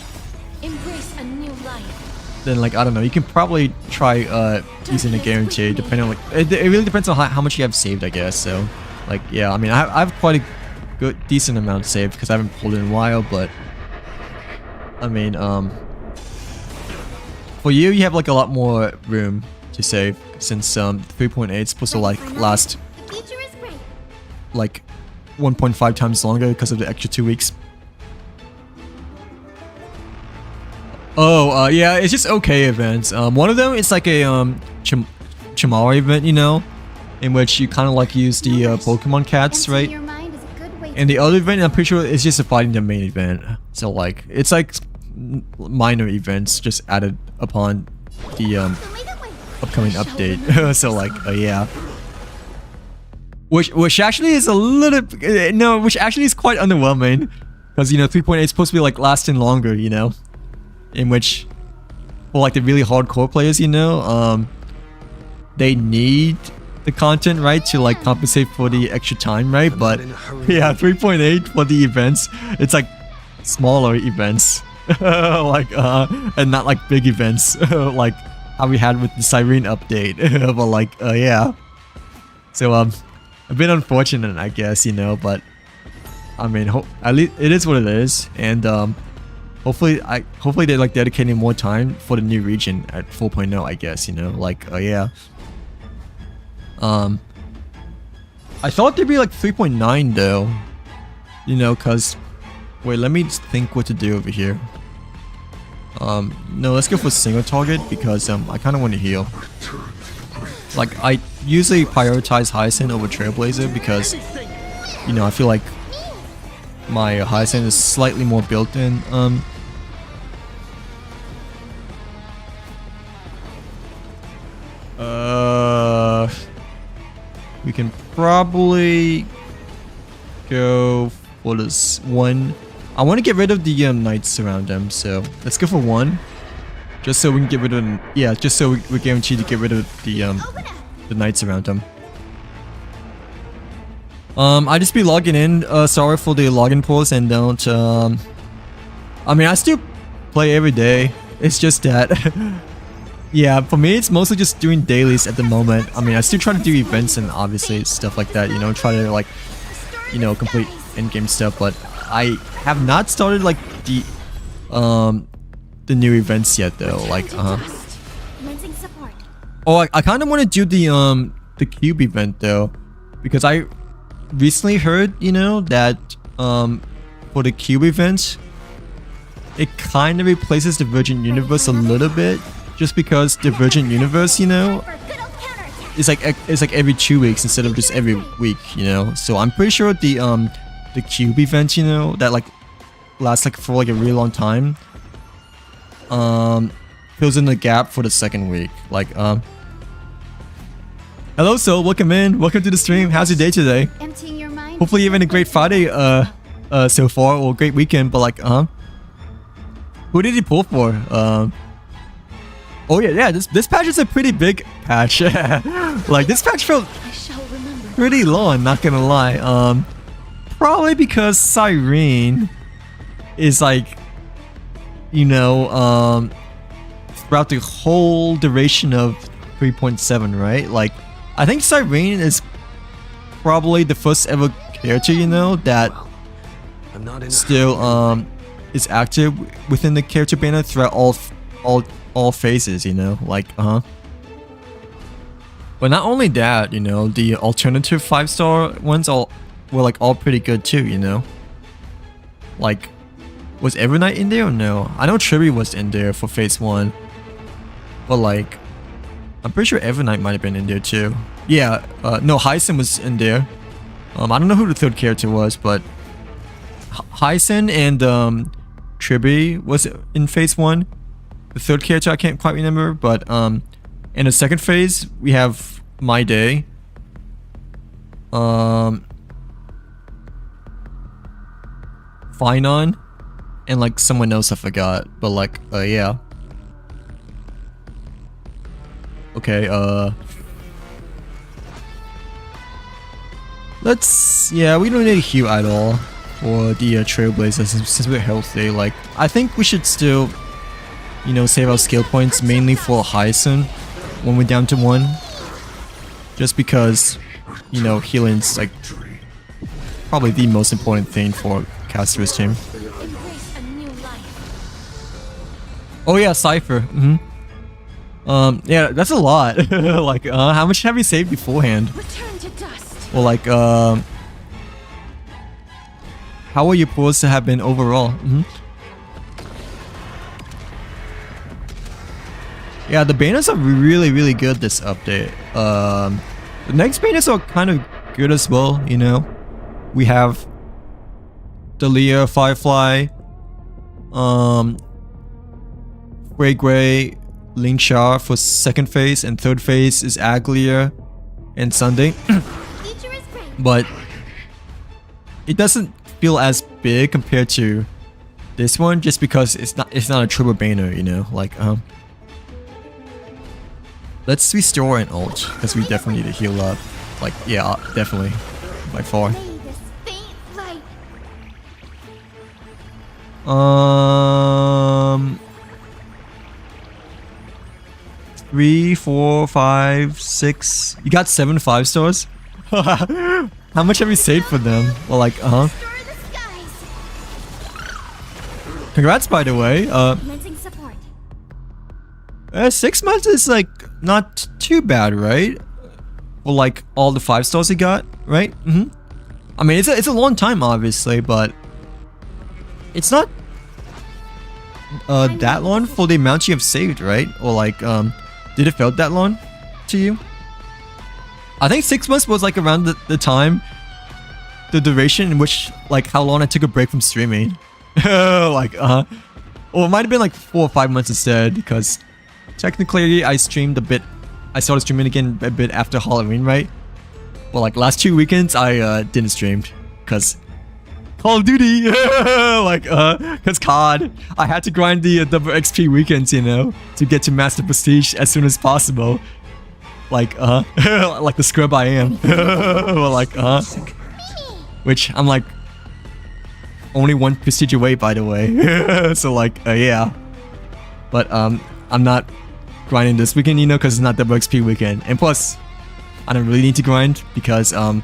like I don't know, you can probably try using a guarantee, depending on like it really depends on how much you have saved, I guess. So like yeah, I mean I have quite a decent amount saved because I haven't pulled in a while, but I mean for you, you have like a lot more room to save since 3.8 is supposed to like last The future is great. like 1.5 times longer because of the extra 2 weeks. Oh, yeah, it's just okay events. One of them is like a Chamara event, you know, in which you kind of like use the Pokemon cats, Emptying right? your mind is a good way And the other event, I'm pretty sure, is just fighting the main event. So like, it's like minor events just added upon the to lead the way. upcoming update. So like, yeah. Which actually is a little no, which actually is quite underwhelming, because you know 3.8 is supposed to be like lasting longer, you know, in which for like the really hardcore players, you know, they need the content, right, to like compensate for the extra time, right? But yeah, 3.8 for the events, it's like smaller events, like and not like big events, like how we had with the Siren update. But like, yeah. So a bit unfortunate, I guess, you know, but I mean, at least it is what it is, and hopefully they're like dedicating more time for the new region at 4.0, I guess, you know, like, yeah. I thought there'd be like 3.9 though, you know, cause wait, let me think what to do over here. No, let's go for single target because I kind of want to heal. Like, I usually prioritize Hyacinth over Trailblazer because, you know, I feel like my Hyacinth is slightly more built in. We can probably go for this one. I want to get rid of the knights around them, so let's go for one. Just so we can get rid of, yeah, just so we're guaranteed to get rid of the knights around them. I just be logging in. Sorry for the login pause, and don't. I mean, I still play every day. It's just that, yeah, for me, it's mostly just doing dailies at the moment. I mean, I still try to do events and obviously stuff like that. You know, try to like, you know, complete in-game stuff. But I have not started like the new events yet, though. Like, Commencing support. oh, I kind of want to do the cube event though, because I recently heard, you know, that for the cube event, it kind of replaces the Virgin Universe a little bit, just because the Virgin Universe, you know, For good old counterattack. it's like every 2 weeks instead of just every week, you know. So I'm pretty sure the cube event, you know, that like lasts like for like a really long time, fills in the gap for the second week. Like, hello, Soul, welcome in, welcome to the stream. How's your day today? Emptying your mind. Hopefully you're having a great Friday so far, or great weekend. But like, who did he pull for? Oh yeah, this patch is a pretty big patch. Like, this patch felt I shall remember. pretty long, not gonna lie. Probably because Siren is like, you know, throughout the whole duration of 3.7, right? Like, I think Siren is probably the first ever character, you know, that I'm not in a still is active within the character banner throughout all phases, you know, like But not only that, you know, the alternative 5-star ones were like all pretty good too, you know. Like, was Evernight in there or no? I know Triby was in there for phase 1, but like, I'm pretty sure Evernight might have been in there too. Yeah, no, Hyacinth was in there. I don't know who the third character was, but Hyacinth and Triby was in phase 1. The third character I can't quite remember, but in the second phase we have My Day. Finon, and like someone else I forgot, but like yeah. Okay, yeah, we don't need a heal at all for the Trailblazer since we're healthy. Like, I think we should still, you know, save our skill points mainly for Hyacinth when we're down to 1. Just because, you know, healing's like probably the most important thing for Caster's team. Embrace a new life. Oh yeah, Cypher. Yeah, that's a lot. Like, how much have you saved beforehand? Return to dust. Well, like, how are your pulls to have been overall? Yeah, the banners are really, really good this update. The next banners are kind of good as well, you know. We have Dalia, Firefly, Gray, Ling Sha for second phase, and third phase is Aglia and Sunday. Future is great. But it doesn't feel as big compared to this one, just because it's not a triple banner, you know. Like, let's restore an ult, because we definitely need to heal up. Like, yeah, definitely, by far. May this faint light. 3, 4, 5, 6. You got 7 5-stars? How much have you saved for them? Well, like, Restore the skies. congrats, by the way. Commencing support. 6 months is, like, not too bad, right? Well, like, all the 5-stars you got, right? I mean, it's a long time, obviously, but it's not that long for the amount you have saved, right? Or, like, did it felt that long to you? I think 6 months was, like, around the time, the duration in which, like, how long I took a break from streaming. Like, or it might have been, like, 4 or 5 months instead, because technically I streamed a bit. I started streaming again a bit after Halloween, right? Well, like, last 2 weekends I didn't stream because Call of Duty. Like, because COD. I had to grind the double XP weekends, you know, to get to Master Prestige as soon as possible. Like, like the scrub I am. Well, like, which I'm like only 1 prestige away, by the way. So, like, yeah. But I'm not grinding this weekend, you know, because it's not double XP weekend. And plus, I don't really need to grind because I'm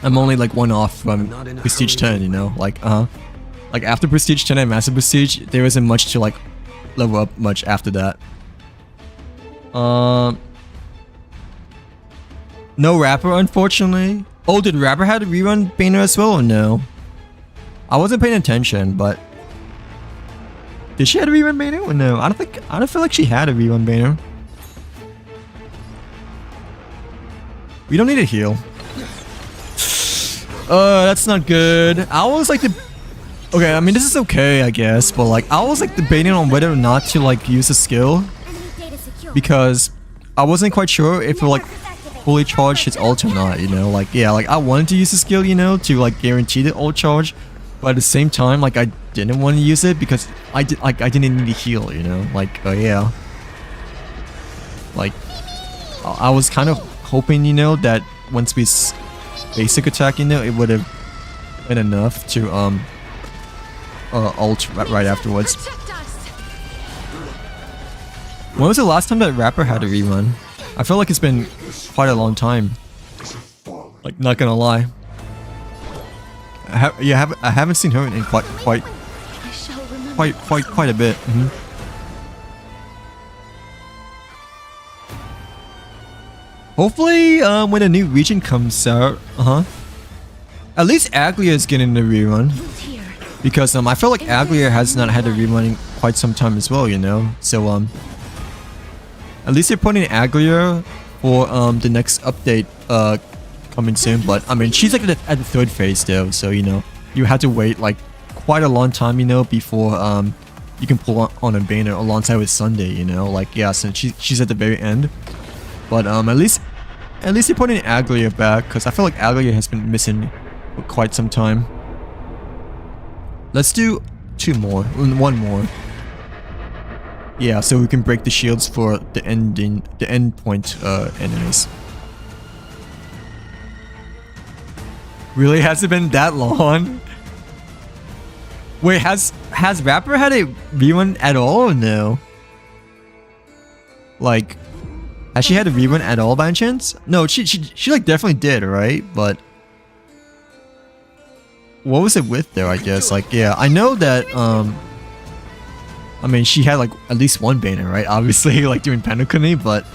only like 1 off from Prestige 10, you know, like like after Prestige 10 and Master Prestige, there isn't much to like level up much after that. No Rapper, unfortunately. Oh, did Rapper have a rerun banner as well or no? I wasn't paying attention, but did she have a rerun banner or no? I don't feel like she had a rerun banner. We don't need a heal. That's not good. I was like okay, I mean this is okay, I guess, but like I was like debating on whether or not to like use a skill Enemy data secure. because I wasn't quite sure if it like fully charge his ult or not, you know? Like, yeah, like I wanted to use the skill, you know, to like guarantee the ult charge, but at the same time, like I didn't want to use it because I didn't need to heal, you know? Like, yeah. Like, I was kind of hoping, you know, that once we basic attack, you know, it would have been enough to ult right afterwards. Protect us. When was the last time that Rapper had a rerun? I feel like it's been quite a long time. Like, not gonna lie. I haven't seen her in quite I shall remember. quite a bit. Hopefully, when a new region comes out, at least Aglia is getting a rerun. Here. Because I feel like Aglia has not had a rerun in quite some time as well, you know. So at least they're putting Aglia for the next update coming soon. But I mean, she's like at the 3rd phase though, so you know you have to wait like quite a long time, you know, before you can pull on a banner alongside with Sunday, you know. Like, yeah, since she's at the very end. But at least they're putting Aglia back because I feel like Aglia has been missing for quite some time. Let's do 2 more, 1 more. Yeah, so we can break the shields for the end point enemies. Really, has it been that long? Wait, has Rapper had a rerun at all or no? Like, has she had a rerun at all by any chance? No, she like definitely did, right? But what was it with there, I guess? Like, yeah, I know that I mean, she had like at least one banner, right? Obviously, like during Penacony, but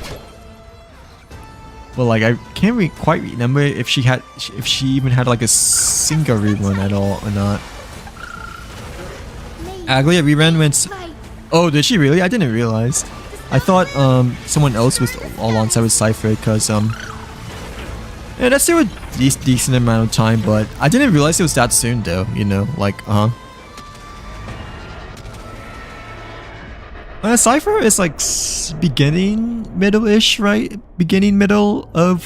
like I can't quite remember if she even had like a single rerun at all or not. Aglia rerun went. Oh, did she really? I didn't realize. I thought someone else was alongside with Cypher because yeah, that's still a decent amount of time, but I didn't realize it was that soon though. You know, like Cypher is like beginning, middle-ish, right? Beginning, middle of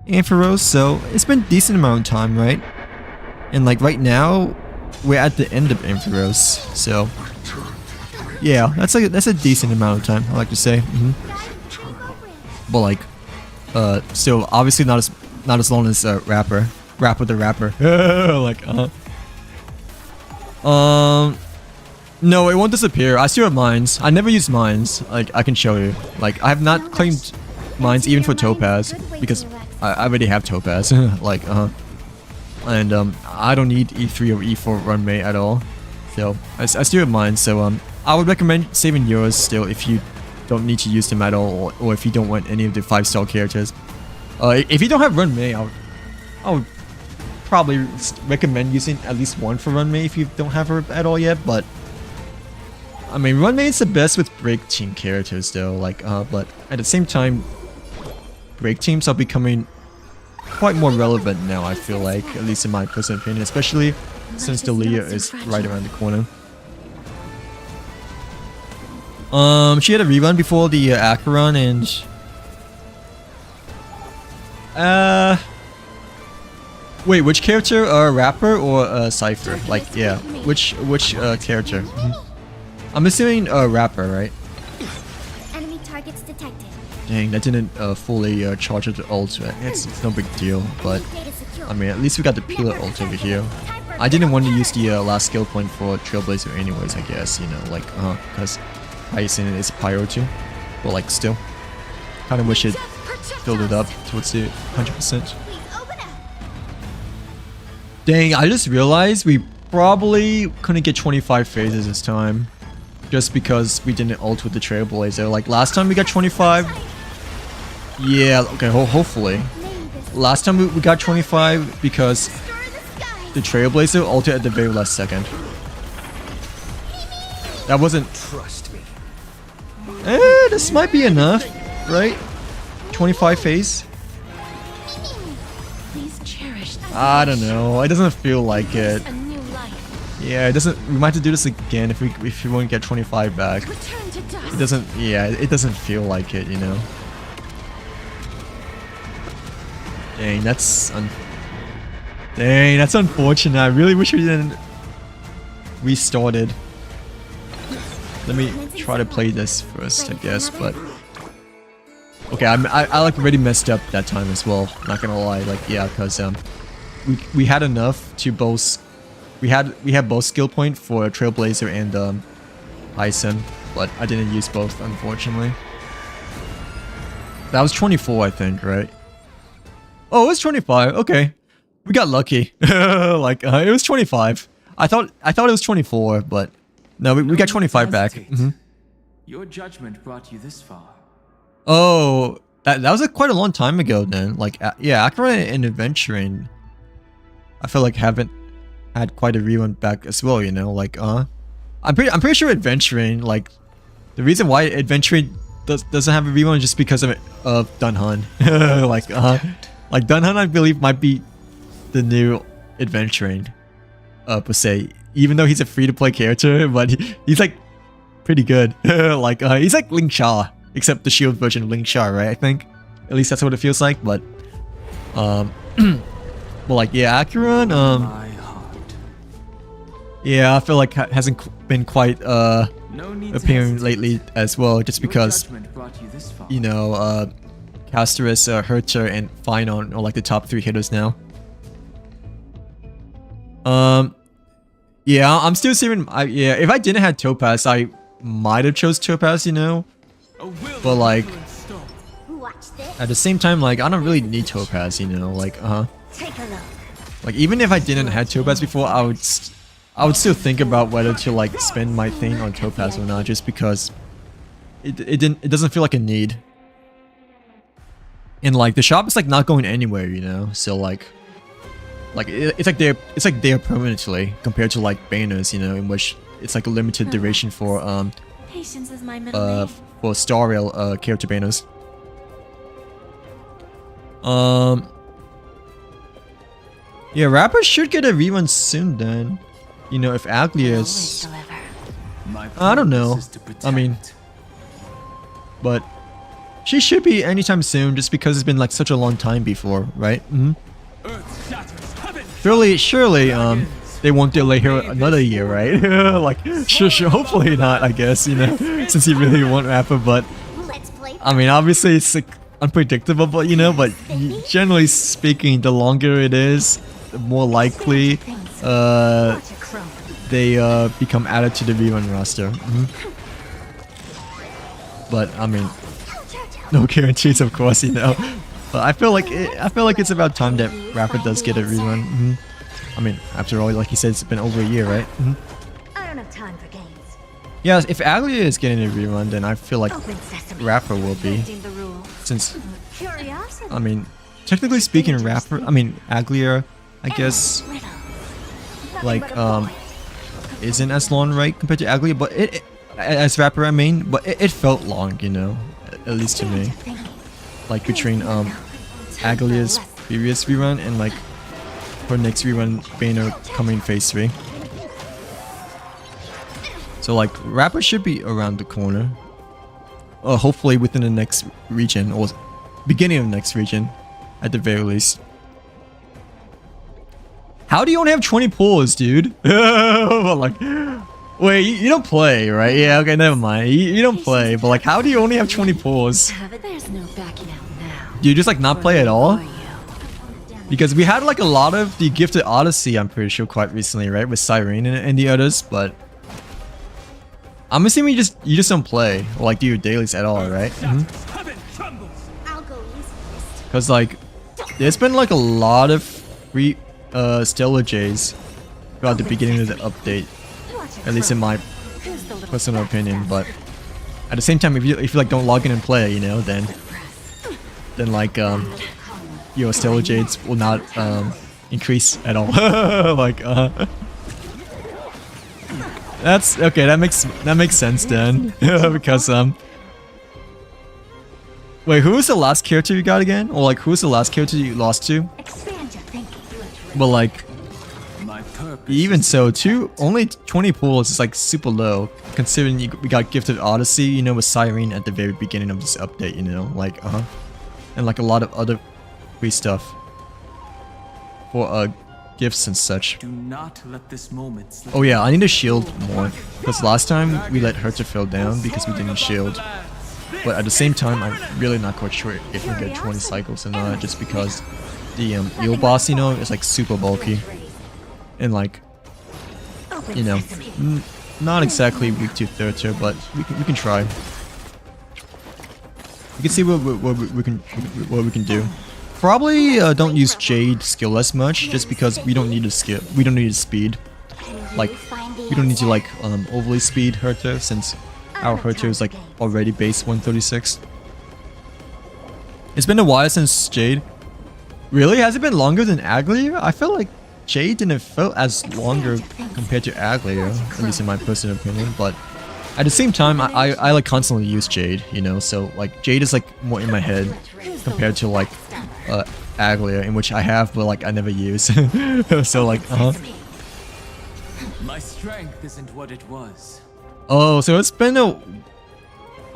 Ampharos, so it's been a decent amount of time, right? And like right now, we're at the end of Ampharos, so yeah, that's a decent amount of time, I like to say. But like, still obviously not as long as Rapper the Rapper. Like no, it won't disappear. I still have mines. I never use mines. Like, I can show you. Like, I have not claimed mines even for Topaz because I already have Topaz. Like, and I don't need E3 or E4 runmate at all. So I still have mines. So I would recommend saving yours still if you don't need to use them at all, or if you don't want any of the 5-star characters. If you don't have runmate, I would probably recommend using at least one for runmate if you don't have her at all yet. But I mean, runmate's the best with break team characters though, like but at the same time, break teams are becoming quite more relevant now, I feel like, at least in my personal opinion, especially since the Leah is right around the corner. She had a rerun before the Acheron and wait, which character? Rapper or Cypher? Like, yeah, which character? I'm assuming Rapper, right? Enemy targets detected. Dang, that didn't fully charge the ult. It's no big deal, but I mean, at least we got the Pillar ult over here. I didn't want to use the last skill point for Trailblazer anyways, I guess, you know, like, because Hyacin is Pyro too. But like, still, kind of wish it filled it up towards the 100%. Dang, I just realized we probably couldn't get 25 phases this time. Just because we didn't ult with the Trailblazer. Like last time we got 25. Yeah, okay, hopefully. Last time we got 25 because the Trailblazer ulted at the very last second. That wasn't... Trust me. This might be enough, right? 25 phase? I don't know, it doesn't feel like it. Yeah, it doesn't. We might have to do this again if we won't get 25 back. It doesn't. Yeah, it doesn't feel like it, you know. Dang, that's unfortunate. I really wish we didn't restart it. Let me try to play this first, I guess. But okay, I like already messed up that time as well. Not gonna lie. Like, yeah, because we had enough to both. We had both skill point for Trailblazer and Hyacin, but I didn't use both, unfortunately. That was 24, I think, right? Oh, it was 25. Okay, we got lucky. Like it was 25. I thought it was 24, but no, we got 25 back. Your judgment brought you this far. Oh, that was quite a long time ago then. Like, yeah, Acheron and Adventuring, I feel like haven't had quite a rerun back as well, you know, like I'm pretty sure Adventuring, like the reason why Adventuring doesn't have a rerun is just because of Dunhan. Like Dunhan, I believe, might be the new Adventuring per se, even though he's a free-to-play character, but he's like pretty good. Like he's like Ling Sha, except the shield version of Ling Sha, right? I think at least that's what it feels like. But well, like, yeah, Acheron, yeah, I feel like hasn't been quite appearing lately as well, just because, you know, Casterus, Herter, and Finon are like the top 3 hitters now. Yeah, I'm still saving. Yeah, if I didn't have Topaz, I might have chose Topaz, you know. But like, at the same time, like, I don't really need Topaz, you know. Like, like even if I didn't have Topaz before, I would I would still think about whether to like spend my thing on Topaz or not, just because it doesn't feel like a need. And like the shop is like not going anywhere, you know. So like it's like there permanently compared to like banners, you know, in which it's like a limited duration for Patience is my middle name. for Star Rail character banners. Yeah, Rapper should get a rerun soon then. You know, if Aglia is... I don't know. I mean... But... She should be anytime soon just because it's been like such a long time before, right? Surely, they won't delay her another year, right? Like, sure, hopefully not, I guess, you know, since you really want Rapper, but... I mean, obviously it's like unpredictable, but you know, but generally speaking, the longer it is, the more likely they become added to the rerun roster. But I mean, no guarantees, of course, you know. But I feel like it's about time that Rapper does get a rerun. I mean, after all, like he said, it's been over a year, right? I don't have time for games. Yeah, if Aglia is getting a rerun, then I feel like Rapper will be. Since, I mean, technically speaking, Aglia, I guess, like, isn't as long, right, compared to Aglia, but it as Rapper, I mean, but it felt long, you know, at least to me. Like, between, Aglia's previous rerun and, like, her next rerun, banner coming phase 3. So, like, Rapper should be around the corner. Hopefully within the next region, or beginning of the next region, at the very least. How do you only have 20 pulls, dude? Like, wait, you don't play, right? Yeah, okay, never mind. You don't play, but like, how do you only have 20 pulls? There's no backing out now. Do you just like not play at all? Because we had like a lot of the Gifted Odyssey, I'm pretty sure, quite recently, right? With Cyrene and the others, but I'm assuming you just don't play or like do your dailies at all, right? Because like there's been like a lot of free Stellar J's throughout the beginning of the update, at least in my personal opinion. But at the same time, if you like don't log in and play, you know, then like your Stellar Jades will not increase at all. Like that's okay. That makes sense then. Because wait, who was the last character you got again? Or like, who's the last character you lost to? But like, even so, only 20 pulls is like super low, considering we got Gifted Odyssey, you know, with Cyrene at the very beginning of this update, you know, like and like a lot of other free stuff for gifts and such. Do not let this moment slip. Oh yeah, I need to shield more, because last time we let Herta fall down because we didn't shield. But at the same time, I'm really not quite sure if we get 20 cycles or not, just because the eel boss, you know, is like super bulky. And like, you know, not exactly weak to Thirter, but we can try. We can see what we can do. Probably don't use Jade skill as much, just because we don't need to skill. We don't need to speed. Like, we don't need to like overly speed Herta, since our Herta is like already base 136. It's been a while since Jade. Really? Has it been longer than Aglia? I felt like Jade didn't feel as longer compared to Aglia, at least in my personal opinion, but at the same time, I like constantly use Jade, you know, so like Jade is like more in my head compared to like Aglia, in which I have, but like I never use. So like, My strength isn't what it was. Oh, so it's been a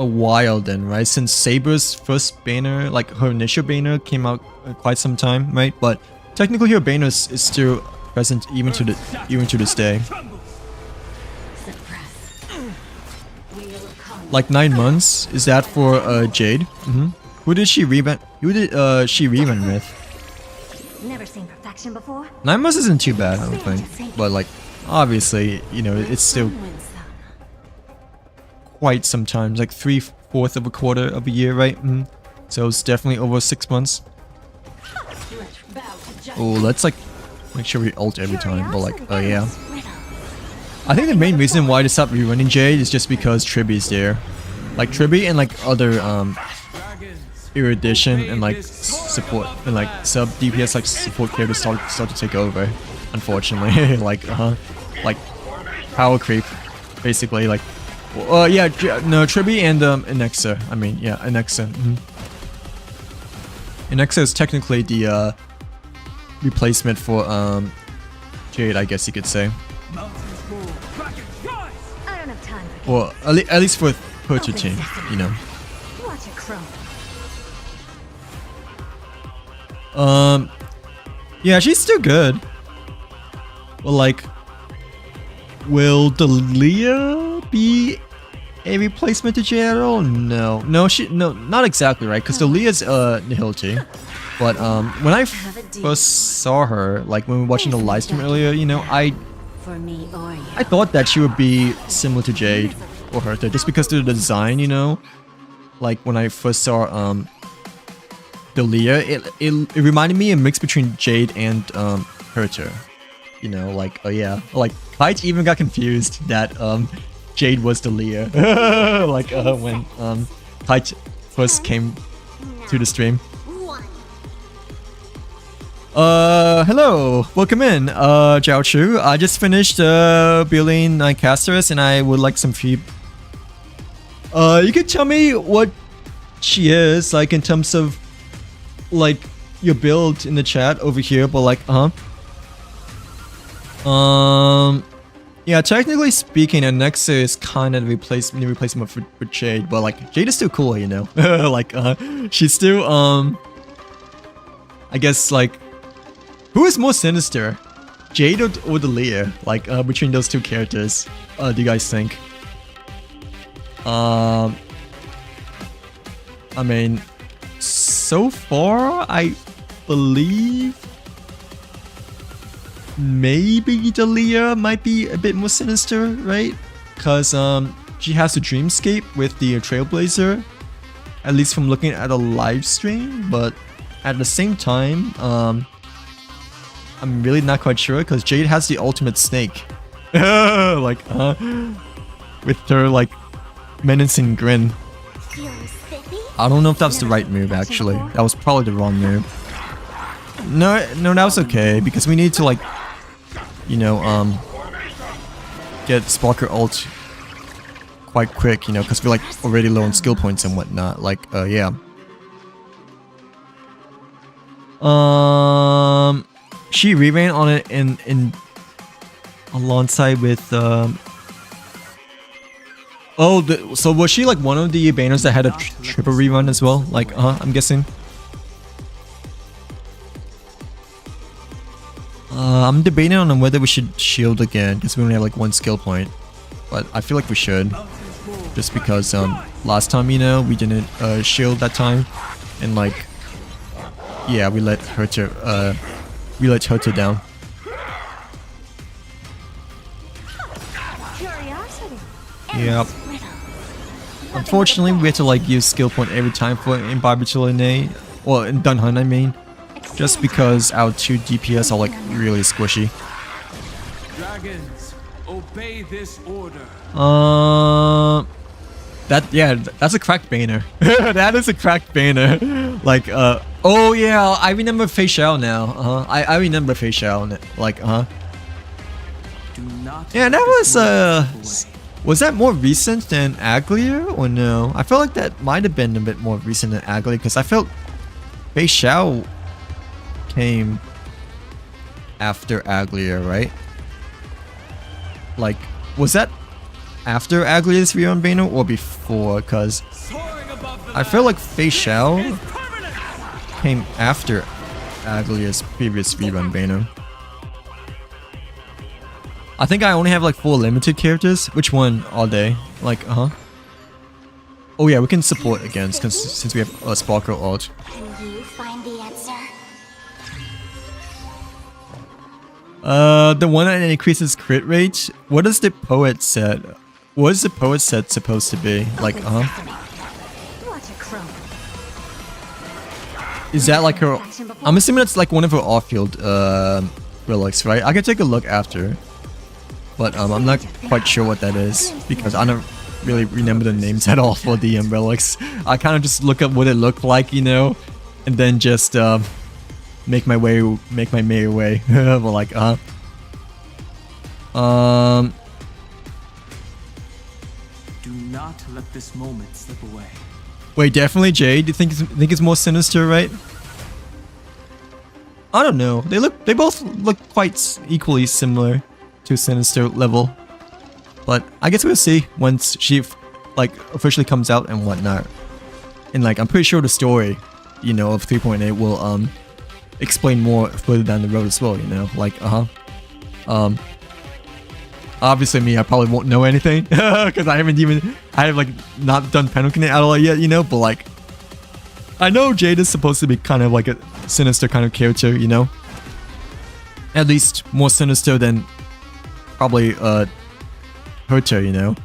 while then, right? Since Saber's first banner, like her initial banner came out quite some time, right? But technically her banner is still present even to this day. Like 9 months? Is that for Jade? Who did she revamp? Who did she revamp with? Never seen perfection before. 9 months isn't too bad, I don't think. But like, obviously, you know, it's still quite sometimes, like 3/4 of a quarter of a year, right? So it's definitely over 6 months. Oh, let's like make sure we ult every time, but like, oh yeah. I think the main reason why they stopped rerunning Jade is just because Tribby's there. Like Tribby and like other erudition and like support and like sub DPS like support characters start to take over. Unfortunately, like power creep, basically. Like, yeah, no, Tribby and Anexa. I mean, yeah, Anexa. Anexa is technically the replacement for Jade, I guess you could say. I don't have time for Well, at least for Poacher team, you know. Watch it crumble. Yeah, she's still good. Well, like, will Delia be a replacement to Jade at all? No, not exactly, right? Because Delia's Nihility. But when I first saw her, like when we were watching the live stream earlier, you know, I thought that she would be similar to Jade or Hertha, just because of the design, you know. Like when I first saw Delia, it reminded me a mix between Jade and Hertha. You know, like, oh yeah, like Kite even got confused that Jade was Delia. Like when Kite first came to the stream. Hello, welcome in, Jiao Chu. I just finished building Casters and I would like some feed. You could tell me what she is, like in terms of like your build in the chat over here, but like, yeah, technically speaking, Anexa is kind of the replacement for Jade, but like Jade is still cool, you know. Like, she's still I guess like, who is more sinister, Jade or Delia? Like, between those two characters, do you guys think? I mean, so far, I believe maybe Delia might be a bit more sinister, right? Because she has a dreamscape with the Trailblazer, at least from looking at a live stream. But at the same time, I'm really not quite sure because Jade has the ultimate snake, like with her like menacing grin. I don't know if that was the right move actually. That was probably the wrong move. No, that was okay because we need to like, you know, get Sparker ult quite quick, you know, because we're like already low on skill points and whatnot. Like, yeah. She reran on it in alongside with so was she like one of the banners that had a triple rerun as well? Like, I'm guessing. I'm debating on whether we should shield again because we only have like one skill point, but I feel like we should, just because last time, you know, we didn't shield that time, and like, yeah, we let Hertha down. Yep. Unfortunately, we have to like use skill point every time for in Barbichilene, well, in Dunhunt, I mean, just because our 2 DPS are like really squishy. Dragons, obey this order. That's a cracked banner. That is a cracked banner. Like, oh yeah, I remember Fei Xiao now. I remember Fei Xiao. Like, yeah, that was that more recent than Aglier or no? I felt like that might have been a bit more recent than Aglier because I felt Fei Xiao came after Aglier, right? Like, was that after Aglier's rerun banner or before? Because I feel like Fei Xiao came after Aglier's previous rerun banner. I think I only have like 4 limited characters. Which one are they? Like, oh yeah, we can support again since we have a Sparkle ult. Can you find the answer? The one that increases crit rate. What is the poet set? What is the poet set supposed to be? Like, Watch it crumble. Is that like her? I'm assuming that's like one of her off-field relics, right? I can take a look after. but I'm not quite sure what that is because I don't really remember the names at all for the relics. I kind of just look up what it looked like, you know, and then just make my merry way. But like, Do not let this moment slip away. wait, definitely Jade. Do you think it's more sinister, right? I don't know. They both look quite equally similar to Sinister level. But I guess we'll see once she like officially comes out and whatnot. And like I'm pretty sure the story, you know, of 3.8 will explain more further down the road as well, you know. Like obviously me, I probably won't know anything because I have like not done Penguin at all yet, you know, but like I know Jade is supposed to be kind of like a sinister kind of character, you know. At least more sinister than probably Herta, you know.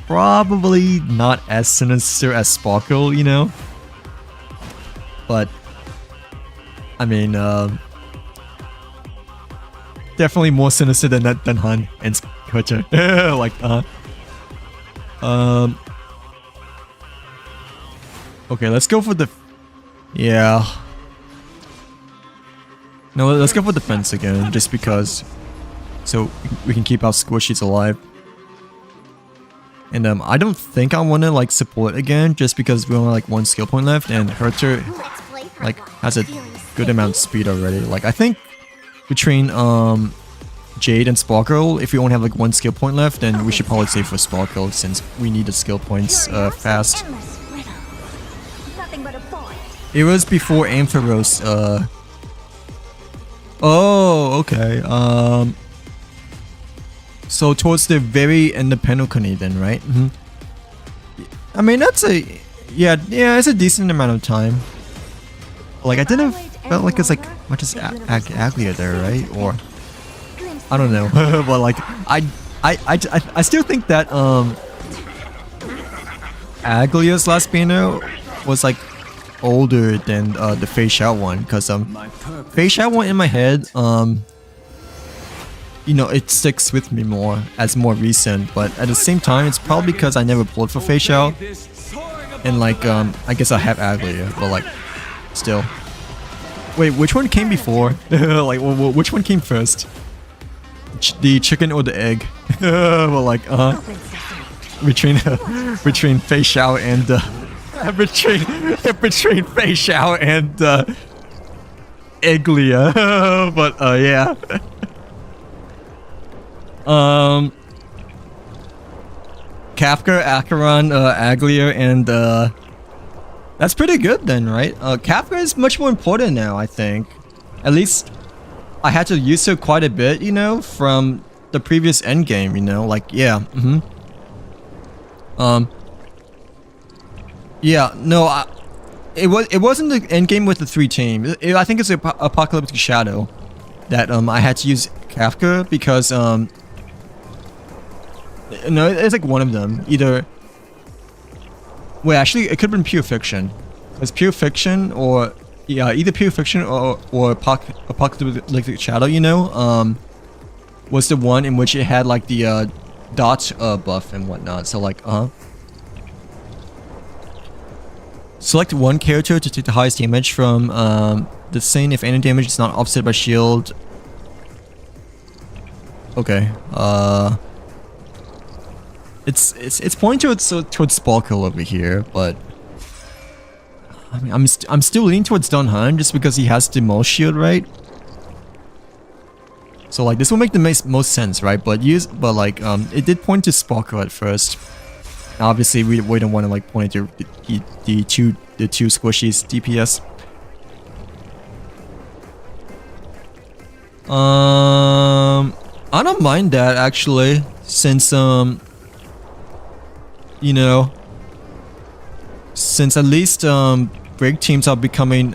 Probably not as sinister as Sparkle, you know. But I mean, definitely more sinister than Han and Herta. Like okay, let's go for the... Yeah. No, let's go for defense again, just because. So we can keep our squishies alive. And I don't think I want to like support again, just because we only like 1 skill point left, and Herta like has a good amount of speed already. Like I think between Jade and Sparkle, if we only have like 1 skill point left, then we should probably save for Sparkle since we need the skill points fast. It was before Ampharos. Oh, okay. So towards the very end of Penguin then, right? I mean, that's a... Yeah, it's a decent amount of time. Like, I didn't felt like it's like much as Aglia there, right? Or... I don't know. But like, I still think that, Aglia's last banner was like older than the Face Out one, because Face Out one in my head, you know, it sticks with me more as more recent, but at the same time it's probably because I never pulled for Face Out, and like I guess I have Aglia, but like still. Wait, which one came before? Like which one came first? The chicken or the egg? Well, like between Face Out and between Face Out and Aglia. But yeah. Kafka, Acheron, Aglia, and that's pretty good then, right? Kafka is much more important now, I think. At least I had to use her quite a bit, you know, from the previous endgame, you know, like, yeah, yeah, no, it wasn't the endgame with the 3 team. I think it's Apocalyptic Shadow that I had to use Kafka because no, it's like one of them. Either... Wait, actually, it could have been Pure Fiction. It's Pure Fiction or... Yeah, either Pure Fiction or Apocalyptic Shadow, you know? Was the one in which it had like the dot buff and whatnot. So like, select one character to take the highest damage from the scene if any damage is not offset by shield. Okay. It's pointing towards Sparkle over here, but I mean, I'm still leaning towards Don Han just because he has the most shield, right? So like this will make the most sense, right? But like it did point to Sparkle at first. Now, obviously we don't want to like point to the two squishies DPS. I don't mind that actually, since you know, since at least break teams are becoming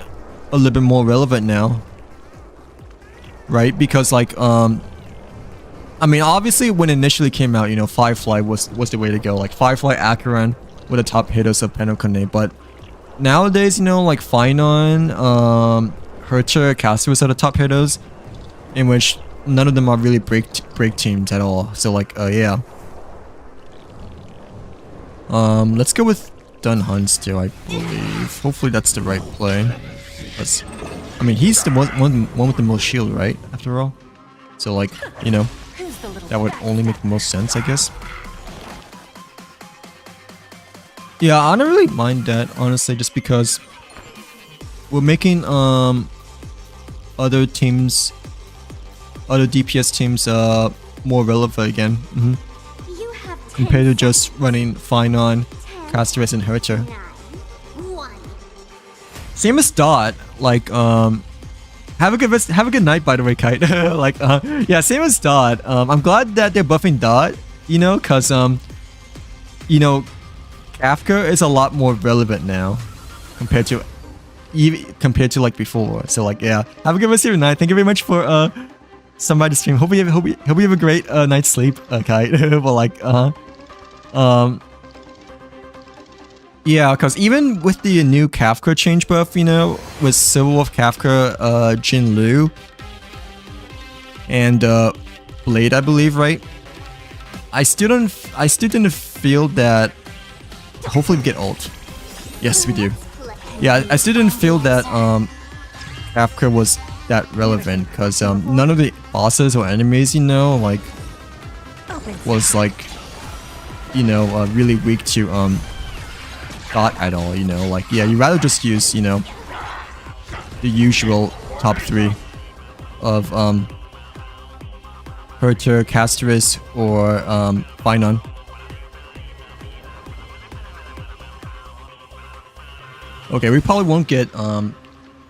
a little bit more relevant now, right? Because like I mean, obviously when it initially came out, you know, Firefly was the way to go. Like Firefly, Acheron were the top hitters of Penokone, but nowadays, you know, like Finon, Herta, Casterus are the top hitters, in which none of them are really break teams at all. So like, yeah. Let's go with Dun Hun still, I believe. Hopefully that's the right play. I mean, he's the one with the most shield, right? After all. So like, you know, that would only make the most sense, I guess. Yeah, I don't really mind that, honestly, just because we're making other teams, other DPS teams more relevant again. Compared to just running Finon, Casteress, and Herter. Same as Dot, like have a good night, by the way, Kite. Like yeah, same as Dot. I'm glad that they're buffing Dot, you know, cause you know, Kafka is a lot more relevant now compared to like before. So like, yeah, have a good rest of your night. Thank you very much for somebody stream. Hope you have a great night's sleep, Kite. But like yeah, because even with the new Kafka change buff, you know, with Civil Wolf Kafka, Jin Lu, and Blade, I believe, right? I still didn't feel that. Hopefully we get ult. Yes, we do. Yeah, I still didn't feel that Kafka was that relevant because none of the bosses or enemies, you know, like was like, you know, really weak to Dot at all, you know, like, yeah, you'd rather just use, you know, the usual top 3 of Herter, Casteress, or Finon. Okay, we probably won't get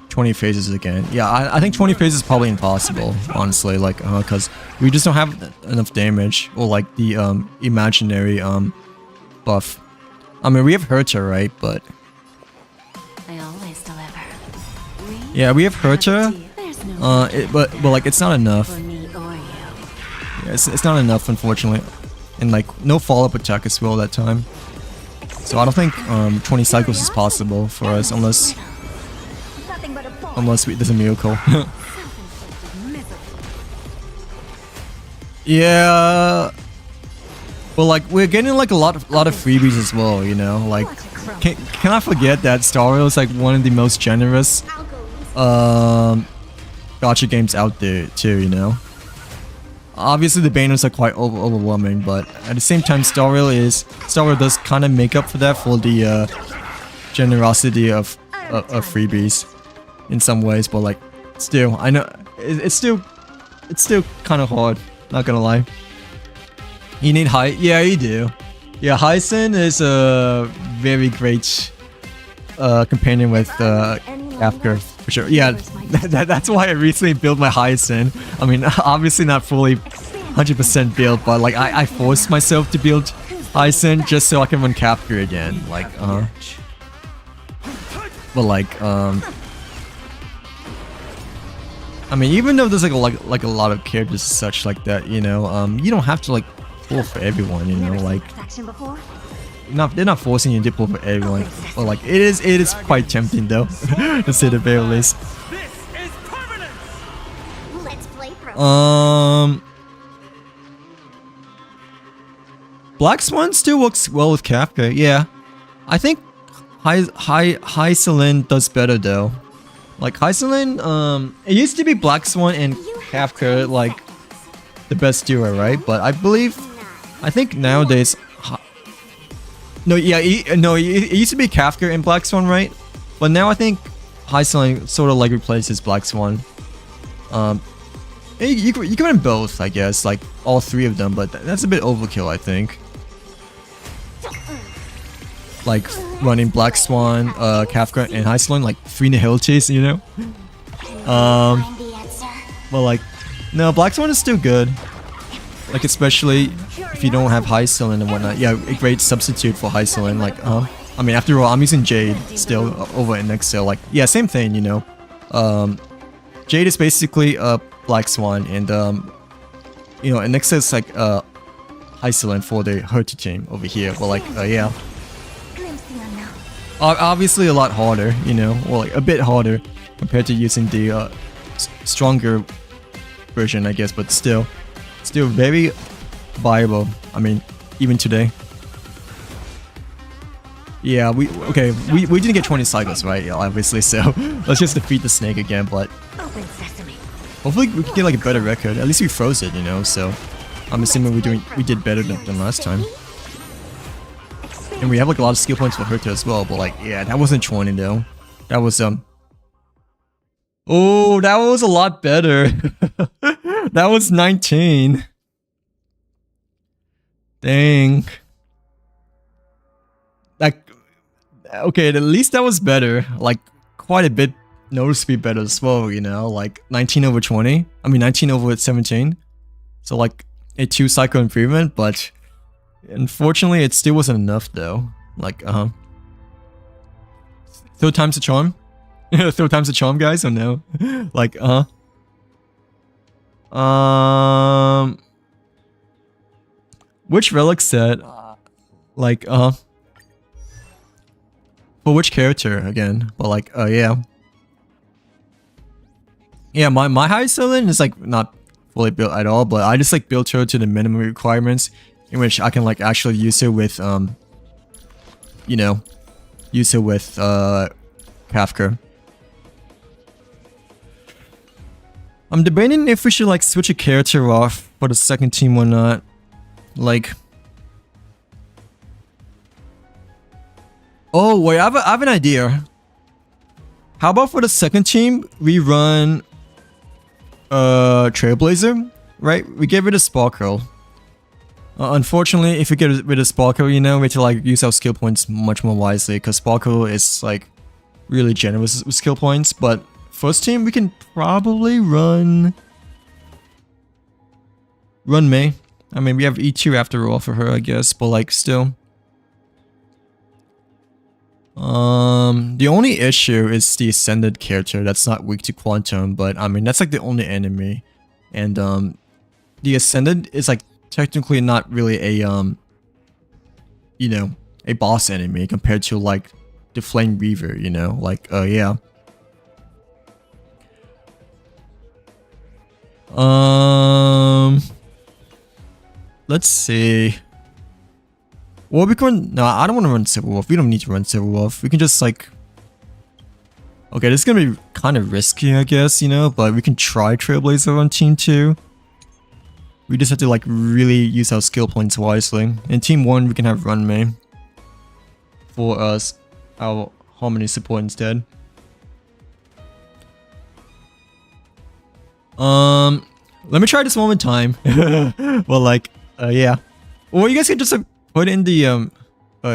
20 phases again. Yeah, I think 20 phases is probably impossible, honestly, like, because we just don't have enough damage, or like the imaginary buff. I mean, we have Herter, right? But I always deliver. yeah, we have Herter. But like, it's not enough. For me or you. Yeah, it's not enough, unfortunately, and like no follow-up attack as well that time. So I don't think 20 cycles is possible for us unless there's a miracle. Yeah. Well, like, we're getting like a lot of freebies as well, you know. Like, can I forget that Star Rail is like one of the most generous gacha games out there too, you know. Obviously the banners are quite overwhelming, but at the same time Star Rail does kind of make up for that, for the generosity of freebies in some ways. But like, still, I know it's still kind of hard, not gonna lie. You need yeah, you do. Yeah, Hyson is a very great companion with Kafka, for sure. Yeah, that's why I recently built my Hyson. I mean, obviously not fully 100% built, but like I forced myself to build Hyson just so I can run Kafka again. Like, but like, I mean, even though there's like a lot of characters such like that, you know, you don't have to like pull for everyone, you know, like, they're not forcing you to pull for everyone, but like, it is quite tempting though, to say the very least. Black Swan still works well with Kafka, yeah. I think Hyselin does better though. Like, Hyselin, it used to be Black Swan and Kafka, like, the best duo, right? But I think nowadays, no, yeah, it used to be Kafka and Black Swan, right? But now I think Hyselin sort of like replaces Black Swan. You can run both, I guess, like all 3 of them, but that's a bit overkill, I think. Like running Black Swan, Kafka, and Hyselin, like 3 nihilities, you know? Well, like, no, Black Swan is still good. Like, especially if you don't have Hyselin and whatnot. Yeah, a great substitute for Hyselin. Like, I mean, after all, I'm using Jade still over in Nextel. Like, yeah, same thing, you know. Jade is basically Black Swan, and you know, and Nextel is like Hyselin for the Herter team over here. But like, yeah. Obviously a lot harder, you know, or like a bit harder compared to using the stronger version, I guess, but still very viable. I mean, even today. Yeah, we didn't get 20 cycles, right? Yeah, obviously, so let's just defeat the snake again, but Open sesame. hopefully we can get like a better record. At least we froze it, you know, so I'm assuming we did better than last time. And we have like a lot of skill points for Herta as well, but like, yeah, that wasn't 20 though. That was oh, that was a lot better. That was 19. Dang. Like, okay, at least that was better. Like, quite a bit noticeably better as well, you know? Like, 19 over 20. I mean, 19 over 17. So, like, a 2 cycle improvement, but unfortunately, it still wasn't enough, though. Like, Third time's the charm? Third time's the charm, guys, or no? Like, which relic set? Like, for which character again? But like, yeah. Yeah, my high ceiling is like not fully built at all, but I just like built her to the minimum requirements in which I can like actually use her with you know, use her with Kafka. I'm debating if we should like switch a character off for the second team or not. Like, oh wait, I have an idea. How about for the second team we run Trailblazer, right? We get rid of Sparkle. Unfortunately, if we get rid of Sparkle, you know, we have to like use our skill points much more wisely because Sparkle is like really generous with skill points. But first team, we can probably run Mei. I mean, we have E2 after all for her, I guess, but like still. The only issue is the Ascended character that's not weak to Quantum, but I mean, that's like the only enemy. And the Ascended is like technically not really a you know, a boss enemy compared to like the Flame Reaver, you know, like yeah. Let's see. Well, we can. No, I don't want to run Civil Wolf. We don't need to run Civil Wolf. We can just like. Okay, this is gonna be kind of risky, I guess, you know, but we can try Trailblazer on Team 2. We just have to like really use our skill points wisely. In Team 1, we can have Run Mei for us, our Harmony support instead. Let me try this one more time. Well, like, yeah. Or you guys can just put in the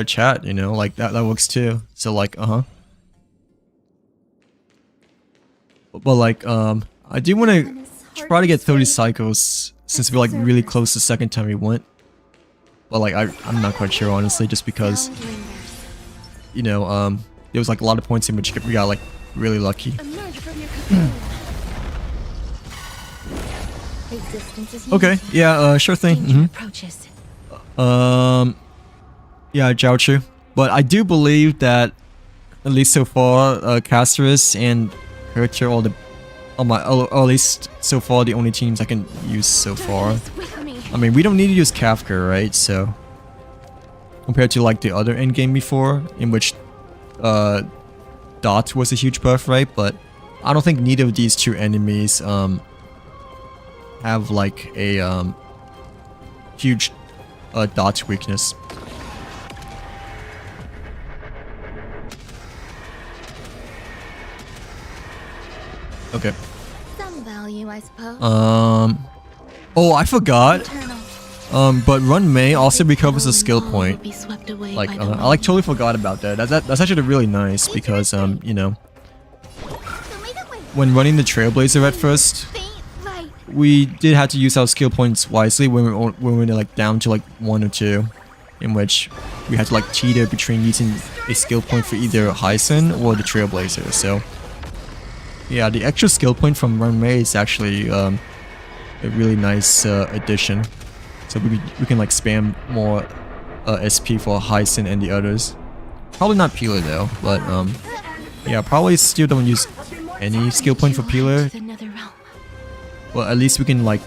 chat, you know, like that works too. So like, but like, I do want to try to get 30 cycles since we're like really close the second time we went. But like, I'm not quite sure honestly, just because, you know, there was like a lot of points in which we got like really lucky. Okay, yeah, sure thing. Yeah, Jiaochu. But I do believe that at least so far, Casterus and Herta or at least so far the only teams I can use so far. I mean, we don't need to use Kafka, right? So compared to like the other endgame before, in which Dot was a huge buff, right? But I don't think neither of these two enemies have like a huge Dot weakness. Okay. Some value, I suppose. Oh, I forgot. But Run Mei also recovers a skill point. Like, I like totally forgot about that. That's actually really nice because you know, when running the Trailblazer at first, we did have to use our skill points wisely when we were like down to like 1 or 2, in which we had to like teeter between using a skill point for either Hyson or the Trailblazer. So yeah, the extra skill point from Run Mei is actually a really nice addition. So we can like spam more SP for Hyson and the others. Probably not Peeler though, but yeah, probably still don't use any skill point for Peeler. Well, at least we can like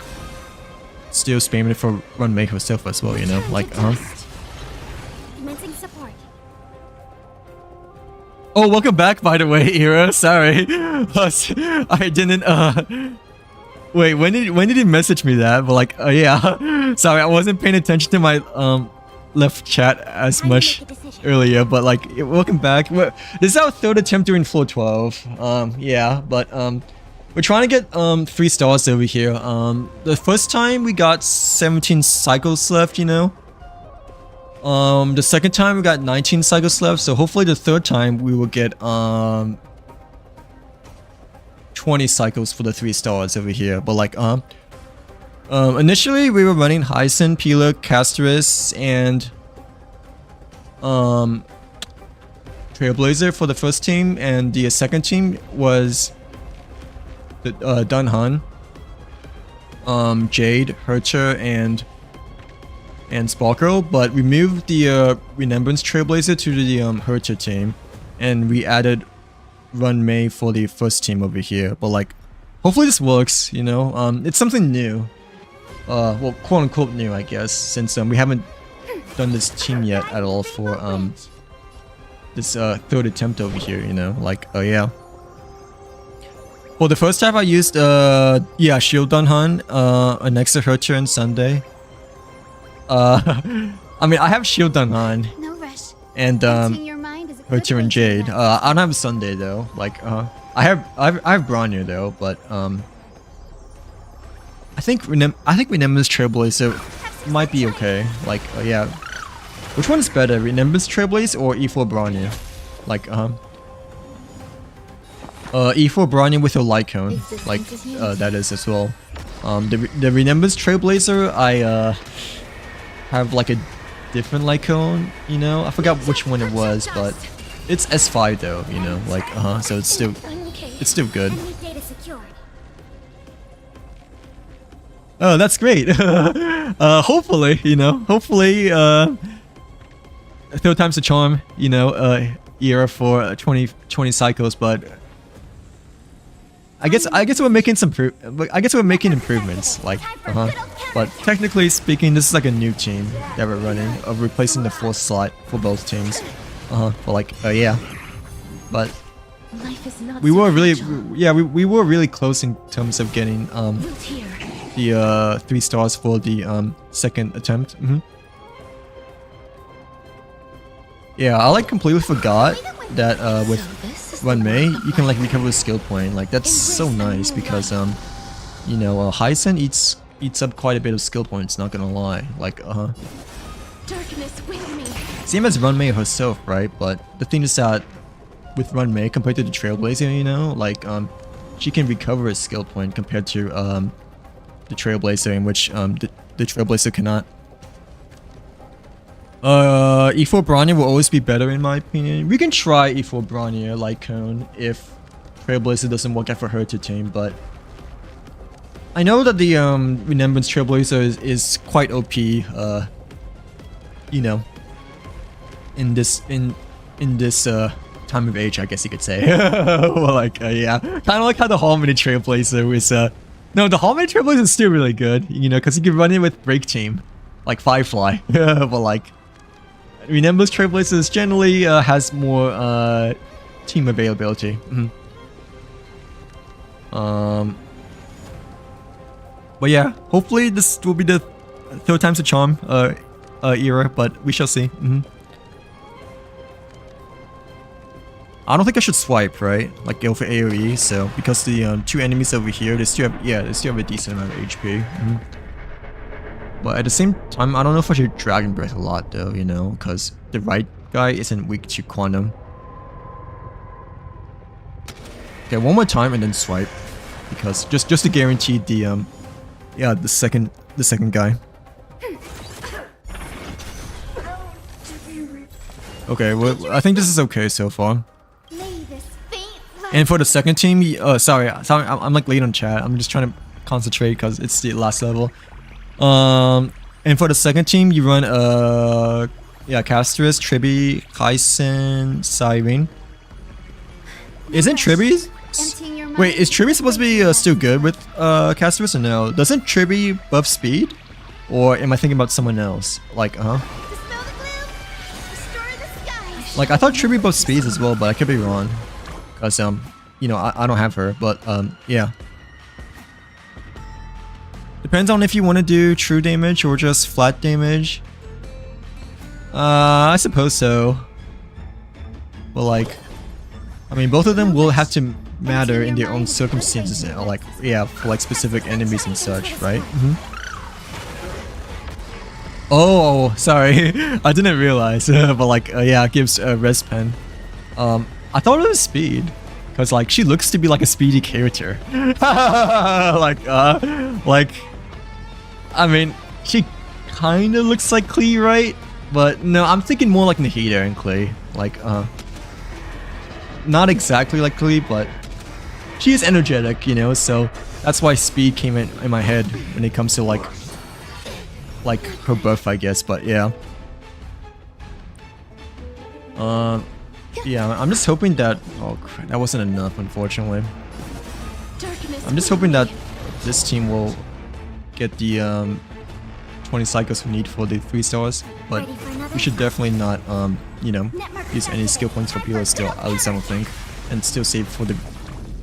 still spam it for Run May herself as well, you know? Like, Commencing support. Oh, welcome back, by the way, Ira. Sorry. I didn't, Wait, when did he message me that? But like, yeah. Sorry, I wasn't paying attention to my, left chat as much earlier, but like, welcome back. This is our third attempt during floor 12. Yeah, but, we're trying to get 3 stars over here. The first time we got 17 cycles left, you know. The second time we got 19 cycles left, so hopefully the third time we will get 20 cycles for the 3 stars over here. But like initially we were running Hyson, Pila, Casterus, and Trailblazer for the first team, and the second team was the Dunhan, Jade, Hercher, and Sparkle, but we moved the Remembrance Trailblazer to the Hercher team, and we added Run May for the first team over here. But like, hopefully this works, you know. It's something new, well, quote unquote new, I guess, since we haven't done this team yet at all for this third attempt over here, you know. Like, yeah. Well, the first time I used, yeah, Shield Dunhan, Anexa, Hercher, and Sunday. I mean, I have Shield Dunhan, No rush. and Emptying your mind is a good Hercher and way to Jade. relax. I don't have Sunday though. Like, I have Bronyer though, but I think Remembrance Trailblazer might be okay. Like, yeah. Which one is better, Remembrance Trailblazer or E4 Bronyer? Like, E4 Bronyer with a light cone, like that is as well. The Remembrance Trailblazer, I have like a different light cone, you know. I forgot which one it was, but it's S5 though, you know. Like, so it's still good. Enemy data secured. Oh, that's great. Hopefully, you know, third time's a charm, you know, era for 20 cycles, but I guess we're making improvements, like, but technically speaking, this is like a new team that we're running, of replacing the 4th slot for both teams, but like, yeah, but Life is not we so were really, fragile. yeah, we were really close in terms of getting, Root here. the 3 stars for the second attempt. Yeah, I like completely forgot that with Run May you can like recover a skill point. Like, that's so nice because you know, Hyson eats up quite a bit of skill points, not gonna lie. Like, Darkness with me. same as Run May herself, right? But the thing is that with Run May compared to the Trailblazer, you know, like she can recover a skill point compared to the Trailblazer, in which the Trailblazer cannot. E4 Bronyer will always be better in my opinion. We can try E4 Bronyer like Cone if Trailblazer doesn't work out for her to team, but I know that the Remembrance Trailblazer is quite OP, you know, in this time of age, I guess you could say. Well, like, yeah, kind of like how the Harmony Trailblazer is, no, the Harmony Trailblazer is still really good, you know, because you can run it with Break Team, like Firefly, but like, Remembrance Trailblazer generally has more team availability. But yeah, hopefully this will be the third time's a charm era, but we shall see. I don't think I should swipe, right? Like, go for AoE, so because the 2 enemies over here, they still have a decent amount of HP. But at the same time, I don't know if I should Dragon Breath a lot though, you know, because the right guy isn't weak to Quantum. Okay, one more time and then swipe, because just to guarantee the yeah, the second guy. Okay, well, I think this is okay so far. May this faint light. And for the second team, sorry, I'm like late on chat. I'm just trying to concentrate because it's the last level. And for the second team, you run yeah, Casterus, Tribby, Hyson, Siren. Isn't Tribby Emptying your Wait, mind is Triby supposed to be still good with Castorus or no? Doesn't Triby buff speed? Or am I thinking about someone else? Like, Dispel the gloom. Restore the sky. Like I thought Triby buff speeds as well, but I could be wrong. Cause you know, I don't have her, but yeah. Depends on if you want to do true damage or just flat damage. I suppose so. But like, I mean, both of them will have to matter in their own circumstances, like, yeah, for like specific enemies and such, right? Oh, sorry, I didn't realize, but like, yeah, it gives a res pen. I thought it was speed, cause like she looks to be like a speedy character. like, I mean, she kind of looks like Klee, right? But no, I'm thinking more like Nahida and Klee, like, not exactly like Klee, but she is energetic, you know, so that's why speed came in my head when it comes to like her buff, I guess, but yeah. Yeah, I'm just hoping that, oh crap, that wasn't enough, unfortunately. I'm just hoping that this team will get the 20 cycles we need for the 3 stars, but we should definitely not, you know, use any skill points for Pila still, at least I don't think, and still save for the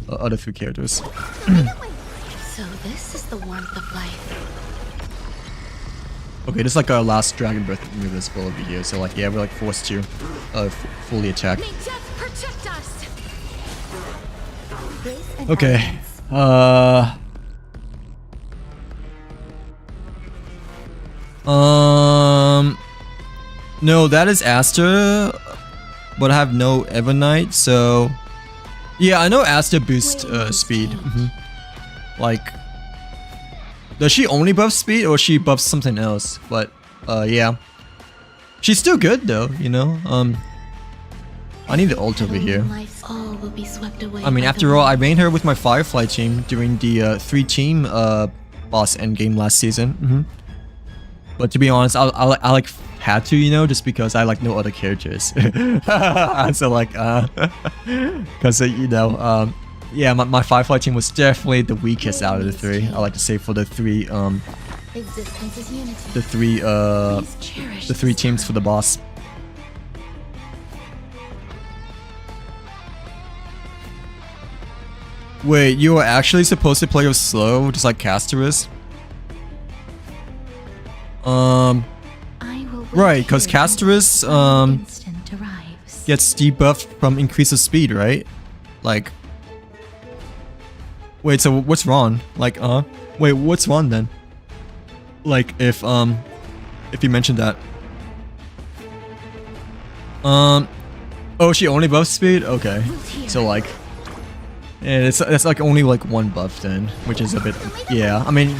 other 3 characters. So this is the warmth of life. Okay, this is like our last Dragon Breath move as well over here, so like, yeah, we're like forced to fully attack. May death protect us. Okay, no, that is Aster, but I have no Evernight, so yeah, I know Aster boosts speed. Like, does she only buff speed or she buffs something else? But yeah, she's still good though, you know. I need the ult over here. All will be swept away I mean, by after the all, I wind. made her with my Firefly team during the 3-team boss endgame last season. But to be honest, I like had to, you know, just because I like no other characters. So like, because you know, yeah, my Firefly team was definitely the weakest out of the 3. I like to say for the 3 Existence is unity. the 3 Please cherish the 3 teams for the boss. Wait, you were actually supposed to play with slow, just like Castorus? I will wait Right, because here Castorus until the instant arrives. gets debuffed from increase of speed, right? Like, wait, so what's wrong? Like, wait, what's wrong then? Like, if you mentioned that. Oh, she only buffs speed? Okay, so like, yeah, it's like only like 1 buff then, which is a bit, yeah. I mean,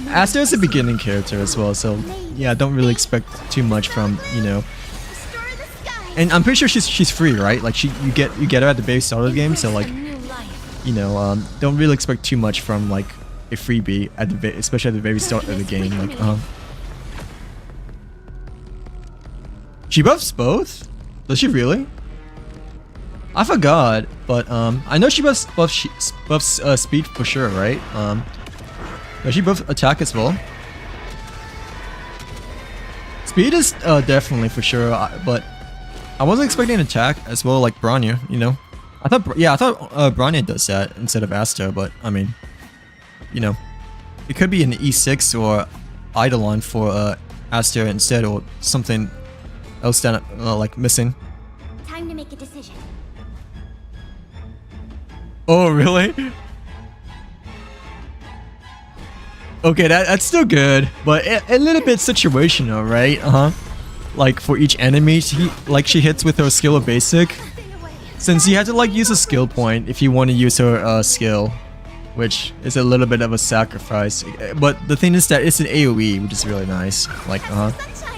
Aster is a beginning character as well, so yeah, don't really expect too much from, you know. Restore the sky. And I'm pretty sure she's free, right? Like you get her at the very start of the game, so like, New life. you know, don't really expect too much from like a freebie at the especially at the very start of the game. Like, she buffs both? Does she really? I forgot, but I know she buffs speed for sure, right? Does she buff attack as well? Speed is definitely for sure, but I wasn't expecting attack as well, like Bronya, you know. I thought Bronya does that instead of Aster, but I mean, you know, it could be an E6 or Eidolon for Aster instead, or something else that like missing. Time to make a decision. Oh, really? Okay, that's still good, but a little bit situational, right? Like for each enemy, she hits with her skill of basic. Since you have to like use a skill point if you want to use her skill, which is a little bit of a sacrifice. But the thing is that it's an AOE, which is really nice. Like,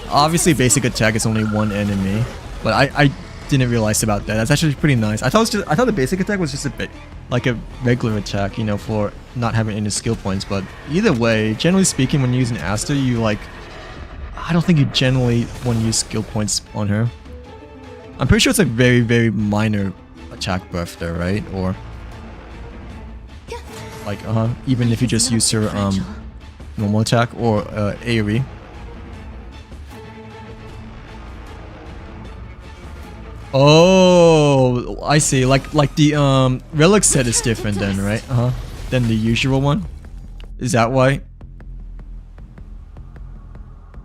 obviously basic attack is only 1 enemy, but I didn't realize about that. That's actually pretty nice. I thought the basic attack was just a bit like a regular attack, you know, for not having any skill points. But either way, generally speaking, when you're using Aster, you like, I don't think you generally want to use skill points on her. I'm pretty sure it's a very, very minor attack buff there, right? Or Like, even if you just use her normal attack or AoE. Oh, I see. Like the relic set is different then, right? Than the usual one. Is that why?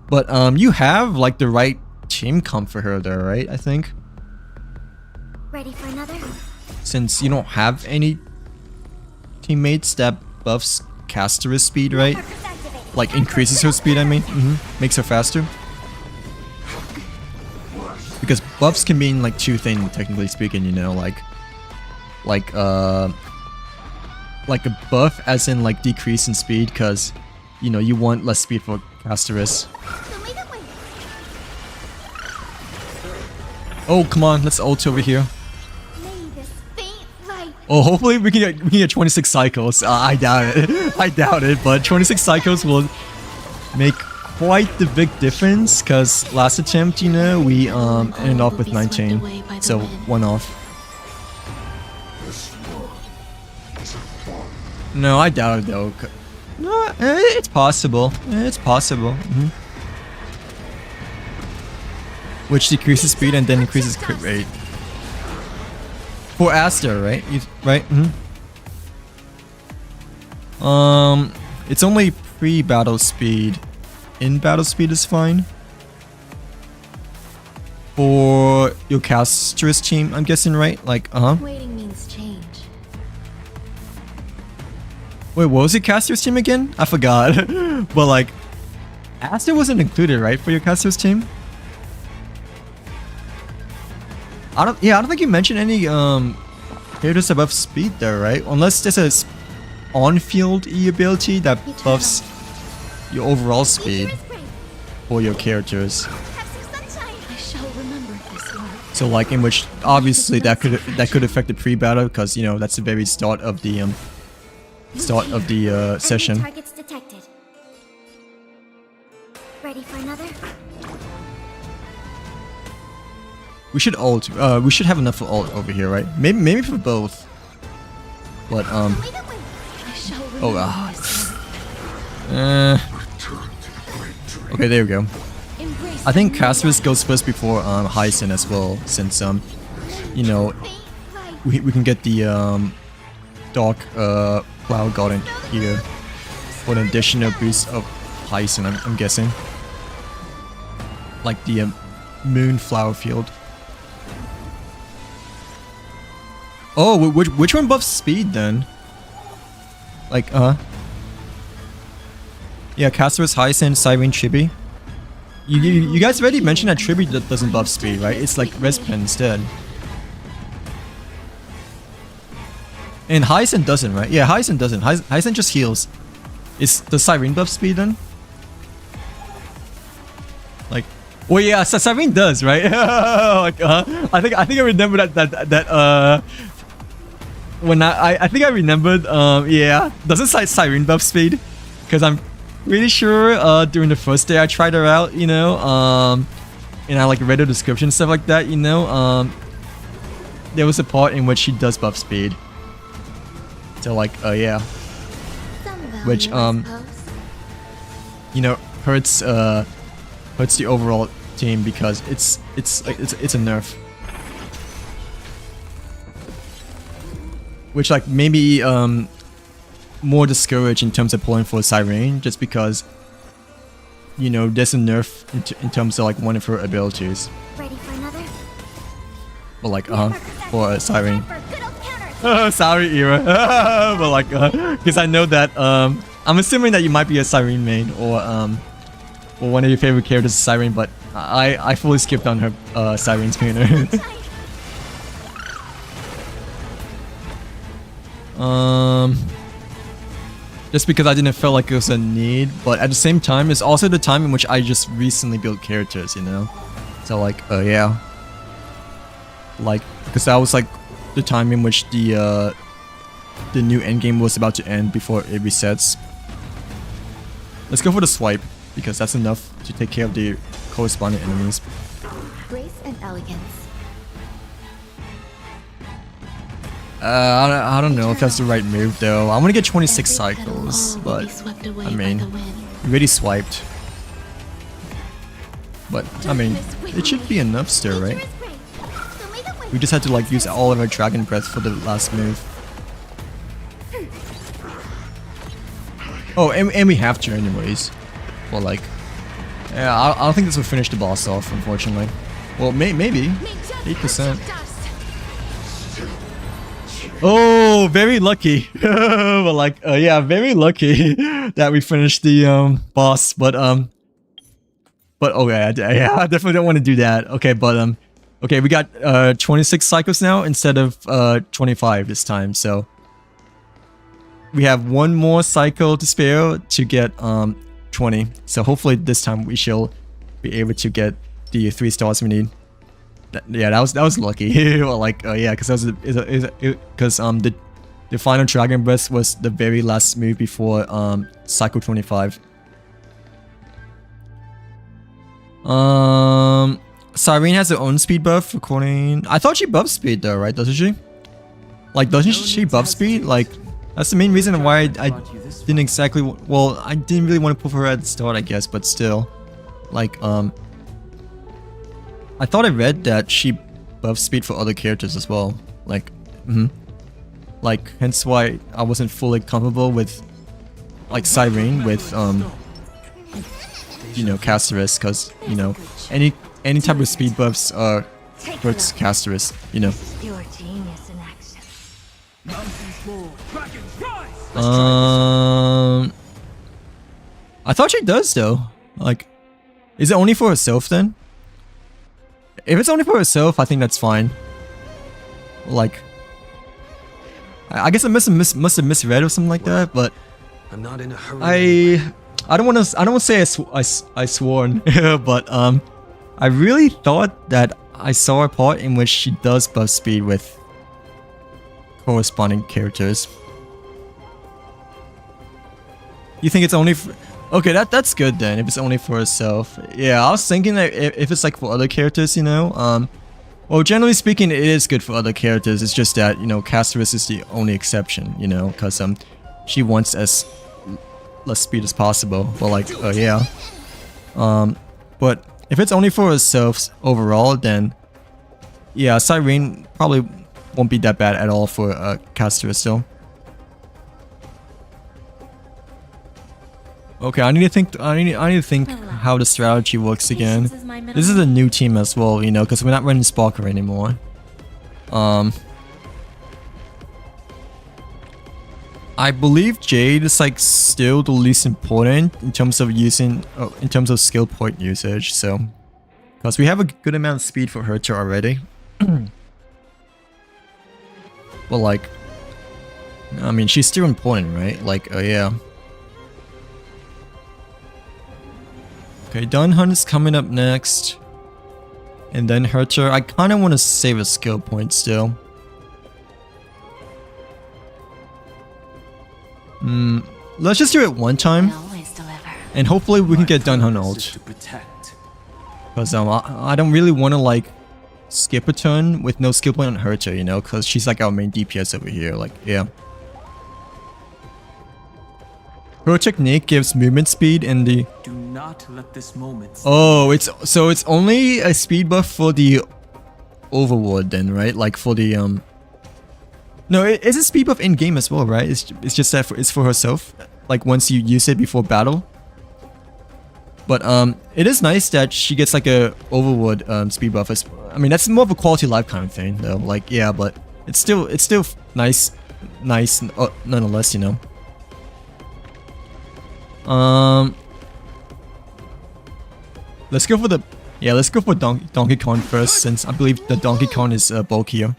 But you have like the right team comp for her there, right? I think. Ready for another? Since you don't have any teammates that buffs caster's speed, right? Like increases her speed, I mean. Makes her faster. Because buffs can mean like two things, technically speaking, you know, like a buff as in like decrease in speed, because you know you want less speed for casteress. Oh come on, let's ult over here. Oh, hopefully we can get 26 cycles. I doubt it. I doubt it, but 26 cycles will make quite the big difference, because last attempt, you know, we ended off with 19, so one off. No, I doubt it though. No, it's possible. It's possible. Which decreases speed and then increases crit rate. For Aster, right? Right? It's only pre-battle speed. In-battle speed is fine. For your caster's team, I'm guessing, right? Like, Waiting means change. Wait, what was your caster's team again? I forgot. But like, Aster wasn't included, right? For your caster's team? I don't think you mentioned any characters above speed there, right? Unless there's a on-field E ability that buffs your overall speed for your characters. I shall remember this one. So like in which obviously that could affect the pre-battle, because you know that's the very start of the session. Targets detected. Ready for another? We should ult. We should have enough for ult over here, right? Maybe for both. But I shall remember this one. Okay, there we go. Embrace I think the new Casterus life. goes first before Hyacin as well, since you know, we can get the Dark Cloud Garden here for an additional boost of Hyacin, I'm guessing. Like the Moonflower Field. Oh, which one buffs speed then? Like, yeah, Casterus, Hyacin, Siren, Chibi. You guys already mentioned that Chibi doesn't buff speed, right? It's like Respen instead. And Hyacin doesn't, right? Yeah, Hyacin doesn't. Hyacin just heals. Is the Siren buff speed then? Like, well, yeah, Siren does, right? Like, I think I remember that when I think I remembered. Yeah, doesn't Siren buff speed? Because I'm pretty sure during the first day I tried her out, you know, and I like read the description and stuff like that, you know, there was a part in which she does buff speed. So like, yeah, which you know, hurts the overall team because it's a nerf. Which like maybe more discouraged in terms of pulling for Siren, just because you know there's a nerf in terms of like one of her abilities. Ready for another? But like for Siren. Sorry, Ira. But like because I know that I'm assuming that you might be a Siren main or one of your favorite characters is Siren, but I fully skipped on her Siren spinner. Just because I didn't feel like it was a need, but at the same time, it's also the time in which I just recently built characters, you know? So like, yeah. Like, because that was like the time in which the new endgame was about to end before it resets. Let's go for the swipe, because that's enough to take care of the corresponding enemies. Grace and elegance. I don't know if that's the right move though. I want to get 26 cycles, but I mean, really swiped. But I mean, it should be enough still, right? We just had to like use all of our Dragon Breath for the last move. Oh, and we have to anyways. Well, like, yeah, I don't think this will finish the boss off, unfortunately. Well, maybe 8%. Oh, very lucky. But like, yeah, very lucky that we finished the boss. But okay, yeah, I definitely don't want to do that. Okay, but okay, we got 26 cycles now instead of 25 this time. So we have one more cycle to spare to get 20. So hopefully this time we shall be able to get the 3 stars we need. Yeah, that was lucky. Well, like, yeah, because the final Dragon Breath was the very last move before cycle 25. Cyrene has her own speed buff according. I thought she buffs speed though, right? Doesn't she? Like, doesn't she buff speed? Like, that's the main reason why I didn't exactly. Well, I didn't really want to put her at the start, I guess, but still, like, I thought I read that she buffs speed for other characters as well. Like, like, hence why I wasn't fully comfortable with, like, Cyrene with, you know, Casterus, because, you know, any type of speed buffs hurts Casterus, you know. Your genius in action. I thought she does though. Like, is it only for herself then? If it's only for herself, I think that's fine. Like, I guess I must have misread or something like that. But I'm not in a hurry. I don't want to say I sworn, but I really thought that I saw a part in which she does buff speed with corresponding characters. You think it's only for... Okay, that's good then, if it's only for herself. Yeah, I was thinking that if it's like for other characters, you know, well, generally speaking, it is good for other characters. It's just that, you know, Casterus is the only exception, you know, because she wants as less speed as possible. But like, yeah. But if it's only for herself overall, then yeah, Cyrene probably won't be that bad at all for Casterus still. Okay, I need to think. I need to think how the strategy works again. This is a new team as well, you know, because we're not running Sparker anymore. I believe Jade is like still the least important in terms of using, in terms of skill point usage. So, because we have a good amount of speed for her already. Well, like, I mean, she's still important, right? Like, yeah. Okay, Dunhunt is coming up next. And then Herter. I kind of want to save a skill point still. Let's just do it one time. And hopefully we can get Dunhunt ult. Because I don't really want to like skip a turn with no skill point on Herter, you know? Because she's like our main DPS over here. Like, yeah. Her technique gives movement speed in the... Do not let this moment... Oh, it's only a speed buff for the Overlord then, right? Like for the No, it's a speed buff in game as well, right? It's just that it's for herself. Like once you use it before battle. But it is nice that she gets like a Overlord speed buff. I mean, that's more of a quality of life kind of thing, though. Like, yeah, but it's still nice, nonetheless, you know. Let's go for the... Yeah, let's go for Donkey Kong first, since I believe the Donkey Kong is bulkier.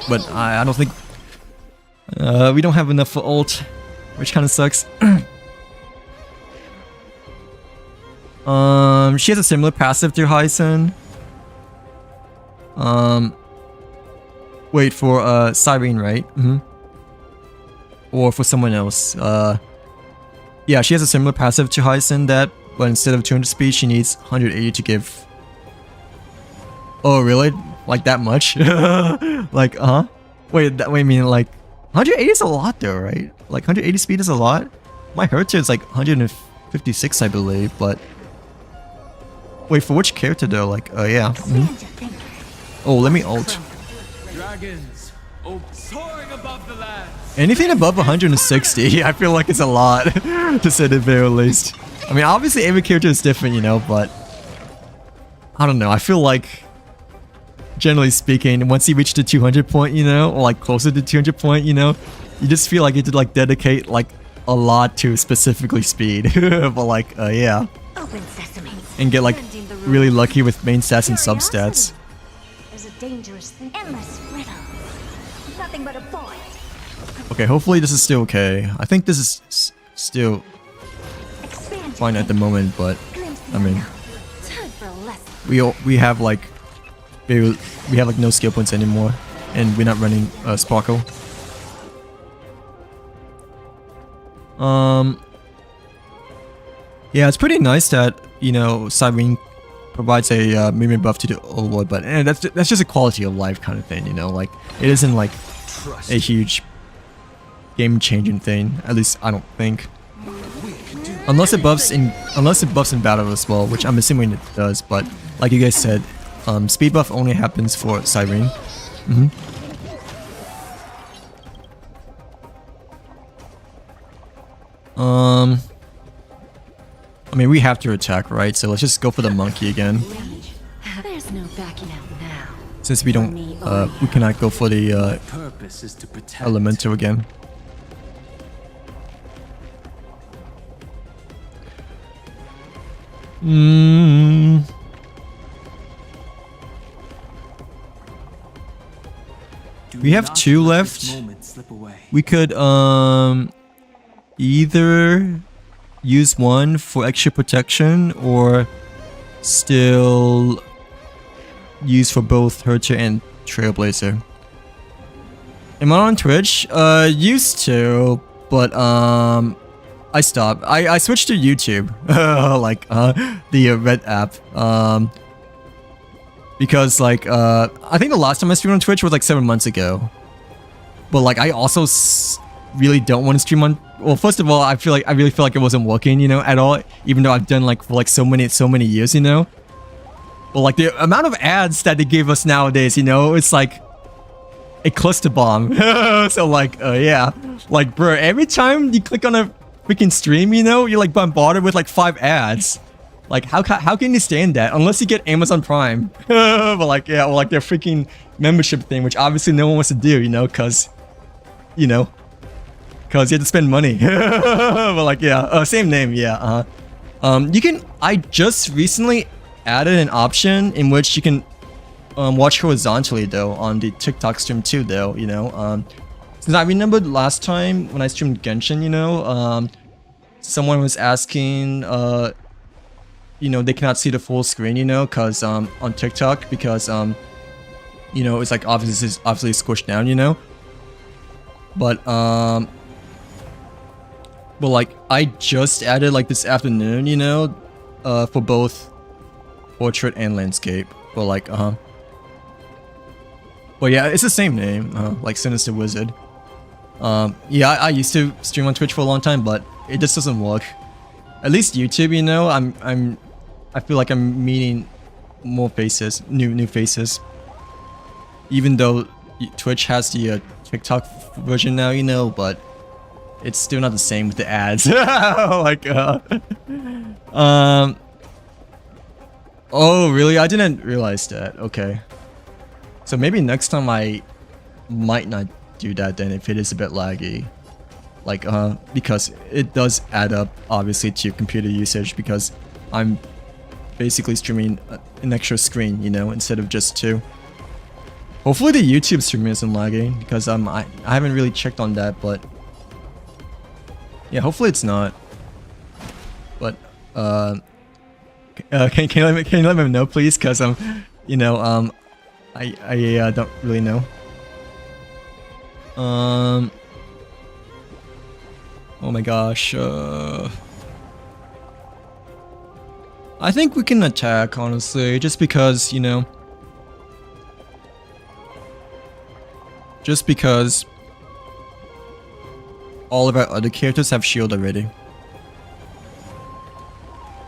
But I don't think... we don't have enough for ult, which kind of sucks. She has a similar passive to Hyson. Wait, for Cyrene, right? Or for someone else. Yeah, she has a similar passive to Hyson that, but instead of 200 speed, she needs 180 to give... Oh, really? Like that much? Like, Wait, I mean, like, 180 is a lot though, right? Like, 180 speed is a lot? My Hertz is like 156, I believe, but... Wait, for which character though? Like, yeah. Oh, let me ult. Dragons, soaring above the lands. Anything above 160, I feel like it's a lot, to say the very least. I mean, obviously every character is different, you know, but... I don't know, I feel like... Generally speaking, once you reach the 200 point, you know, or like closer to 200 point, you know, you just feel like you have to like dedicate like a lot to specifically speed. But like, yeah. Open sesame. And get like really lucky with main stats and sub stats. There's a dangerous thing. Endless riddle. Nothing but a void. Okay, hopefully this is still okay. I think this is still fine at the moment, but I mean, Time for a lesson. we have like we have like no skill points anymore, and we're not running Sparkle. Yeah, it's pretty nice that, you know, Cyrene provides a movement buff to the Overlord, but that's just a quality of life kind of thing, you know, like it isn't like a huge game-changing thing. At least I don't think. Unless it buffs in battle as well, which I'm assuming it does. But like you guys said, speed buff only happens for Cyrene. I mean, we have to attack, right? So let's just go for the monkey again. There's no backing out now. Since we don't, we cannot go for the Purpose is to protect. Elemental again. We have two left. We could either use one for extra protection or still use for both Herter and Trailblazer. Am I on Twitch? Used to, but I stopped. I switched to YouTube, like the Red app, because like I think the last time I streamed on Twitch was like 7 months ago. But like I also really don't want to stream on. Well, first of all, I really feel like it wasn't working, you know, at all. Even though I've done like for like so many years, you know. But like the amount of ads that they give us nowadays, you know, it's like a cluster bomb. So like, yeah, like bro, every time you click on a freaking stream, you know, you're like bombarded with like 5 ads. Like how can you stand that unless you get Amazon Prime? But like, yeah, or like their freaking membership thing, which obviously no one wants to do, you know, because you have to spend money. But like, yeah, same name, yeah. You can. I just recently added an option in which you can watch horizontally though on the TikTok stream too, though. You know, since I remembered last time when I streamed Genshin, you know, someone was asking, you know, they cannot see the full screen, you know, cause on TikTok because you know, it's like obviously squished down, you know. But like I just added like this afternoon, you know, for both portrait and landscape. But like but yeah, it's the same name, like Sinister Wizard. Yeah, I used to stream on Twitch for a long time, but it just doesn't work. At least YouTube, you know, I feel like I'm meeting more faces, new faces. Even though Twitch has the TikTok version now, you know, but it's still not the same with the ads. Like, oh, really? I didn't realize that. Okay. So maybe next time I might not do that then if it is a bit laggy. Like, because it does add up, obviously, to computer usage because I'm basically streaming an extra screen, you know, instead of just 2. Hopefully the YouTube stream isn't lagging because I haven't really checked on that, but yeah, hopefully it's not. But can you let me know please? Cause you know I don't really know. Oh my gosh. I think we can attack honestly, just because you know. just because all of our other characters have shield already.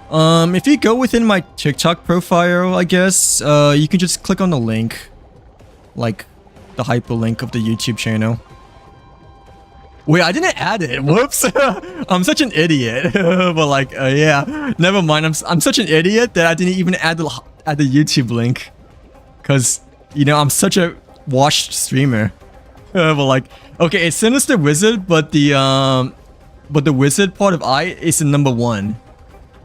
If you go within my TikTok profile, I guess, you can just click on the link, like the hyperlink of the YouTube channel. Wait, I didn't add it. Whoops. I'm such an idiot. But like, yeah, never mind. I'm such an idiot that I didn't even add the YouTube link, cause you know I'm such a watched streamer. But like, okay, it's Sinister Wizard, but the wizard part of I is in number 1.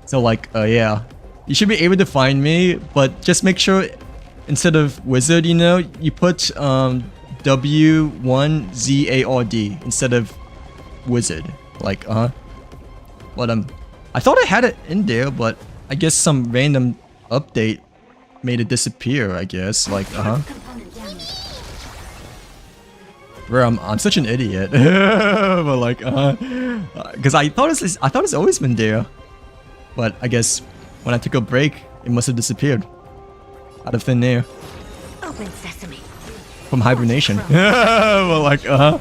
So like, yeah, you should be able to find me, but just make sure instead of wizard, you know, you put W1ZARD instead of wizard. Like, but I thought I had it in there, but I guess some random update made it disappear. I guess, like, Bro, I'm such an idiot. But like, because I thought it's always been there. But I guess when I took a break, it must have disappeared out of thin air. Open sesame. From hibernation. Well, like, I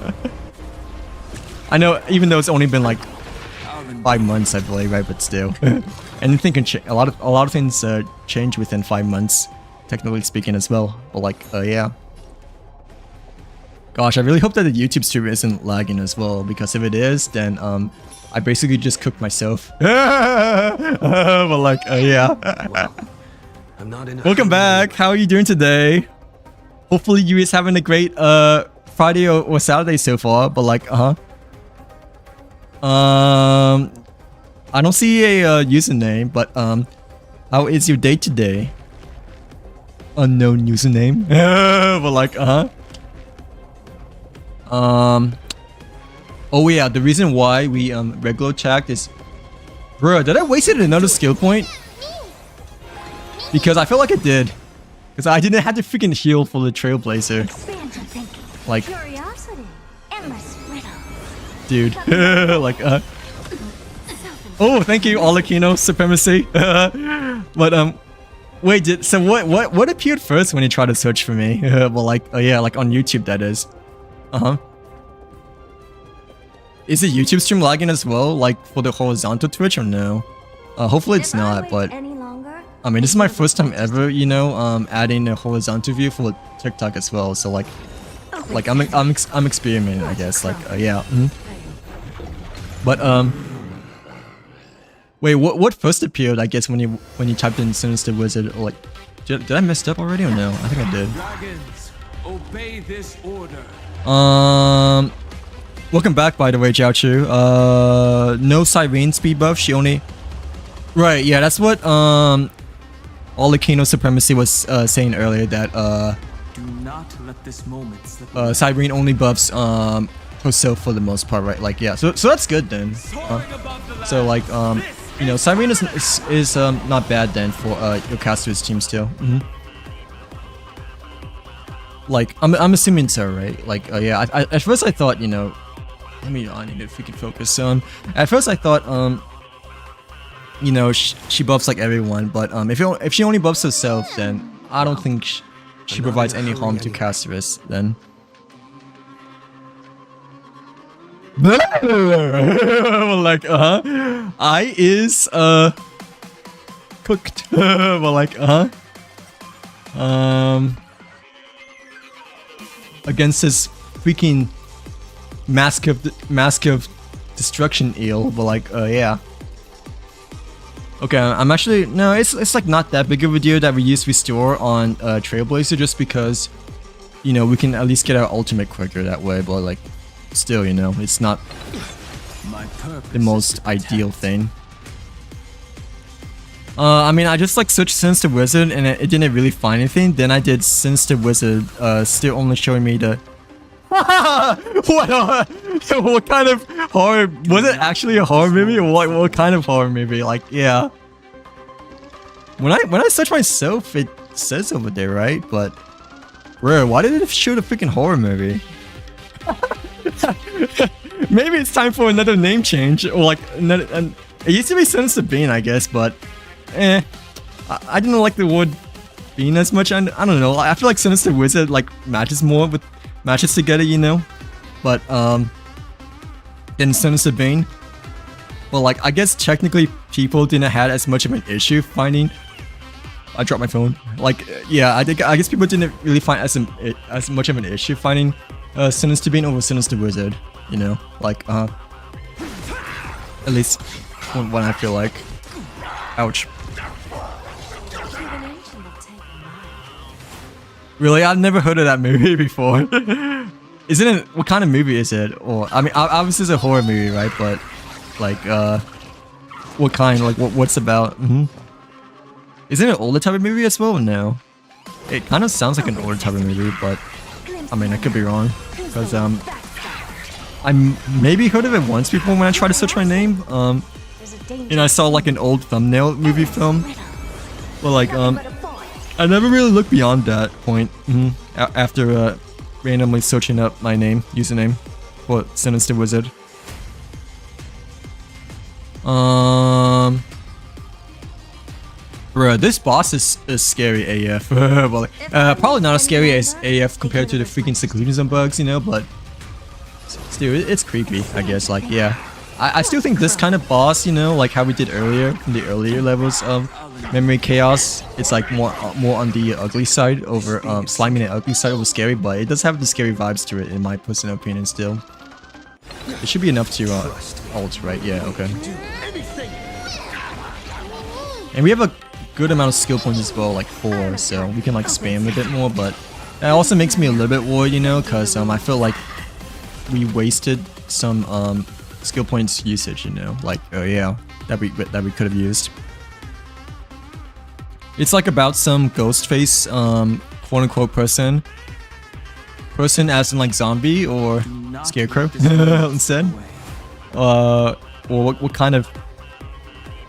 know, even though it's only been like 5 months, I believe, right? But still, anything can change. A lot of things change within 5 months, technically speaking, as well. But like, yeah. Gosh, I really hope that the YouTube stream isn't lagging as well, because if it is, then I basically just cooked myself. But like, yeah. Well, I'm not in a Welcome back. How are you doing today? Hopefully you guys having a great Friday or Saturday so far. But like, I don't see a username. But how is your day today? Unknown username. But like, oh yeah, the reason why we regular checked is, bro, did I wasted another skill point? Because I feel like I did. Because I didn't have to freaking heal for the Trailblazer. Expansion thinking. Like, Curiosity. Endless riddles. dude. Like, oh, thank you, Olakino Supremacy. But wait, so what appeared first when you tried to search for me? Well, like, yeah, like on YouTube, that is. Is the YouTube stream lagging as well, like for the horizontal Twitch, or no? Hopefully it's not, but I mean, this is my first time ever, you know, adding a horizontal view for TikTok as well. So like I'm experimenting, I guess. Like, yeah. But wait, what first appeared? I guess when you typed in Sinister Wizard, or like, did I mess up already or no? I think I did. Dragons, obey this order. Welcome back, by the way, Jiaochu. No Cyrene speed buff. She only. Right, yeah, that's what Olakino Supremacy was saying earlier, that Do not let this moment slip. Cyrene only buffs herself for the most part, right? Like, yeah, so that's good then. So like, you know, Cyrene is not bad then for your casters teams too. Like, I'm assuming so, right? Like, yeah, at first I thought, you know, I need to freaking focus. At first I thought, you know, she buffs like everyone, but if she only buffs herself, then I don't think she provides any harm to casters then. Like, I is cooked. But like, against this freaking mask of destruction eel. But like, yeah. Okay, I'm actually, no, it's like not that big of a deal that we use restore on Trailblazer, just because, you know, we can at least get our ultimate quicker that way. But like, still, you know, it's not the most ideal thing. I mean, I just like searched Sinister Wizard and it didn't really find anything. Then I did Sinister Wizard, still only showing me the. What kind of horror? Was it actually a horror movie, or what kind of horror movie? Like, yeah. When I search myself, it says over there, right? But, bro, why did it show the freaking horror movie? Maybe it's time for another name change, or like another. It used to be Sinister Bean, I guess, but, I didn't like the word Bean as much. I don't know. I feel like Sinister Wizard like matches more with matches together, you know. But in Sinister Bane, well, like I guess technically people didn't have as much of an issue finding. I dropped my phone. Like, yeah, I guess people didn't really find as much of an issue finding Sinister Bane over Sinister Wizard. You know, like at least when I feel like, ouch. Really, I've never heard of that movie before. Isn't it? What kind of movie is it? Or I mean, obviously it's a horror movie, right? But like, what kind? Like, what's about? Isn't it an older type of movie as well? No, it kind of sounds like an older type of movie, but I mean, I could be wrong because I maybe heard of it once before when I tried to search my name. You know, I saw like an old thumbnail movie film, but like I never really looked beyond that point after randomly searching up my username for Sinister Wizard. Bruh, this boss is scary AF. Well, probably not as scary as AF compared to the freaking seclusions and bugs, you know, but still, it's creepy, I guess. Like, yeah. I still think this kind of boss, you know, like how we did earlier in the earlier levels of Memory Chaos, it's like more on the ugly side over slimy and ugly side over scary, but it does have the scary vibes to it in my personal opinion still. It should be enough to ult, right? Yeah, okay. And we have a good amount of skill points as well, like 4, so we can like spam a bit more, but that also makes me a little bit worried, you know, because I feel like we wasted some skill points usage, you know, like yeah, that we could have used. It's like about some ghost face quote unquote person as in like zombie or scarecrow instead, or what kind of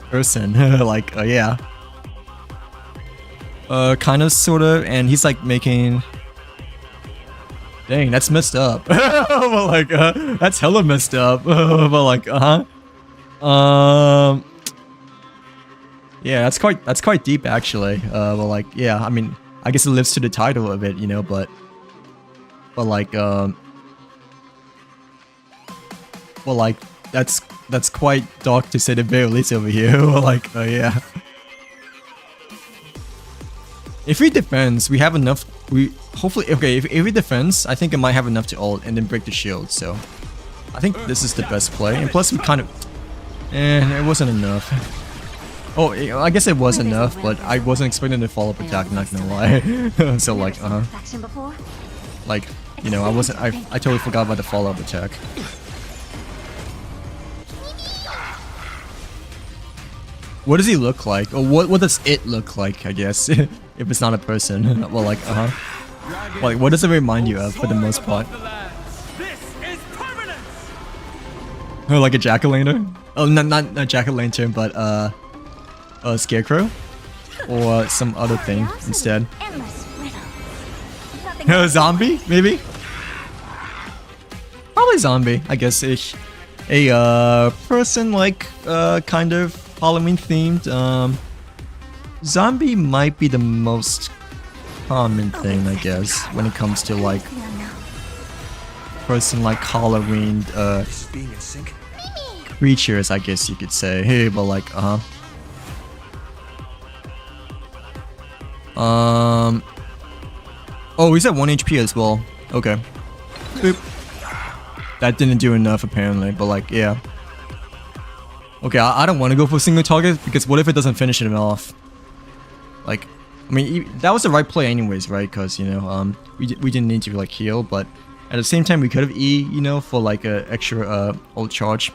person like yeah, kind of sort of, and he's like making. Dang, that's messed up. Well, like, that's hella messed up. But like, yeah, that's quite deep actually. Well, like, yeah, I mean, I guess it lives to the title of it, you know, but like, well, like, that's quite dark to say the very least over here. Like, yeah. If he defends, we have enough. We hopefully okay. If he defends, I think it might have enough to ult and then break the shield. So I think this is the best play. And plus, we kind of, it wasn't enough. Oh, I guess it was enough, but I wasn't expecting the follow-up attack. Not gonna lie. So like, like, you know, I totally forgot about the follow-up attack. What does he look like? Or what does it look like, I guess, if it's not a person? Well, like, like, what does it remind you of, for the most part? Oh, like a jack-o'-lantern? Oh, not a jack-o'-lantern, but, a scarecrow? Or some other thing instead. A zombie, maybe? Probably zombie, I guess-ish. A, person, like, kind of Halloween themed. Zombie might be the most common thing, I guess, when it comes to like person like Halloween creatures, I guess you could say. Hey, but like oh, he's at 1 HP as well. Okay. Boop. That didn't do enough apparently, but like, yeah. Okay, I don't want to go for a single target, because what if it doesn't finish him off? Like, I mean, that was the right play anyways, right? Because, you know, we didn't need to, like, heal, but at the same time, we could have E, you know, for, like, a extra, ult charge.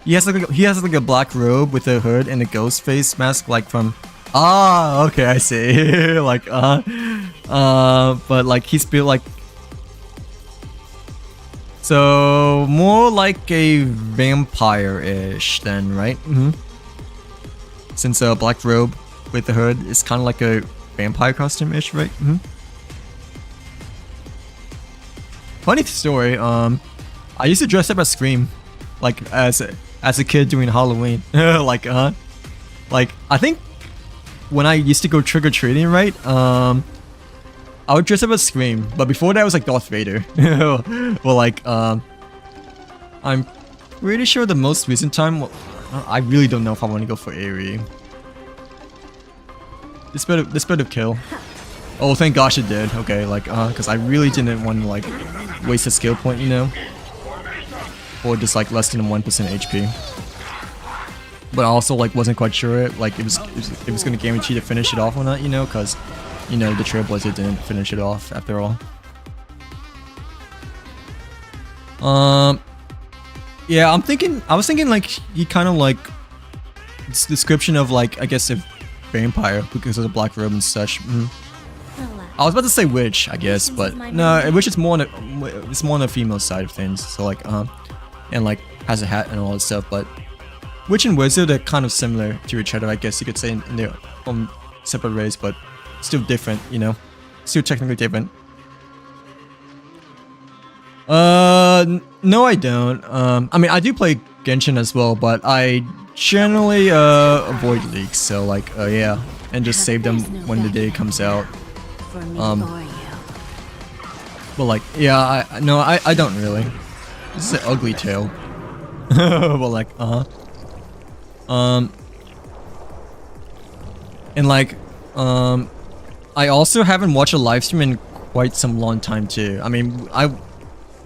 He has, like, a black robe with a hood and a ghost face mask, like, from... Ah, okay, I see. Like, but, like, he's built, like... So, more like a vampire-ish then, right? Since a black robe with the hood is kind of like a vampire costume-ish, right? Funny story, I used to dress up as Scream, like, as a kid doing Halloween. Like, like, I think when I used to go trick-or-treating, right? I would dress up as Scream, but before that I was like Darth Vader. Well, like, I'm pretty sure the most recent time, well, I really don't know if I want to go for Aerie. This better kill. Oh, thank gosh it did. Okay, like, because I really didn't want to like waste a skill point, you know, or just like less than 1% HP. But I also like wasn't quite sure like it was gonna guarantee to finish it off or not, you know, because you know the Trailblazer didn't finish it off after all. Yeah, I was thinking like he kind of like this description of like I guess a vampire because of the black robe and such. I was about to say witch, I guess, but no, witch is more on it's more on the female side of things. So like and like has a hat and all that stuff, but witch and wizard are kind of similar to each other, I guess you could say in their own separate ways, but still different, you know, still technically different. No, I don't. I mean, I do play Genshin as well, but I generally avoid leaks. So like, yeah, and just save them when the day comes out. But like, yeah, I don't really. This is an ugly tale. But like, and like, I also haven't watched a live stream in quite some long time too. I mean,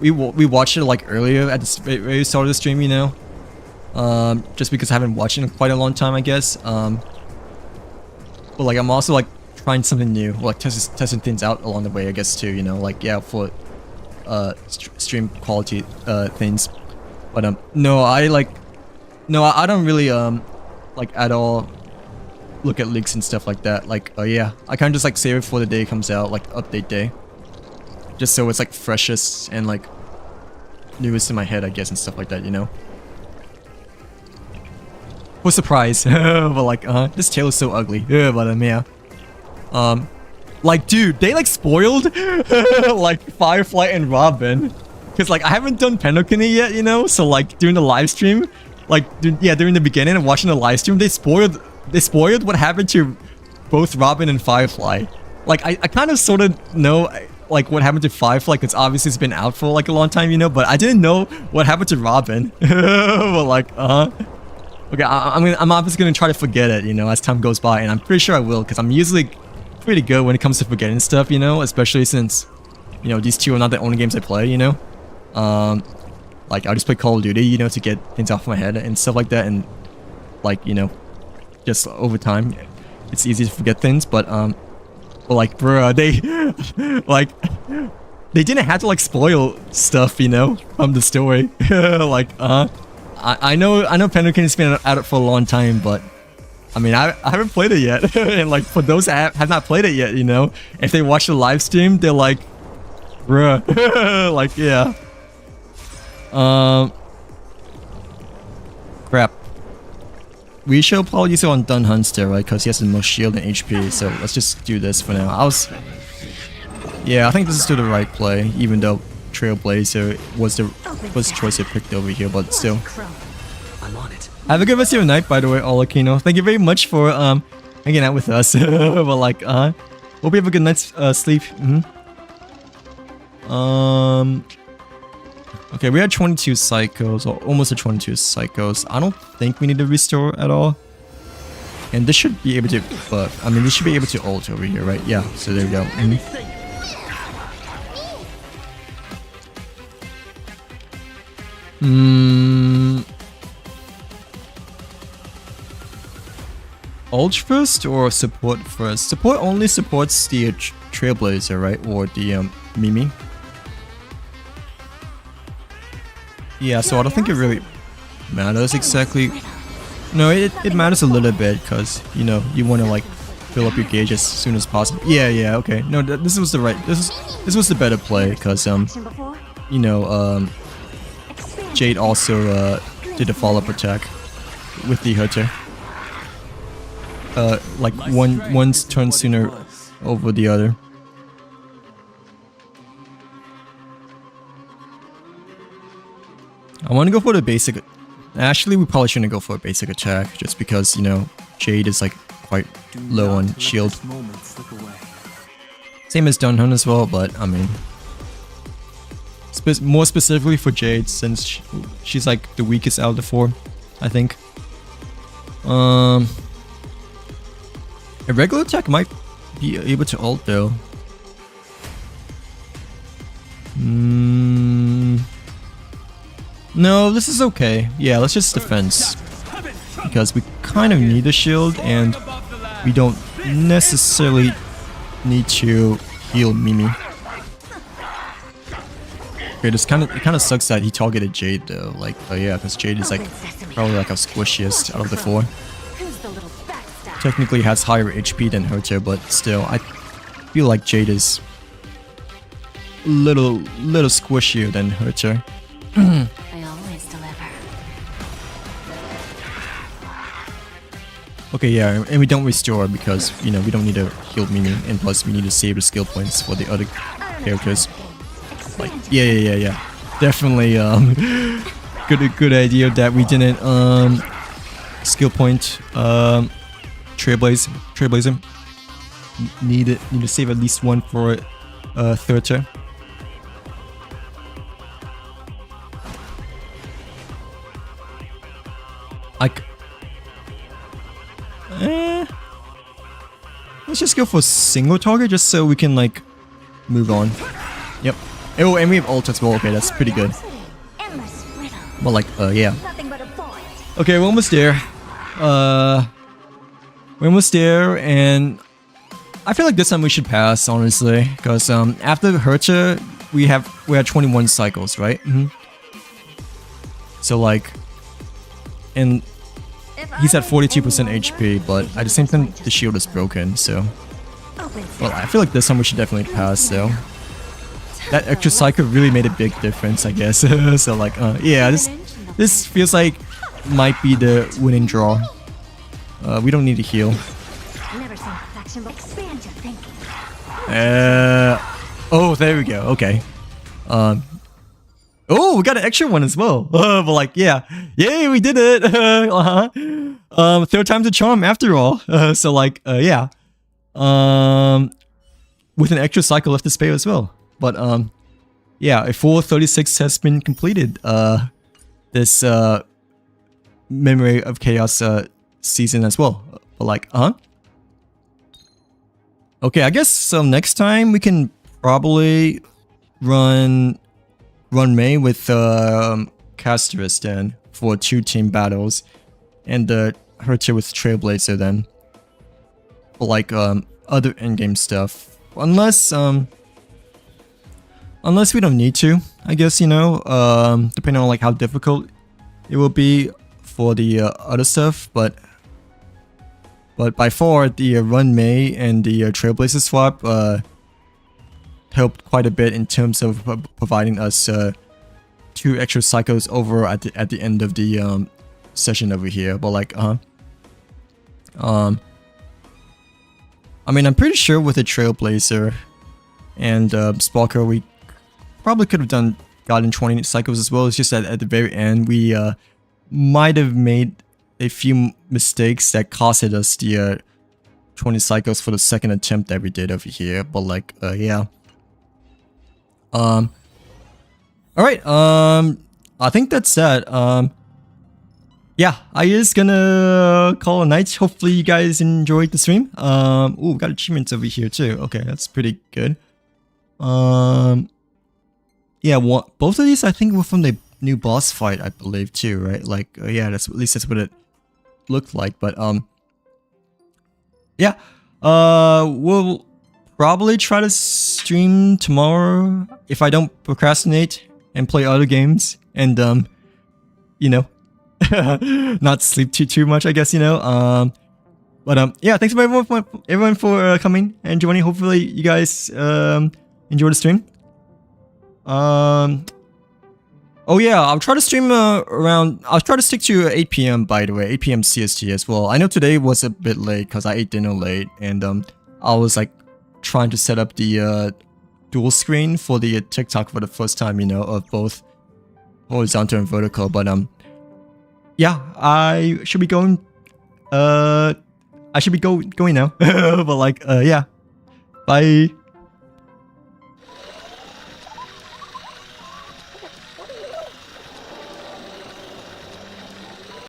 we watched it like earlier at the very start of the stream, you know, just because I haven't watched it in quite a long time, I guess. But like, I'm also like trying something new, like testing things out along the way, I guess too, you know, like yeah, for stream quality things. But no, I don't really like at all look at leaks and stuff like that. Like yeah, I kind of just like save it for the day it comes out, like update day, just so it's like freshest and like newest in my head, I guess, and stuff like that, you know. For surprise. But like this tale is so ugly. Yeah, but yeah. Like dude, they like spoiled like Firefly and Robin, because like I haven't done Penokini yet, you know. So like during the live stream, like during the beginning and watching the live stream, they spoiled what happened to both Robin and Firefly. Like I kind of sort of know like what happened to Firefly, because obviously it's been out for like a long time, you know, but I didn't know what happened to Robin. But like okay, I'm obviously gonna try to forget it, you know, as time goes by, and I'm pretty sure I will, because I'm usually pretty good when it comes to forgetting stuff, you know, especially since, you know, these two are not the only games I play, you know. Like I'll just play Call of Duty, you know, to get things off my head and stuff like that, and like, you know, just over time it's easy to forget things. But like bruh, they like they didn't have to like spoil stuff, you know, from the story. Like I know Penokini's been out for a long time, but I mean, I haven't played it yet. And like for those that have not played it yet, you know, if they watch the live stream, they're like, bruh. Like yeah. Crap. We should probably use it on Dun Hunster, right? Because he has the most shield and HP. So let's just do this for now. Yeah, I think this is still the right play, even though Trailblazer was the choice I picked over here, but still. I'm on it. Have a good rest of your night, by the way, Olakino. Thank you very much for hanging out with us. But like, hope you have a good night's sleep. Okay, we had 22 psychos, or almost at 22 psychos. I don't think we need to restore at all. And this should be able to buff. I mean, this should be able to ult over here, right? Yeah, so there we go. Ult first or support first? Support only supports the Trailblazer, right? Or the Mimi. Yeah, so I don't think it really matters exactly. No, it matters a little bit, because, you know, you want to like fill up your gauge as soon as possible. Yeah, okay. No, this was the right, this was the better play, because you know, Jade also did a follow-up attack with the Hunter. Like one's turn sooner over the other. I want to go for the basic. Actually, we probably shouldn't go for a basic attack, just because, you know, Jade is like quite low on shield. Same as Dunhun as well, but I mean, more specifically for Jade, since she's like the weakest out of the 4, I think. A regular attack might be able to ult though. No, this is okay. Yeah, let's just defense. Because we kind of need a shield and we don't necessarily need to heal Mimi. Okay, it kind of sucks that he targeted Jade though. Like, yeah, because Jade is like probably like our squishiest out of the 4. Technically has higher HP than Herta, but still, I feel like Jade is a little squishier than Herta. I always deliver. Okay, yeah, and we don't restore because, you know, we don't need to heal Mimi, and plus we need to save the skill points for the other characters. Like, yeah. Definitely, good idea that we didn't, skill point, Trailblazer. Need to save at least one for, third turn. Let's just go for single target just so we can like move on. Yep. Oh, and we have ult as well. Okay, that's pretty good. Well, like, yeah. Okay, we're almost there. We're almost there, and I feel like this time we should pass, honestly, because after Herta, we had 21 cycles, right? So like, and he's at 42% HP, but at the same time, the shield is broken, so... Well, I feel like this time we should definitely pass, though. That extra cycle really made a big difference, I guess. So like, yeah, this feels like might be the winning draw. We don't need to heal. Oh, there we go, okay. Oh, we got an extra one as well. But like, yeah. Yay, we did it! Third time's a charm after all. So like, yeah. With an extra cycle left to spare as well. But, yeah, a full 36 has been completed. This, Memory of Chaos, season as well. But like, Okay, I guess, next time we can probably run May with Casterus then for 2 team battles, and Herta with Trailblazer then for like other endgame stuff, unless we don't need to, I guess, you know, depending on like how difficult it will be for the other stuff, but by far the Run May and the Trailblazer swap helped quite a bit in terms of providing us 2 extra cycles over at the end of the session over here. But like, I mean, I'm pretty sure with the Trailblazer and Sparker, we probably could have gotten 20 cycles as well. It's just that at the very end, we might have made a few mistakes that costed us the 20 cycles for the second attempt that we did over here. But like, yeah. Alright, I think that's that. Yeah, I is gonna call a night. Hopefully you guys enjoyed the stream. Ooh, we got achievements over here too. Okay, that's pretty good. Yeah, both of these I think were from the new boss fight, I believe too, right? Like, yeah, at least that's what it looked like. But yeah, we'll probably try to stream tomorrow if I don't procrastinate and play other games and you know, not sleep too much, I guess, you know. But yeah, thanks for everyone for coming and joining. Hopefully you guys enjoy the stream. Oh yeah, I'll try to stream I'll try to stick to 8 PM, by the way, 8 PM CST as well. I know today was a bit late because I ate dinner late, and I was like trying to set up the dual screen for the TikTok for the first time, you know, of both horizontal and vertical. But yeah, I should be going going now. But like, yeah, bye.